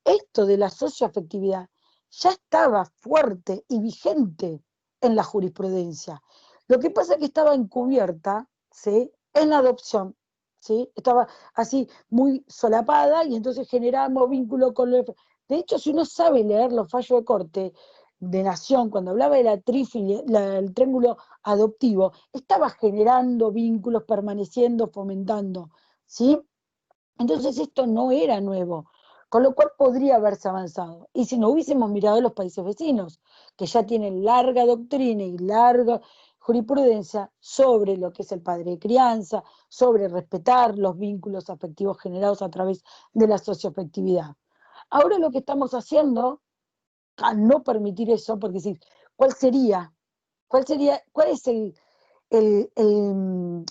esto de la socioafectividad ya estaba fuerte y vigente en la jurisprudencia. Lo que pasa es que estaba encubierta, ¿sí?, en la adopción, ¿sí? Estaba así muy solapada y entonces generamos vínculo con lo... De hecho, si uno sabe leer los fallos de corte de Nación, cuando hablaba de la trífilia, el triángulo adoptivo, estaba generando vínculos, permaneciendo, fomentando, ¿sí? Entonces esto no era nuevo, con lo cual podría haberse avanzado. Y si no hubiésemos mirado a los países vecinos, que ya tienen larga doctrina y larga jurisprudencia sobre lo que es el padre de crianza, sobre respetar los vínculos afectivos generados a través de la socioafectividad. Ahora lo que estamos haciendo, a no permitir eso, porque decir, ¿cuál es el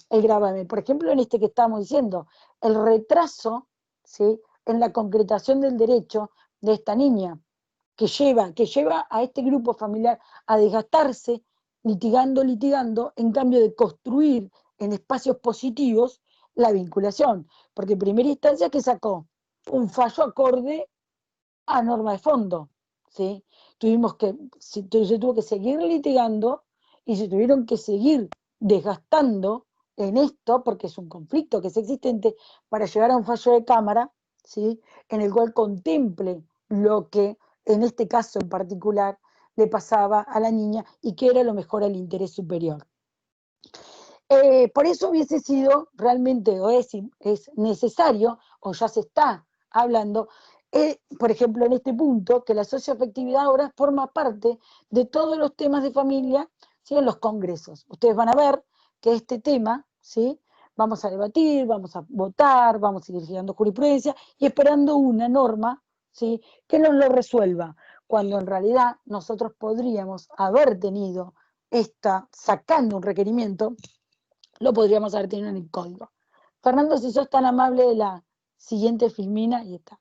gravamen? Por ejemplo, en este que estamos diciendo, el retraso, ¿sí?, en la concretación del derecho de esta niña, que lleva a este grupo familiar a desgastarse, litigando, en cambio de construir en espacios positivos la vinculación. Porque en primera instancia, ¿qué sacó? Un fallo acorde a norma de fondo, ¿sí? Se tuvo que seguir litigando y se tuvieron que seguir desgastando en esto, porque es un conflicto que es existente, para llegar a un fallo de cámara, ¿sí?, en el cual contemple lo que en este caso en particular le pasaba a la niña y que era lo mejor al interés superior. Por eso hubiese sido realmente, o es necesario, o ya se está hablando, por ejemplo, en este punto, que la socioafectividad ahora forma parte de todos los temas de familia, ¿sí?, en los congresos. Ustedes van a ver que este tema, ¿sí?, vamos a debatir, vamos a votar, vamos a seguir girando jurisprudencia y esperando una norma, ¿sí?, que nos lo resuelva, cuando en realidad nosotros podríamos haber tenido sacando un requerimiento, lo podríamos haber tenido en el código. Fernando, si sos tan amable, de la siguiente filmina, y está.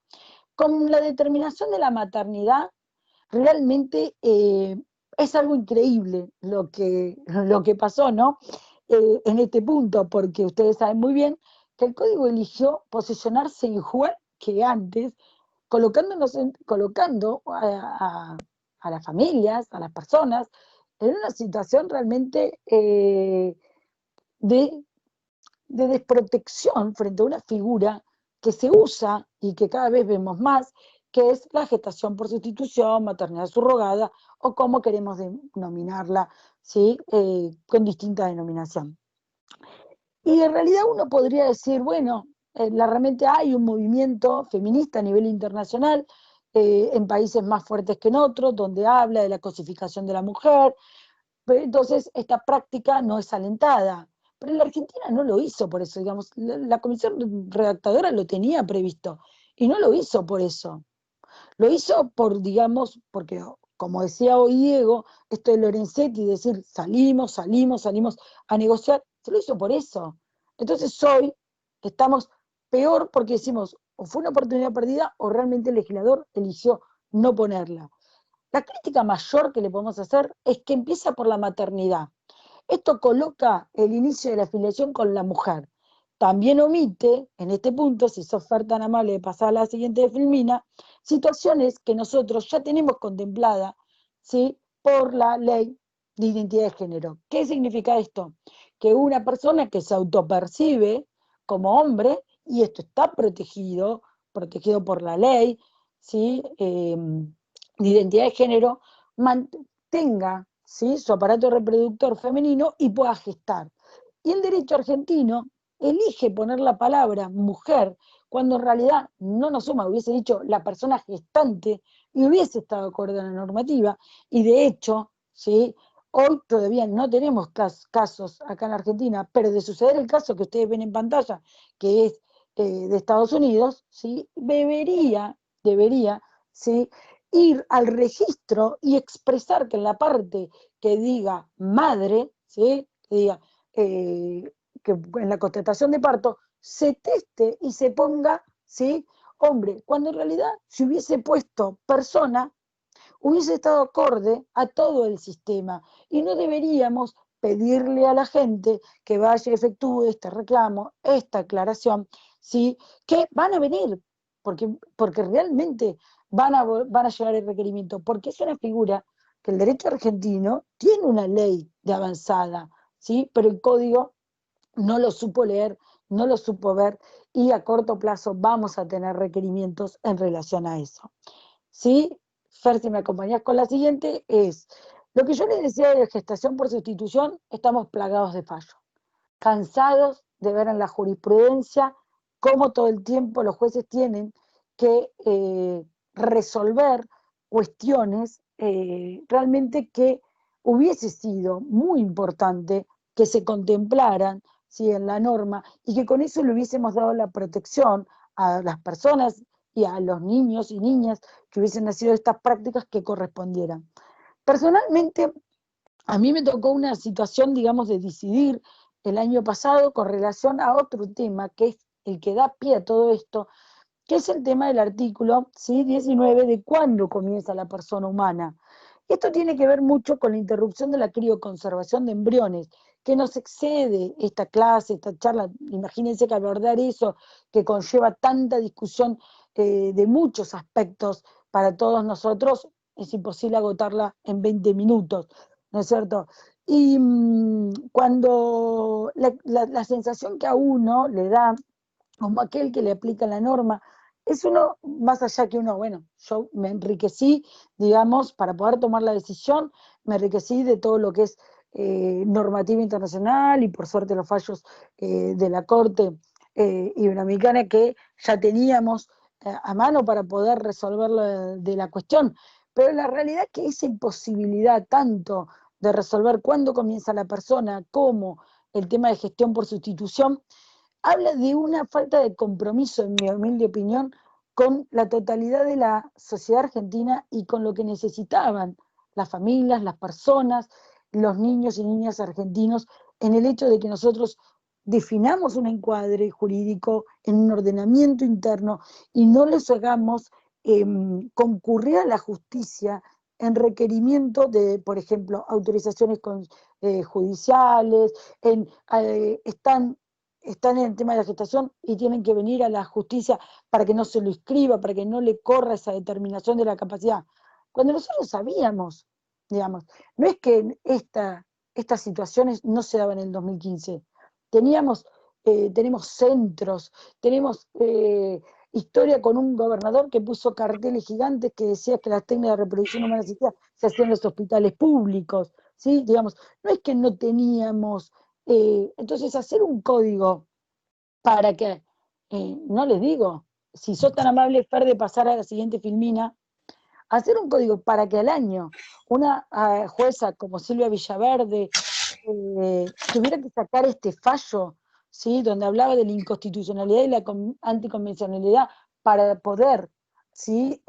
Con la determinación de la maternidad, realmente es algo increíble lo que pasó, ¿no? En este punto, porque ustedes saben muy bien que el código eligió posicionarse igual que antes, colocando a las familias, a las personas, en una situación realmente de desprotección frente a una figura que se usa y que cada vez vemos más, que es la gestación por sustitución, maternidad subrogada, o como queremos denominarla, ¿sí?, con distinta denominación. Y en realidad uno podría decir, bueno, realmente hay un movimiento feminista a nivel internacional, en países más fuertes que en otros, donde habla de la cosificación de la mujer, pero entonces esta práctica no es alentada. Pero la Argentina no lo hizo por eso, digamos, la comisión redactadora lo tenía previsto, y no lo hizo por eso. Lo hizo digamos, porque, como decía hoy Diego, esto de Lorenzetti, decir salimos a negociar, se lo hizo por eso. Entonces hoy estamos peor porque decimos, o fue una oportunidad perdida, o realmente el legislador eligió no ponerla. La crítica mayor que le podemos hacer es que empieza por la maternidad. Esto coloca el inicio de la afiliación con la mujer. También omite, en este punto, si sos tan amable de pasar a la siguiente filmina, situaciones que nosotros ya tenemos contempladas, ¿sí?, por la ley de identidad de género. ¿Qué significa esto? que una persona que se autopercibe como hombre, y esto está protegido por la ley, ¿sí? De identidad de género, tenga, ¿sí?, su aparato reproductor femenino y pueda gestar. Y el derecho argentino elige poner la palabra mujer, cuando en realidad no nos suma, hubiese dicho la persona gestante y hubiese estado acorde a la normativa, y de hecho, ¿sí?, hoy todavía no tenemos casos acá en la Argentina, pero de suceder el caso que ustedes ven en pantalla, que es de Estados Unidos, ¿sí?, debería, ¿sí?, ir al registro y expresar que en la parte que diga madre, ¿sí?, que diga que en la constatación de parto se teste y se ponga, ¿sí?, hombre, cuando en realidad si hubiese puesto persona, hubiese estado acorde a todo el sistema, y no deberíamos pedirle a la gente que vaya y efectúe este reclamo, esta aclaración, ¿sí?, que van a venir, porque realmente van a llegar el requerimiento, porque es una figura que el derecho argentino tiene una ley de avanzada, ¿sí?, pero el código no lo supo leer, no lo supo ver, y a corto plazo vamos a tener requerimientos en relación a eso. ¿Sí? Fer, si me acompañás con la siguiente, es lo que yo les decía de gestación por sustitución. Estamos plagados de fallos, cansados de ver en la jurisprudencia cómo todo el tiempo los jueces tienen que resolver cuestiones realmente que hubiese sido muy importante que se contemplaran, ¿sí?, en la norma, y que con eso le hubiésemos dado la protección a las personas y a los niños y niñas que hubiesen nacido de estas prácticas que correspondieran. Personalmente, a mí me tocó una situación, digamos, de decidir el año pasado con relación a otro tema, que es el que da pie a todo esto, que es el tema del artículo, ¿sí?, 19, de cuándo comienza la persona humana. Esto tiene que ver mucho con la interrupción de la crioconservación de embriones, que nos excede esta clase, esta charla. Imagínense que abordar eso, que conlleva tanta discusión de muchos aspectos para todos nosotros, es imposible agotarla en 20 minutos, ¿no es cierto? Y cuando la sensación que a uno le da, como aquel que le aplica la norma, es uno, más allá que uno, bueno, yo me enriquecí, digamos, para poder tomar la decisión, me enriquecí de todo lo que es normativa internacional, y por suerte los fallos de la Corte Iberoamericana que ya teníamos a mano para poder resolver de la cuestión. Pero la realidad es que esa imposibilidad tanto de resolver cuándo comienza la persona como el tema de gestión por sustitución, habla de una falta de compromiso, en mi humilde opinión, con la totalidad de la sociedad argentina y con lo que necesitaban las familias, las personas, los niños y niñas argentinos, en el hecho de que nosotros definamos un encuadre jurídico en un ordenamiento interno y no les hagamos concurrir a la justicia en requerimiento de, por ejemplo, autorizaciones judiciales, están en el tema de la gestación y tienen que venir a la justicia para que no se lo inscriba, para que no le corra esa determinación de la capacidad. Cuando nosotros sabíamos, digamos, no es que estas situaciones no se daban en el 2015. Tenemos centros, tenemos historia con un gobernador que puso carteles gigantes que decía que las técnicas de reproducción humana asistida se hacían en los hospitales públicos, ¿sí? Digamos, no es que no teníamos. Entonces, hacer un código para que, no les digo, si sos tan amable, Fer, de pasar a la siguiente filmina, hacer un código para que al año una jueza como Silvia Villaverde tuviera que sacar este fallo, ¿sí?, donde hablaba de la inconstitucionalidad y la anticonvencionalidad para poder, ¿sí?,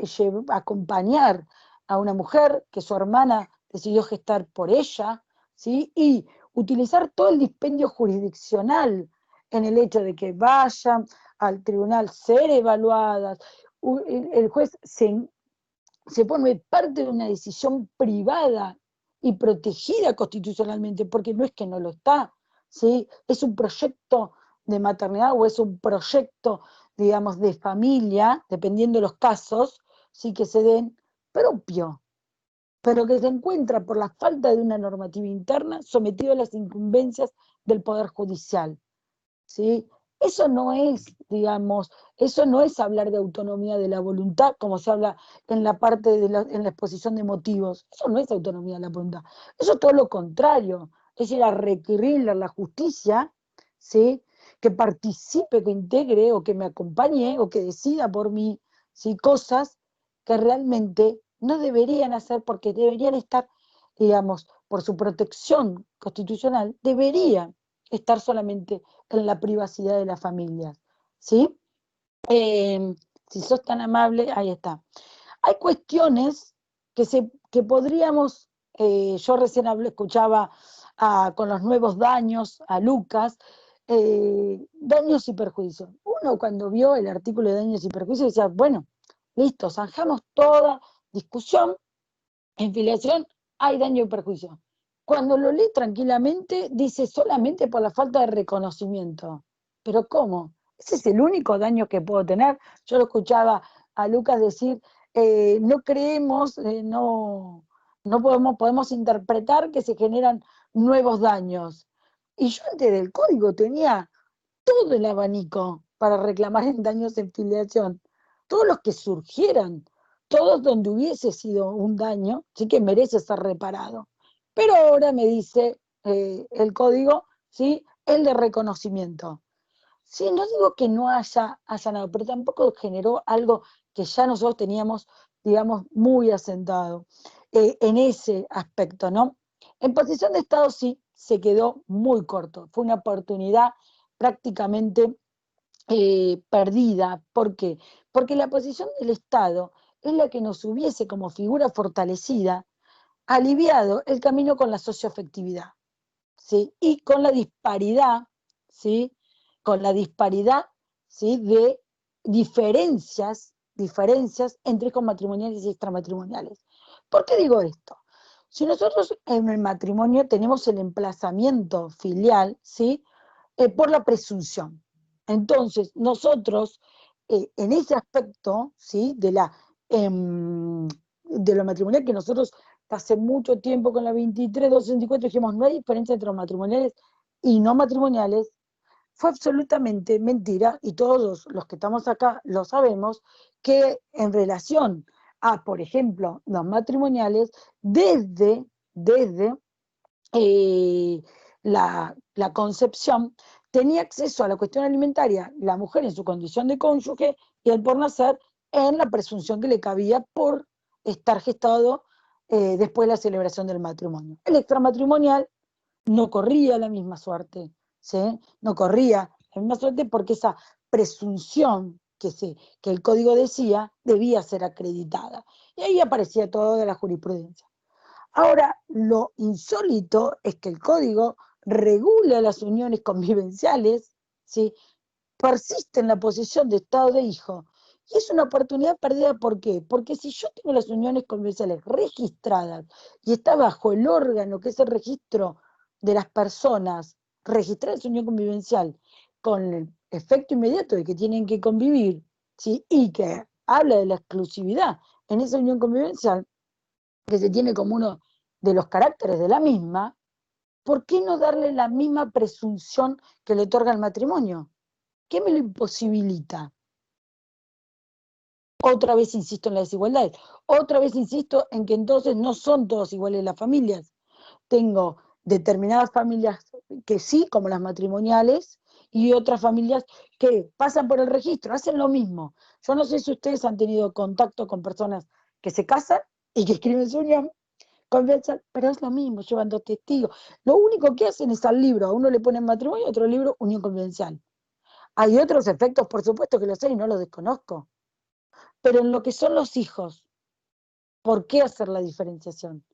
acompañar a una mujer que su hermana decidió gestar por ella, ¿sí?, y utilizar todo el dispendio jurisdiccional en el hecho de que vayan al tribunal ser evaluadas. El juez se pone parte de una decisión privada y protegida constitucionalmente, porque no es que no lo está, ¿sí? Es un proyecto de maternidad o es un proyecto, digamos, de familia, dependiendo de los casos, sí, que se den propio. pero que se encuentra por la falta de una normativa interna sometido a las incumbencias del Poder Judicial, ¿sí? Eso no es, digamos, eso no es hablar de autonomía de la voluntad, como se habla en la parte en la exposición de motivos. Eso no es autonomía de la voluntad. Eso es todo lo contrario. Es ir a requerirle a la justicia, ¿sí?, que participe, que integre, o que me acompañe, o que decida por mí, ¿sí?, cosas que realmente no deberían hacer, porque deberían estar, digamos, por su protección constitucional, deberían estar solamente en la privacidad de las familias, ¿sí? Si sos tan amable, ahí está. Hay cuestiones que podríamos, yo recién escuchaba con los nuevos daños a Lucas, daños y perjuicios. Uno cuando vio el artículo de daños y perjuicios decía, bueno, listo, zanjamos toda discusión, en filiación hay daño y perjuicio. Cuando lo lee tranquilamente, dice solamente por la falta de reconocimiento. ¿Pero cómo? ¿Ese es el único daño que puedo tener? Yo lo escuchaba a Lucas decir, no creemos, no podemos interpretar que se generan nuevos daños. Y yo antes del código tenía todo el abanico para reclamar en daños en filiación. Todos los que surgieran, todos donde hubiese sido un daño, sí que merece ser reparado. Pero ahora me dice el código, ¿sí?, el de reconocimiento. Sí, no digo que no haya allanado, pero tampoco generó algo que ya nosotros teníamos, digamos, muy asentado en ese aspecto, ¿no? En posición de Estado sí, se quedó muy corto. Fue una oportunidad prácticamente perdida. ¿Por qué? Porque la posición del Estado es la que nos hubiese, como figura fortalecida, aliviado el camino con la socioafectividad, ¿sí?, y con la disparidad, ¿sí?, con la disparidad, ¿sí?, de diferencias entre hijos matrimoniales y extramatrimoniales. ¿Por qué digo esto? Si nosotros en el matrimonio tenemos el emplazamiento filial, ¿sí?, por la presunción. Entonces, nosotros, en ese aspecto, ¿sí?, de lo matrimonial, que nosotros hace mucho tiempo con la 23.264 dijimos, no hay diferencia entre los matrimoniales y no matrimoniales, fue absolutamente mentira, y todos los que estamos acá lo sabemos, que en relación a, por ejemplo, los matrimoniales, desde la concepción, tenía acceso a la cuestión alimentaria la mujer en su condición de cónyuge y el por nacer en la presunción que le cabía por estar gestado después de la celebración del matrimonio. El extramatrimonial no corría la misma suerte, ¿sí? No corría la misma suerte porque esa presunción que el código decía debía ser acreditada. Y ahí aparecía toda la jurisprudencia. Ahora, lo insólito es que el código regula las uniones convivenciales, ¿sí?, persiste en la posición de estado de hijo, y es una oportunidad perdida. ¿Por qué? Porque si yo tengo las uniones convivenciales registradas y está bajo el órgano que es el registro de las personas registradas en su unión convivencial, con el efecto inmediato de que tienen que convivir, ¿sí?, y que habla de la exclusividad en esa unión convivencial, que se tiene como uno de los caracteres de la misma, ¿por qué no darle la misma presunción que le otorga el matrimonio? ¿Qué me lo imposibilita? Otra vez insisto en la desigualdad. Otra vez insisto en que entonces no son todas iguales las familias. Tengo determinadas familias que sí, como las matrimoniales, y otras familias que pasan por el registro, hacen lo mismo. Yo no sé si ustedes han tenido contacto con personas que se casan y que escriben su unión confianza, pero es lo mismo, llevan dos testigos. Lo único que hacen es al libro, a uno le ponen matrimonio, a otro libro unión confidencial. Hay otros efectos, por supuesto que los sé y no los desconozco, pero en lo que son los hijos, ¿por qué hacer la diferenciación?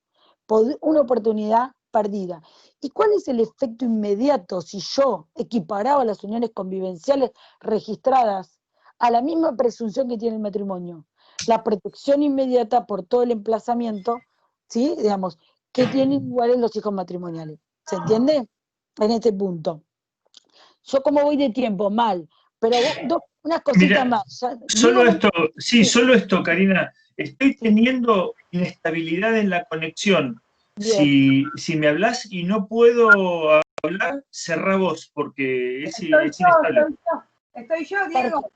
Una oportunidad perdida. ¿Y cuál es el efecto inmediato si yo equiparaba las uniones convivenciales registradas a la misma presunción que tiene el matrimonio? La protección inmediata por todo el emplazamiento, ¿sí?, digamos, que tienen iguales los hijos matrimoniales. ¿Se entiende? En este punto. Yo como voy de tiempo, mal, pero unas cositas Mira, más. solo esto, Karina, Estoy teniendo inestabilidad en la conexión. Si me hablas y no puedo hablar, cerrá vos, porque es inestable. Estoy yo, Diego.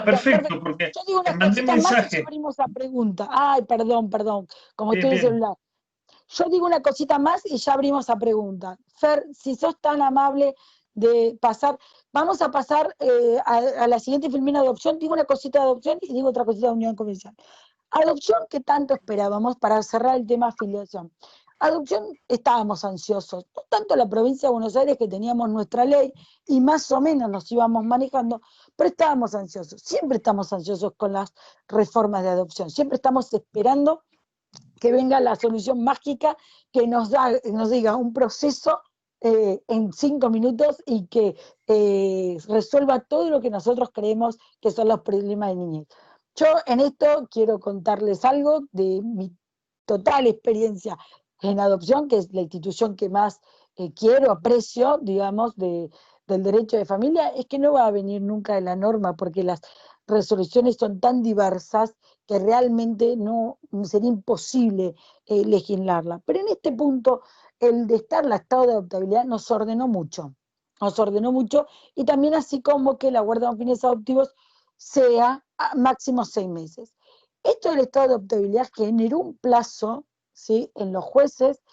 Perfecto, porque yo digo te una mandé cosita más y ya mensaje. abrimos la pregunta. Ay, perdón, como Bien, estoy en el bien. celular. Yo digo una cosita más y ya abrimos la pregunta. Fer, si sos tan amable de pasar, vamos a pasar a la siguiente filmina de adopción. Digo una cosita de adopción y digo otra cosita de unión comercial. Adopción que tanto esperábamos para cerrar el tema afiliación. Adopción estábamos ansiosos, no tanto la provincia de Buenos Aires que teníamos nuestra ley y más o menos nos íbamos manejando, pero estábamos ansiosos. Siempre estamos ansiosos con las reformas de adopción, siempre estamos esperando que venga la solución mágica que nos diga un proceso en 5 minutos y que resuelva todo lo que nosotros creemos que son los problemas de niñez. Yo en esto quiero contarles algo de mi total experiencia en adopción, que es la institución que más quiero, aprecio, digamos, del derecho de familia, es que no va a venir nunca de la norma, porque las resoluciones son tan diversas que realmente no sería imposible legislarla. Pero en este punto, el de estar en el estado de adoptabilidad nos ordenó mucho y también así como que la guarda con fines adoptivos sea a máximo 6 meses. Esto del estado de adoptabilidad generó un plazo, ¿sí?, en los jueces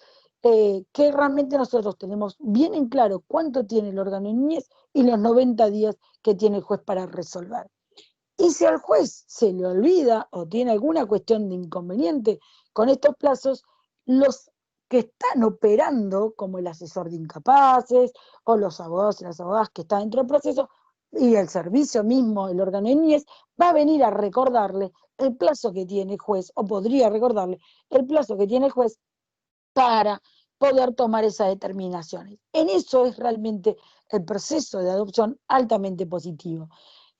que realmente nosotros tenemos bien en claro cuánto tiene el órgano de niñez y los 90 días que tiene el juez para resolver. Y si al juez se le olvida o tiene alguna cuestión de inconveniente con estos plazos, los que están operando, como el asesor de incapaces o los abogados y las abogadas que están dentro del proceso, y el servicio mismo, el órgano de niñez, va a venir a recordarle el plazo que tiene el juez, o podría recordarle el plazo que tiene el juez para poder tomar esas determinaciones. En eso es realmente el proceso de adopción altamente positivo.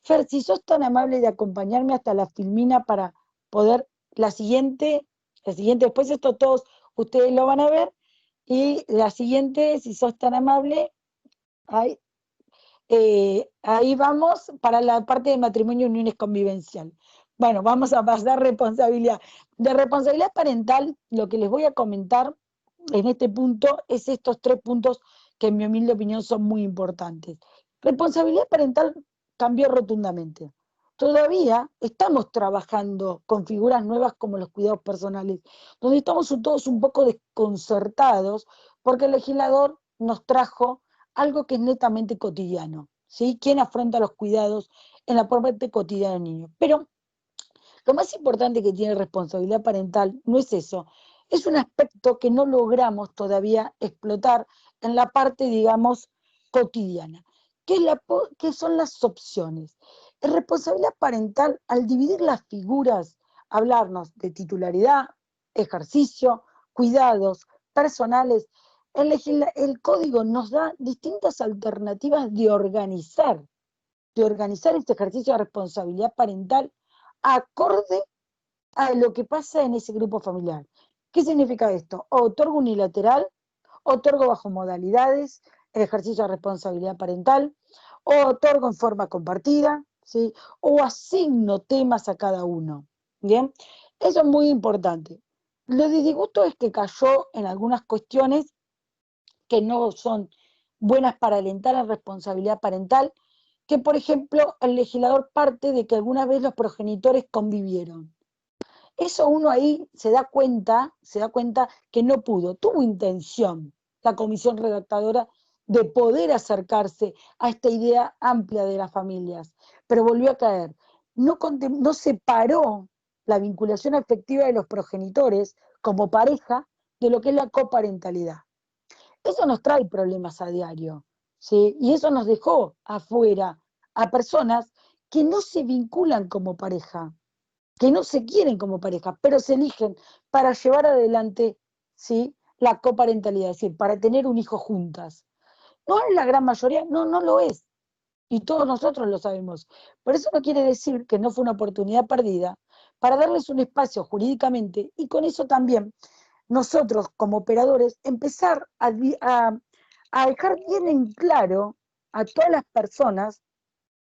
Fer, si sos tan amable de acompañarme hasta la filmina para poder, la siguiente, después esto todos ustedes lo van a ver, y la siguiente, si sos tan amable, ahí vamos para la parte de matrimonio y uniones convivencial. Bueno, vamos a pasar responsabilidad. De responsabilidad parental, lo que les voy a comentar en este punto es estos 3 puntos que en mi humilde opinión son muy importantes. Responsabilidad parental cambió rotundamente. Todavía estamos trabajando con figuras nuevas como los cuidados personales, donde estamos todos un poco desconcertados porque el legislador nos trajo algo que es netamente cotidiano, ¿sí? ¿Quién afronta los cuidados en la parte cotidiana del niño? Pero lo más importante que tiene responsabilidad parental no es eso, es un aspecto que no logramos todavía explotar en la parte, digamos, cotidiana. ¿Qué son las opciones? En responsabilidad parental, al dividir las figuras, hablarnos de titularidad, ejercicio, cuidados personales, el código nos da distintas alternativas de organizar este ejercicio de responsabilidad parental acorde a lo que pasa en ese grupo familiar. ¿Qué significa esto? O otorgo unilateral, otorgo bajo modalidades el ejercicio de responsabilidad parental, o otorgo en forma compartida, ¿sí?, o asigno temas a cada uno. ¿Bien? Eso es muy importante. Lo de disgusto es que cayó en algunas cuestiones que no son buenas para alentar la responsabilidad parental, que por ejemplo el legislador parte de que alguna vez los progenitores convivieron. Eso uno ahí se da cuenta que no pudo, tuvo intención la comisión redactadora de poder acercarse a esta idea amplia de las familias, pero volvió a caer. No separó la vinculación afectiva de los progenitores como pareja de lo que es la coparentalidad. Eso nos trae problemas a diario, ¿sí? Y eso nos dejó afuera a personas que no se vinculan como pareja, que no se quieren como pareja, pero se eligen para llevar adelante, ¿sí?, la coparentalidad, es decir, para tener un hijo juntas. No es la gran mayoría, no lo es. Y todos nosotros lo sabemos. Pero eso no quiere decir que no fue una oportunidad perdida para darles un espacio jurídicamente y con eso también nosotros como operadores empezar a dejar bien en claro a todas las personas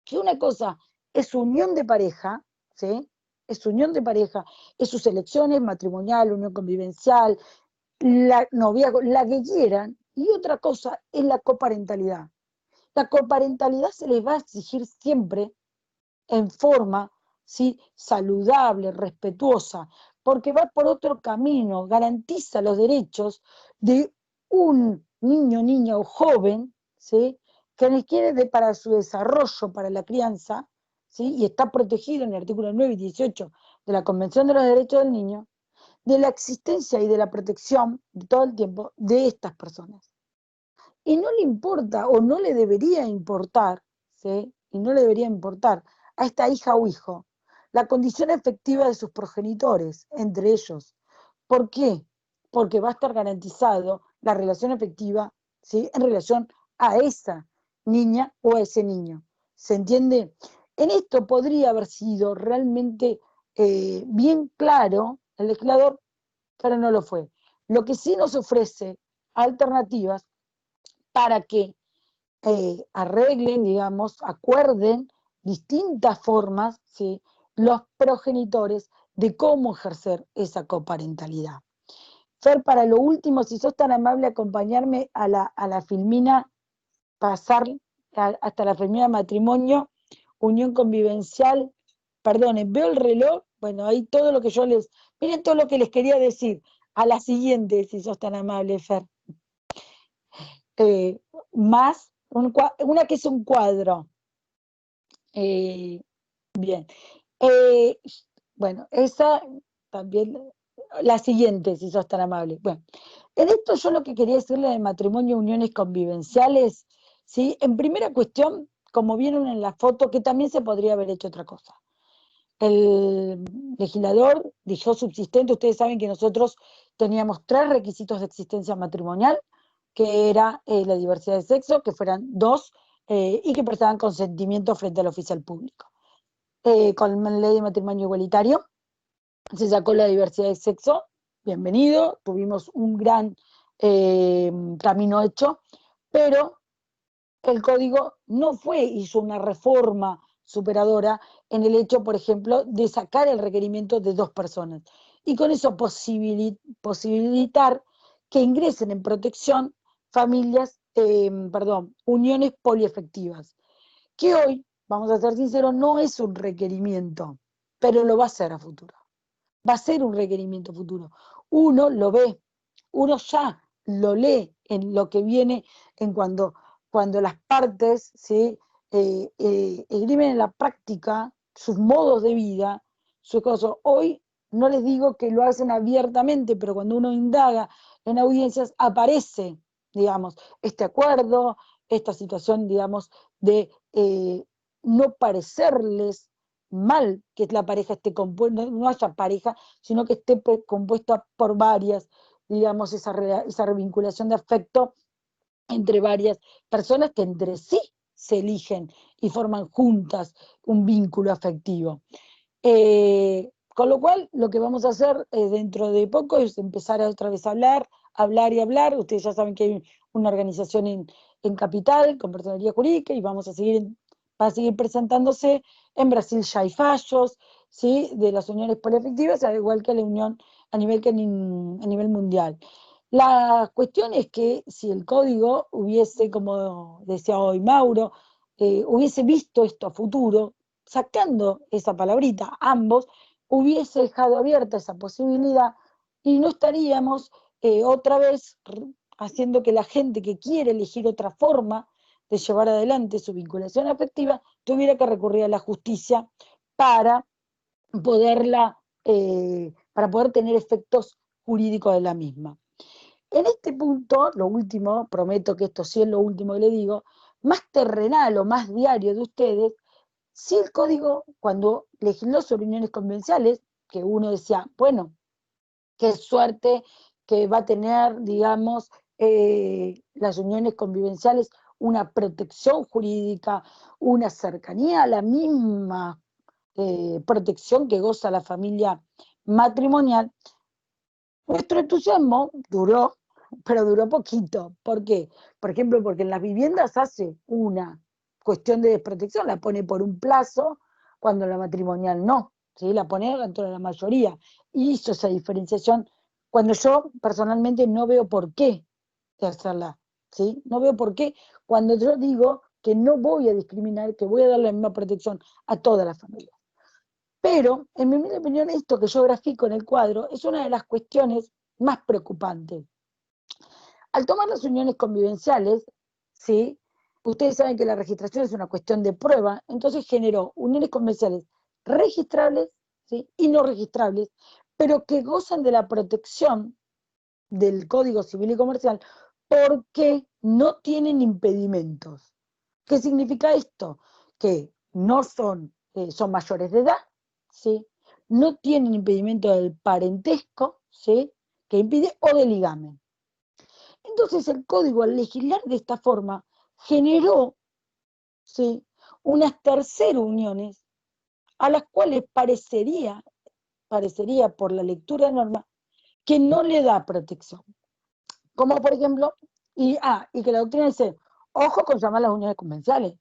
que una cosa es unión de pareja, ¿sí?, es su unión de pareja, es sus elecciones, matrimonial, unión convivencial, la noviazgo, la que quieran, y otra cosa es la coparentalidad. La coparentalidad se les va a exigir siempre en forma, ¿sí?, saludable, respetuosa, porque va por otro camino, garantiza los derechos de un niño, niña o joven, ¿sí?, que requiere para su desarrollo, para la crianza, ¿sí?, y está protegido en el artículo 9 y 18 de la Convención de los Derechos del Niño, de la existencia y de la protección de todo el tiempo de estas personas. Y no le importa, o no le debería importar, ¿sí?, y no le debería importar a esta hija o hijo la condición efectiva de sus progenitores, entre ellos. ¿Por qué? Porque va a estar garantizado la relación efectiva, ¿sí?, en relación a esa niña o a ese niño. ¿Se entiende? En esto podría haber sido realmente bien claro el legislador, pero no lo fue. Lo que sí nos ofrece alternativas para que arreglen, digamos, acuerden distintas formas, ¿sí?, los progenitores de cómo ejercer esa coparentalidad. Fer, para lo último, si sos tan amable, acompañarme a la filmina, pasar hasta la filmina de matrimonio, unión convivencial, perdonen, veo el reloj, bueno, ahí todo lo que yo les, miren todo lo que les quería decir, a la siguiente, si sos tan amable, Fer. Más, una que es un cuadro. Bien. Bueno, esa también, la siguiente, si sos tan amable. Bueno, en esto yo lo que quería decirle de matrimonio, uniones convivenciales, ¿sí? En primera cuestión, como vieron en la foto, que también se podría haber hecho otra cosa. El legislador dejó subsistente, ustedes saben que nosotros teníamos 3 requisitos de existencia matrimonial, que era la diversidad de sexo, que fueran 2, y que prestaban consentimiento frente al oficial público. Con la ley de matrimonio igualitario se sacó la diversidad de sexo, bienvenido, tuvimos un gran camino hecho, pero el código no hizo una reforma superadora en el hecho, por ejemplo, de sacar el requerimiento de 2 personas, y con eso posibilitar que ingresen en protección familias, uniones poliafectivas, que hoy, vamos a ser sinceros, no es un requerimiento, pero lo va a ser a futuro. Va a ser un requerimiento futuro. Uno lo ve, uno ya lo lee en lo que viene en cuando las partes, ¿sí?, esgrimen en la práctica sus modos de vida, sus cosas. Hoy no les digo que lo hacen abiertamente, pero cuando uno indaga en audiencias aparece, digamos, este acuerdo, esta situación, digamos, de no parecerles mal que la pareja esté compuesta, no haya pareja, sino que esté compuesta por varias, digamos, esa revinculación de afecto entre varias personas que entre sí se eligen y forman juntas un vínculo afectivo. Con lo cual, lo que vamos a hacer dentro de poco es empezar otra vez a hablar y hablar. Ustedes ya saben que hay una organización en Capital con personería jurídica y va a seguir presentándose. En Brasil ya hay fallos, ¿sí?, de las uniones poliafectivas, al igual que la unión a nivel mundial. La cuestión es que si el código hubiese, como decía hoy Mauro, hubiese visto esto a futuro, sacando esa palabrita, ambos, hubiese dejado abierta esa posibilidad y no estaríamos otra vez haciendo que la gente que quiere elegir otra forma de llevar adelante su vinculación afectiva tuviera que recurrir a la justicia para poder tener efectos jurídicos de la misma. En este punto, lo último, prometo que esto sí es lo último que le digo, más terrenal o más diario de ustedes, si el código, cuando legisló sobre uniones convivenciales, que uno decía, bueno, qué suerte que va a tener, digamos, las uniones convivenciales, una protección jurídica, una cercanía a la misma protección que goza la familia matrimonial. Nuestro entusiasmo duró, pero duró poquito. ¿Por qué? Por ejemplo, porque en las viviendas hace una cuestión de desprotección, la pone por un plazo, cuando la matrimonial no, ¿sí? La pone dentro de la mayoría. Y hizo esa diferenciación cuando yo personalmente no veo por qué de hacerla, ¿sí? No veo por qué cuando yo digo que no voy a discriminar, que voy a dar la misma protección a todas las familias. Pero, en mi humilde opinión, esto que yo grafico en el cuadro es una de las cuestiones más preocupantes. Al tomar las uniones convivenciales, ¿sí? Ustedes saben que la registración es una cuestión de prueba, entonces generó uniones convivenciales registrables, ¿sí? Y no registrables, pero que gozan de la protección del Código Civil y Comercial porque no tienen impedimentos. ¿Qué significa esto? Que no son mayores de edad, ¿sí? No tienen impedimento del parentesco, ¿sí? Que impide, o del ligamen. Entonces el código, al legislar de esta forma, generó, ¿sí?, unas terceras uniones a las cuales parecería por la lectura de norma que no le da protección. Como por ejemplo, y que la doctrina dice, ojo con llamar las uniones convencionales.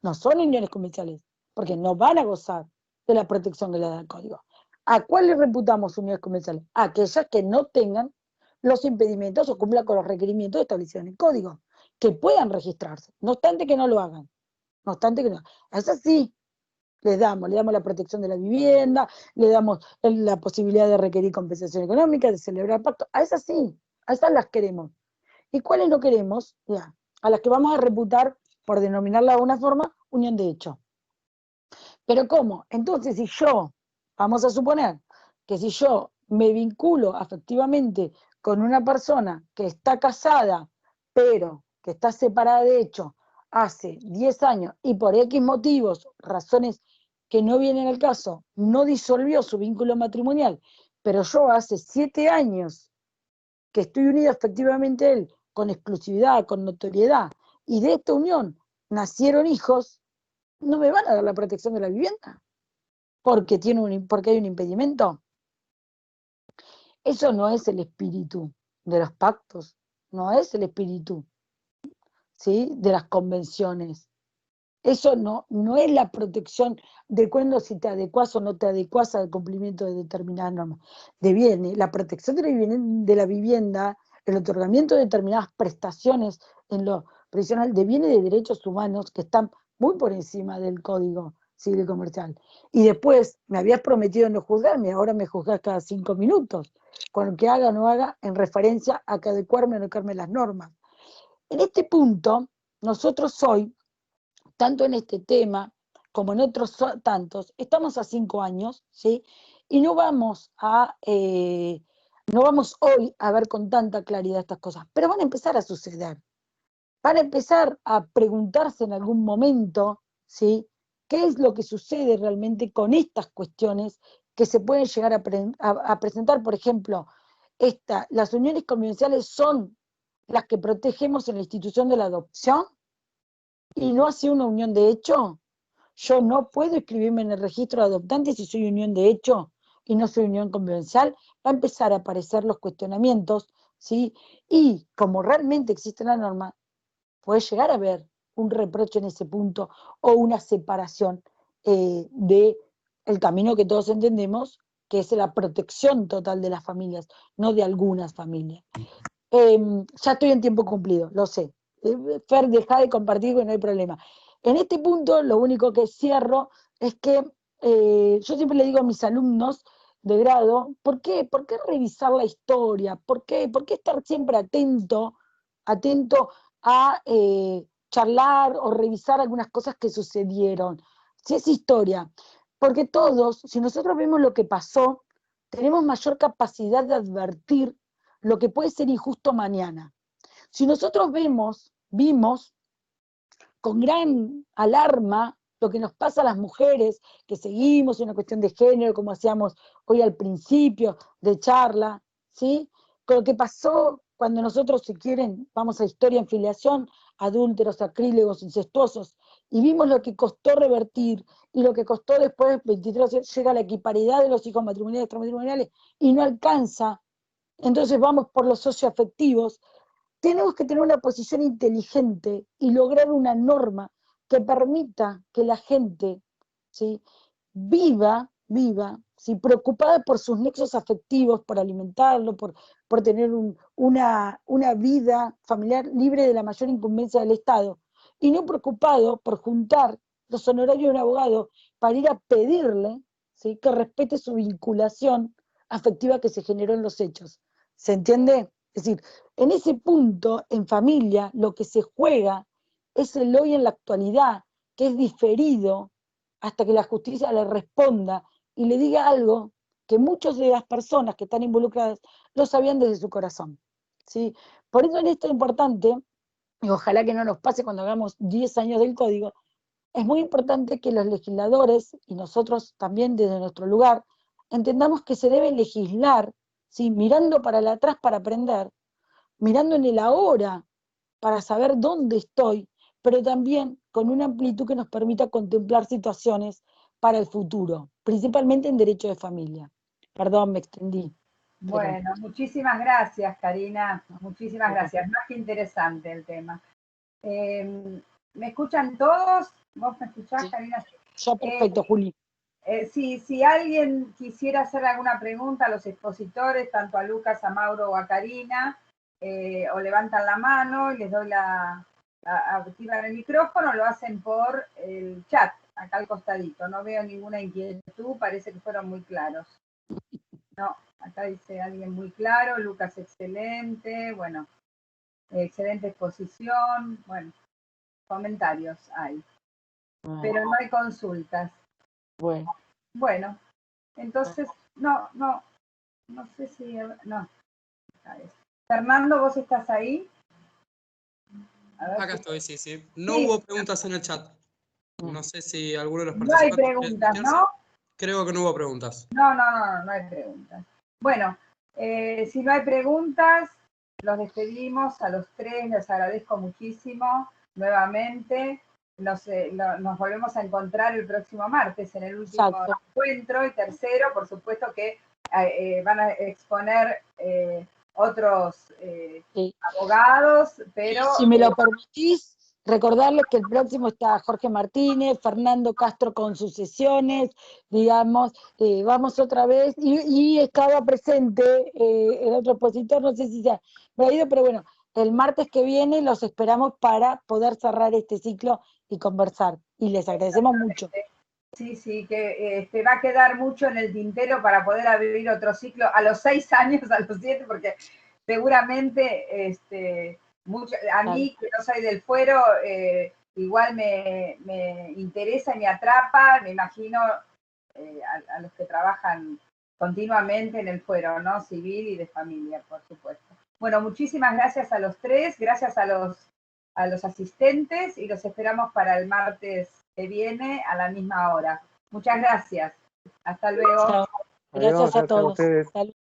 No son uniones convencionales, porque no van a gozar de la protección que le da el código. ¿A cuáles reputamos uniones convencionales? Aquellas que no tengan los impedimentos o cumplan con los requerimientos establecidos en el código, que puedan registrarse, no obstante que no lo hagan. No obstante que no. A esas sí le damos la protección de la vivienda, le damos la posibilidad de requerir compensación económica, de celebrar pacto. A esas sí, a esas las queremos. ¿Y cuáles no queremos? Ya, a las que vamos a reputar, por denominarla de una forma, unión de hecho. ¿Pero cómo? Entonces, si yo, vamos a suponer que si yo me vinculo afectivamente con una persona que está casada, pero que está separada de hecho hace 10 años y por X motivos, razones que no vienen al caso, no disolvió su vínculo matrimonial, pero yo hace 7 años que estoy unida efectivamente a él, con exclusividad, con notoriedad, y de esta unión nacieron hijos, no me van a dar la protección de la vivienda, porque hay un impedimento. Eso no es el espíritu de los pactos, no es el espíritu, ¿sí?, de las convenciones. Eso no es la protección de cuando si te adecuás o no te adecuás al cumplimiento de determinadas normas. Deviene la protección de la vivienda, el otorgamiento de determinadas prestaciones en lo previsional, deviene de derechos humanos que están muy por encima del Código Civil y Comercial. Y después me habías prometido no juzgarme, ahora me juzgás cada 5 minutos, con lo que haga o no haga en referencia a que adecuarme o no adecuarme a las normas. En este punto, nosotros hoy, tanto en este tema como en otros tantos, estamos a 5 años, ¿sí? Y no vamos hoy a ver con tanta claridad estas cosas, pero van a empezar a suceder. Van a empezar a preguntarse en algún momento, ¿sí?, qué es lo que sucede realmente con estas cuestiones que se pueden llegar a presentar. Por ejemplo, las uniones convivenciales son las que protegemos en la institución de la adopción, y no hace una unión de hecho. Yo no puedo inscribirme en el registro de adoptantes si soy unión de hecho y no soy unión convivencial. Va a empezar a aparecer los cuestionamientos, ¿sí? Y como realmente existe la norma, puede llegar a haber un reproche en ese punto o una separación del camino que todos entendemos, que es la protección total de las familias, no de algunas familias. Ya estoy en tiempo cumplido, lo sé. Fer, deja de compartir, que no hay problema. En este punto, lo único que cierro es que yo siempre le digo a mis alumnos de grado, ¿por qué revisar la historia? ¿Por qué estar siempre atento a charlar o revisar algunas cosas que sucedieron? Si es historia, porque todos, si nosotros vemos lo que pasó, tenemos mayor capacidad de advertir lo que puede ser injusto mañana. Si nosotros vimos con gran alarma lo que nos pasa a las mujeres, que seguimos en una cuestión de género, como hacíamos hoy al principio de charla, ¿sí?, con lo que pasó cuando nosotros, si quieren, vamos a historia en filiación, adúlteros, sacrílegos, incestuosos, y vimos lo que costó revertir, y lo que costó después, 23, llega a la equiparidad de los hijos matrimoniales y extramatrimoniales, y no alcanza. Entonces vamos por los socioafectivos. Tenemos que tener una posición inteligente y lograr una norma que permita que la gente, ¿sí?, viva viva, ¿sí? Preocupada por sus nexos afectivos, por alimentarlo, por tener una vida familiar libre de la mayor incumbencia del Estado, y no preocupado por juntar los honorarios de un abogado para ir a pedirle, ¿sí?, que respete su vinculación afectiva que se generó en los hechos. ¿Se entiende? Es decir, en ese punto, en familia, lo que se juega es el hoy en la actualidad, que es diferido hasta que la justicia le responda y le diga algo que muchas de las personas que están involucradas lo sabían desde su corazón, ¿sí? Por eso en esto es importante, y ojalá que no nos pase cuando hagamos 10 años del código, es muy importante que los legisladores, y nosotros también desde nuestro lugar, entendamos que se debe legislar, ¿sí?, mirando para atrás para aprender, mirando en el ahora para saber dónde estoy, pero también con una amplitud que nos permita contemplar situaciones para el futuro, principalmente en derecho de familia. Perdón, me extendí. Bueno, muchísimas gracias, Karina. Muchísimas gracias. Más que interesante el tema. ¿Me escuchan todos? ¿Vos me escuchás, Sí. Karina? Ya, perfecto, Juli. Si alguien quisiera hacer alguna pregunta a los expositores, tanto a Lucas, a Mauro o a Karina, o levantan la mano y les doy activan el micrófono, lo hacen por el chat, acá al costadito. No veo ninguna inquietud, parece que fueron muy claros. No, acá dice alguien muy claro, Lucas excelente, bueno, excelente exposición, bueno, comentarios hay, pero no hay consultas. Bueno, entonces, no sé si, no. Fernando, ¿vos estás ahí? Acá estoy, sí. No hubo preguntas en el chat. No sé si alguno de los participantes... No hay preguntas, ¿no? Creo que no hubo preguntas. No hay preguntas. Bueno, si no hay preguntas, los despedimos a los tres, les agradezco muchísimo nuevamente. Nos volvemos a encontrar el próximo martes en el último encuentro, y tercero, por supuesto que van a exponer otros abogados, pero... Si me lo permitís, recordarles que el próximo está Jorge Martínez, Fernando Castro con sus sesiones, digamos, vamos otra vez, y estaba presente el otro expositor, no sé si se ha ido, pero bueno, el martes que viene los esperamos para poder cerrar este ciclo y conversar, y les agradecemos mucho. Sí, que va a quedar mucho en el tintero para poder abrir otro ciclo a los 6 años, a los 7, porque seguramente a mí, que no soy del fuero, igual me interesa y me atrapa, me imagino a los que trabajan continuamente en el fuero, ¿no? Civil y de familia, por supuesto. Bueno, muchísimas gracias a los tres, gracias a los asistentes, y los esperamos para el martes que viene a la misma hora. Muchas gracias. Hasta luego. Chao. Gracias a todos. Ustedes. Hasta luego.